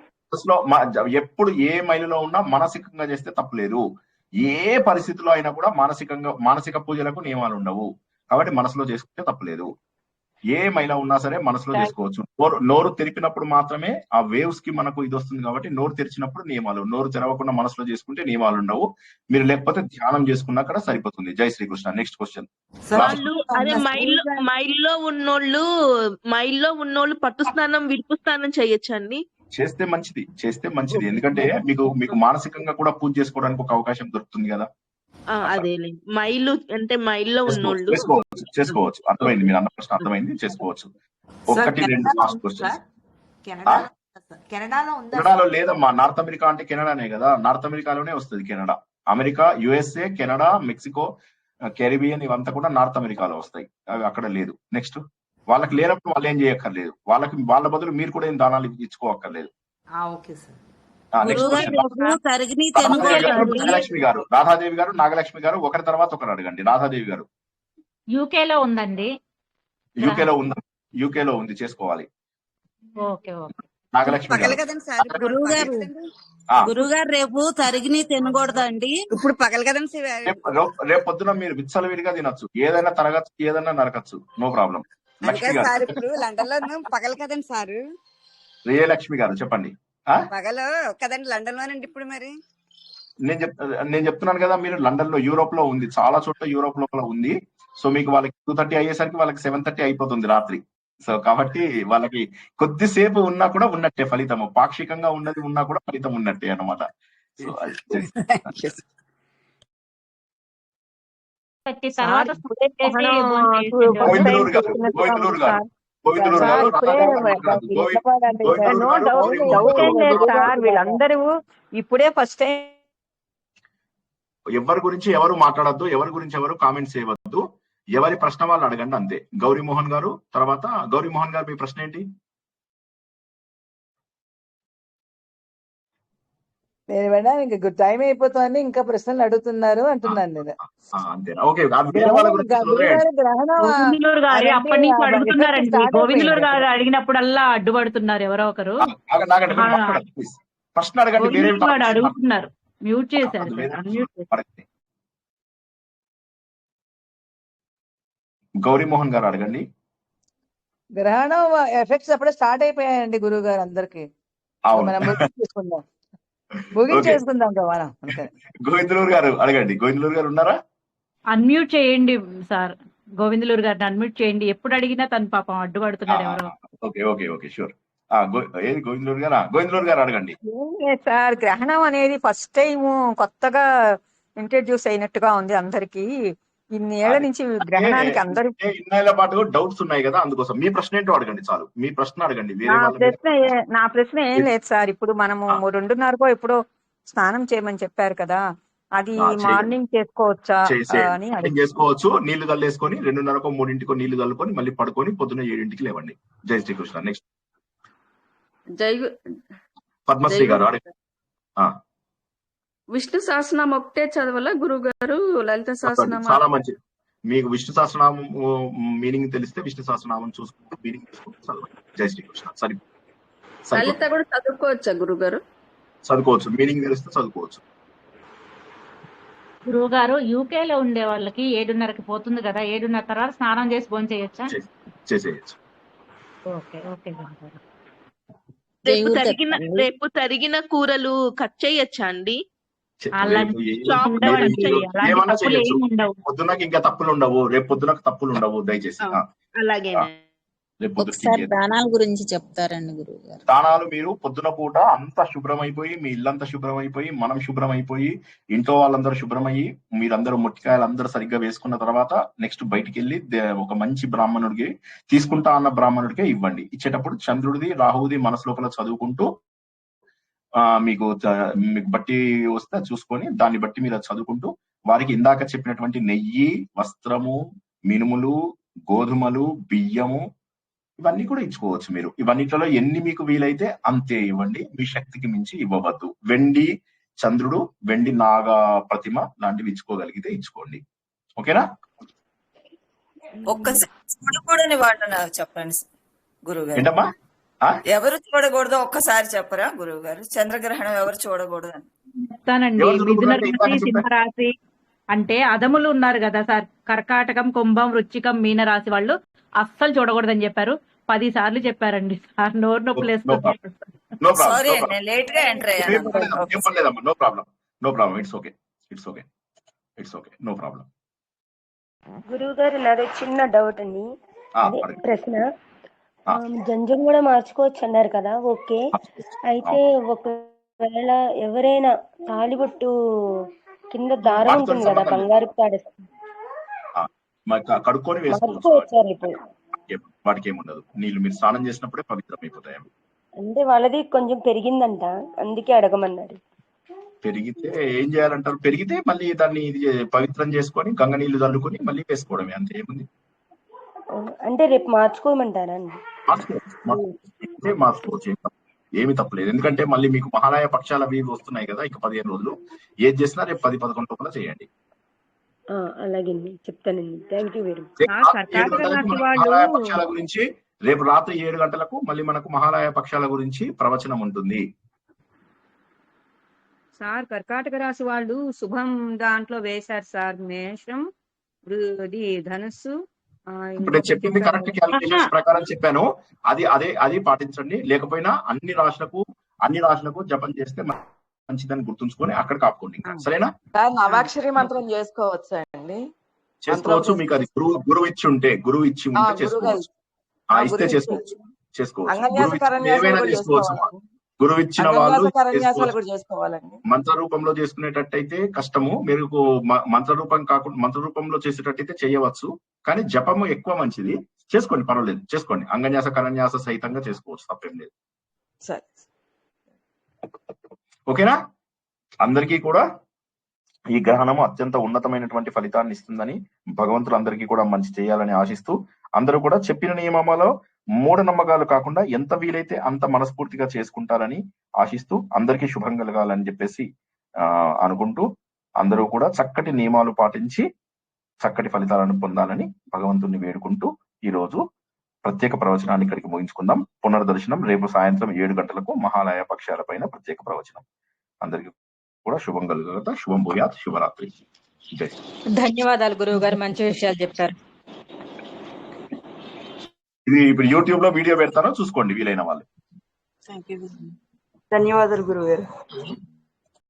ఎప్పుడు ఏ మైలులో ఉన్నా మానసికంగా చేస్తే తప్పులేదు. ఏ పరిస్థితిలో అయినా కూడా మానసిక పూజలకు నియమాలు ఉండవు. కాబట్టి మనసులో చేసుకుంటే తప్పులేదు. ఏ మైల ఉన్నా సరే మనసులో చేసుకోవచ్చు. నోరు తెరిపినప్పుడు మాత్రమే ఆ వేవ్స్ కి మనకు ఇది వస్తుంది. కాబట్టి నోరు తెరిచినప్పుడు నియమాలు, నోరు తెరవకుండా మనసులో చేసుకుంటే నియమాలు ఉండవు. మీరు లేకపోతే ధ్యానం చేసుకున్నా కూడా సరిపోతుంది. జై శ్రీకృష్ణ. Next question. అదే మైల్లో ఉన్నోళ్ళు పట్టు స్నానం, విడుపు స్నానం చేయొచ్చండి? చేస్తే మంచిది. ఎందుకంటే మీకు మానసికంగా కూడా పూజ చేసుకోవడానికి ఒక అవకాశం దొరుకుతుంది కదా. అదే మైల్లో ఉన్నోళ్ళు చేసుకోవచ్చు. అర్థమైంది, మీరు అన్న ప్రశ్న అర్థమైంది, చేసుకోవచ్చు. 1, 2 లాస్ట్ క్వశ్చన్స్. కెనడాలో లేదమ్మా. నార్త్ అమెరికా అంటే కెనడానే కదా. నార్త్ అమెరికాలోనే వస్తుంది Canada. America, USA, Canada, Mexico, Caribbean ఇవంతా కూడా నార్త్ అమెరికాలో వస్తాయి. అవి అక్కడ లేదు. నెక్స్ట్, వాళ్ళకి లేనప్పుడు వాళ్ళు ఏం చేయక్కర్లేదు. వాళ్ళ బదులు మీరు కూడా ఏం దానాలు ఇచ్చుకోవక్కర్లేదు. నాగలక్ష్మి గారు, రాధాదేవి గారు, నాగలక్ష్మి గారు ఒకరి తర్వాత ఒకరు అడగండి. రాధాదేవి గారు. యూకేలో ఉందండి. యూకేలో ఉంది, చేసుకోవాలి. నాగలక్ష్మి పగలు గారు కదండి సార్, ఇప్పుడు గురువు పగలు గారు కదండి. గురువు గారు రేపు తరిగిని తినకూడదా అండి? ఇప్పుడు పగలు కదండి సార్. రేపు పొద్దున మీరు విచ్చలు విడిగా తినొచ్చు, ఏదైనా తరగచ్చు, ఏదైనా నరకచ్చు, నో ప్రాబ్లం. లక్ష్మి అందుకని సార్ గారు ఇప్పుడు లండన్ లో పగలు కదండి సార్. లక్ష్మి గారు చెప్పండి. పగలు కదండి లండన్ లోనండి ఇప్పుడు. మరి నేను చెప్తున్నాను కదా, మీరు లండన్ లో, యూరోప్ లో ఉంది, చాలా చోట్ల యూరోప్ లోపల ఉంది. సో మీకు వాళ్ళకి 2:30 అయ్యేసరికి వాళ్ళకి 7:30 అయిపోతుంది రాత్రి. సో కాబట్టి వాళ్ళకి కొద్దిసేపు ఉన్నా కూడా ఉన్నట్టే ఫలితము, పాక్షికంగా ఉన్నది ఉన్నా కూడా ఫలితం ఉన్నట్టే అన్నమాట. సో గోవిందలూరు గారు వీళ్ళందరూ ఇప్పుడే ఫస్ట్ టైం. ఎవరి గురించి ఎవరు మాట్లాడద్దు, ఎవరి గురించి ఎవరు కామెంట్స్ చేయవద్దు, ఎవరి ప్రశ్న వాళ్ళు అడగండి అంతే. గౌరీమోహన్ గారు తర్వాత. గౌరీమోహన్ గారు మీ ప్రశ్న ఏంటి? నేను మేడం ఇంకా టైం అయిపోతుంది, ఇంకా ప్రశ్నలు అడుగుతున్నారు అంటున్నాను నేను. అంతేనా? ఓకే. వేరే వాళ్ళ గురించి గోవిందలూరు గారు అప్పటి నుంచి అడుగుతున్నారండి. గోవిందలూరు గారు అడిగినప్పుడల్లా అడ్డుపడుతున్నారు ఎవరో ఒకరు. ప్రశ్న అడగండి. అడుగుతున్నారు, మ్యూట్ చేశారు. గౌరీమోహన్ గారు అడగండి. గ్రహణం ఎఫెక్ట్స్ అప్పుడే స్టార్ట్ అయిపోయాయండి గురువు గారు అందరికి. మనం ముగించేసుకుందాం కదా. గోవిందలూరు గారు అడగండి. గోవిందలూరు గారు ఉన్నారా? అన్మ్యూట్ చేయండి సార్, గోవిందలూరు గారిని అన్మ్యూట్ చేయండి. ఎప్పుడు అడిగినా తను పాపం అడ్డుపడుతున్నారు ఎవరో. Okay okay okay sure. ఏది గోవిందలూరు గారు? గోవిందలూరు గారు అడగండి. సార్ గ్రహణం అనేది ఫస్ట్ టైం కొత్తగా ఇంట్రడ్యూస్ అయినట్టుగా ఉంది అందరికి. ఇన్నేళ్ల నుంచి గ్రహణానికి అందరూ ఇన్నేళ్ల పాటు డౌట్స్ ఉన్నాయి కదా, అందుకోసం. మీ ప్రశ్న ఏంటో అడగండి చాలు. మీ ప్రశ్న అడగండి. నా ప్రశ్న ఏం లేదు సార్. ఇప్పుడు మనము 2:30కో ఎప్పుడో స్నానం చేయమని చెప్పారు కదా, అది మార్నింగ్ చేసుకోవచ్చా అని చేసుకోవచ్చు. నీళ్లు చల్లేసుకొని 2:30కో 3:00కో నీళ్లు చల్లుకొని మళ్ళీ పడుకొని పొద్దున్న 7:00కి లేవండి. జై శ్రీకృష్ణ. నెక్స్ట్ పద్మశ్రీ గారు అడగండి. విష్ణు సహస్రనామం ఒకటే చదవాలా గురువు గారు? లలిత సహస్రనామం చాలా మంచిది. మీకు విష్ణు సహస్రనామం మీనింగ్ తెలిస్తే విష్ణు సహస్రనామం చూసుకుంటూ మీనింగ్ తెలుసుకుంటూ చదవండి. జై శ్రీకృష్ణ. లలిత కూడా చదువుకోవచ్చా గురువు గారు? చదువుకోవచ్చు, మీనింగ్ తెలిస్తే చదువుకోవచ్చు. గురువు గారు యూకే లో ఉండే వాళ్ళకి 7:30కి పోతుంది కదా, 7:30 తర్వాత స్నానం చేసి భోజనం చేయొచ్చా? చేసేయచ్చు. Okay okay. రేపు తరిగిన కూరలు కట్ చేయొచ్చా అండి? పొద్దున్నకి ఇంకా తప్పులు ఉండవు, రేపు పొద్దునకు తప్పులు ఉండవు దయచేసి. అలాగే. దానాల గురించి చెప్తారండి గురువు గారు. దానాలు మీరు పొద్దున పూట అంతా శుభ్రమైపోయి, మీ ఇల్లంతా శుభ్రమైపోయి, మనం శుభ్రమైపోయి, ఇంట్లో వాళ్ళందరూ శుభ్రమయ్యి, మీరందరూ మొట్టికాయలు అందరూ సరిగ్గా వేసుకున్న తర్వాత నెక్స్ట్ బయటికి వెళ్ళి ఒక మంచి బ్రాహ్మణుడికి, తీసుకుంటా అన్న బ్రాహ్మణుడికే ఇవ్వండి. ఇచ్చేటప్పుడు చంద్రుడిది రాహువుది మనసు లోపల చదువుకుంటూ మీకు బట్టి వస్తే చూసుకొని దాన్ని బట్టి మీరు చదువుకుంటూ వారికి ఇందాక చెప్పినటువంటి నెయ్యి, వస్త్రము, మినుములు, గోధుమలు, బియ్యము ఇవన్నీ కూడా ఇచ్చుకోవచ్చు. మీరు ఇవన్నిట్లలో ఎన్ని మీకు వీలైతే అంతే ఇవ్వండి, మీ శక్తికి మించి ఇవ్వవద్దు. వెండి చంద్రుడు, వెండి నాగ ప్రతిమ లాంటివి ఇచ్చుకోగలిగితే ఇచ్చుకోండి. ఓకేనా? ఒక్కసారి చూడకూడని వాళ్ళు చెప్పండి గురువు గారు. ఏంటమ్మా? ఎవరు చూడకూడదు ఒక్కసారి చెప్పరా గురువు గారు? చంద్రగ్రహణం ఎవరు చూడకూడదు అని చెప్తానండి. మిథున రాశి, సింహరాశి అంటే అదములు ఉన్నారు కదా సార్, కర్కాటకం, కుంభం, వృశ్చికం, మీన రాశి వాళ్ళు అస్సలు చూడకూడదని చెప్పారు. 10 సార్లు చెప్పారండి సార్. నోరు నొప్పులు గురువు గారు నాది చిన్న డౌట్ అండి, ప్రశ్న. జంజం కూడా మార్చుకోవచ్చు అన్నారు కదా, ఓకే. అయితే ఒకవేళ ఎవరైనా తాళిబొట్టు కింద దారం ఉంటుంది కదా, బంగారు తాడు, కడుక్కొని వేసుకోవచ్చు. వాటికి ఏముండదు, నీళ్ళు మీరు స్నానం చేసినప్పుడే పవిత్రం అయిపోతాయి. అంటే వాళ్ళది కొంచెం పెరిగిందంట, అందుకే అడగమన్నారు. పెరిగితే ఏం చేయాలంటారు? పెరిగితే మళ్ళీ దాన్ని పవిత్రం చేసుకొని గంగ నీళ్లు చల్లుకొని మళ్ళీ వేసుకోవడమే, అంతే. ఏముంది? అంటే రేపు మార్చుకోమంటారా అండి? మార్చుకోవచ్చు, ఏమి తప్పలేదు. ఎందుకంటే మళ్ళీ మీకు మహాలయ పక్షాలు అవి వస్తున్నాయి కదా, ఇక 15 రోజులు. ఏది చేసినా రేపు 10-11 లోపల చేయండి. అలాగే చెప్తానండి. Thank you very much. Mahalaya పక్షాల గురించి రేపు రాత్రి 7 గంటలకు మళ్ళీ మనకు మహాలయ పక్షాల గురించి ప్రవచనం ఉంటుంది. సార్ కర్కాటక రాశి వాళ్ళు శుభం దాంట్లో వేశారు సార్. మేషం, ధనుస్సు. ఇప్పుడు నేను చెప్పింది కరెక్ట్ క్యాలిక్యులేషన్స్ ప్రకారం చెప్పాను. అది పాటించండి. లేకపోయినా అన్ని రాశులకు జపం చేస్తే మంచిదని గుర్తుంచుకొని అక్కడ కాపుకోండి. సరేనా? నవాక్షరి మంత్రం చేసుకోవచ్చా అండి? చేసుకోవచ్చు. మీకు అది గురువు ఇచ్చి ఉంటే చేసుకోవచ్చు. ఇస్తే చేసుకోవచ్చు. ఏమైనా చేసుకోవచ్చు. గురువు ఇచ్చిన వాళ్ళు మంత్ర రూపంలో చేసుకునేటట్టయితే కష్టము. మీరు మంత్ర రూపంలో చేసేటట్టయితే చేయవచ్చు. కానీ జపము ఎక్కువ మంచిది. చేసుకోండి, పర్వాలేదు, చేసుకోండి. అంగన్యాస కరన్యాస సహితంగా చేసుకోవచ్చు, తప్పేం లేదు. ఓకేనా? అందరికీ కూడా ఈ గ్రహణము అత్యంత ఉన్నతమైనటువంటి ఫలితాన్ని ఇస్తుందని, భగవంతుడు అందరికీ కూడా మంచి చేయాలని ఆశిస్తూ, అందరూ కూడా చెప్పిన నియమాలలో మూఢనమ్మకాలు కాకుండా ఎంత వీలైతే అంత మనస్ఫూర్తిగా చేసుకుంటారని ఆశిస్తూ, అందరికీ శుభం కలగాలని చెప్పేసి అనుకుంటూ, అందరూ కూడా చక్కటి నియమాలు పాటించి చక్కటి ఫలితాలను పొందాలని భగవంతుడిని వేడుకుంటూ ఈ రోజు ప్రత్యేక ప్రవచనాన్ని ఇక్కడికి ముగించుకుందాం. పునర్దర్శనం రేపు సాయంత్రం 7 గంటలకు మహాలయ పక్షాల పైన ప్రత్యేక ప్రవచనం. అందరికీ కూడా శుభం కలుగుతా. శుభం భూయాత్. శుభరాత్రి. జై. ధన్యవాదాలు గురువు గారు, మంచి విషయాలు చెప్పారు. ఇది ఇప్పుడు యూట్యూబ్ లో వీడియో పెడతారో చూసుకోండి వీలైన వాళ్ళు. ధన్యవాదాలు గురువు గారు.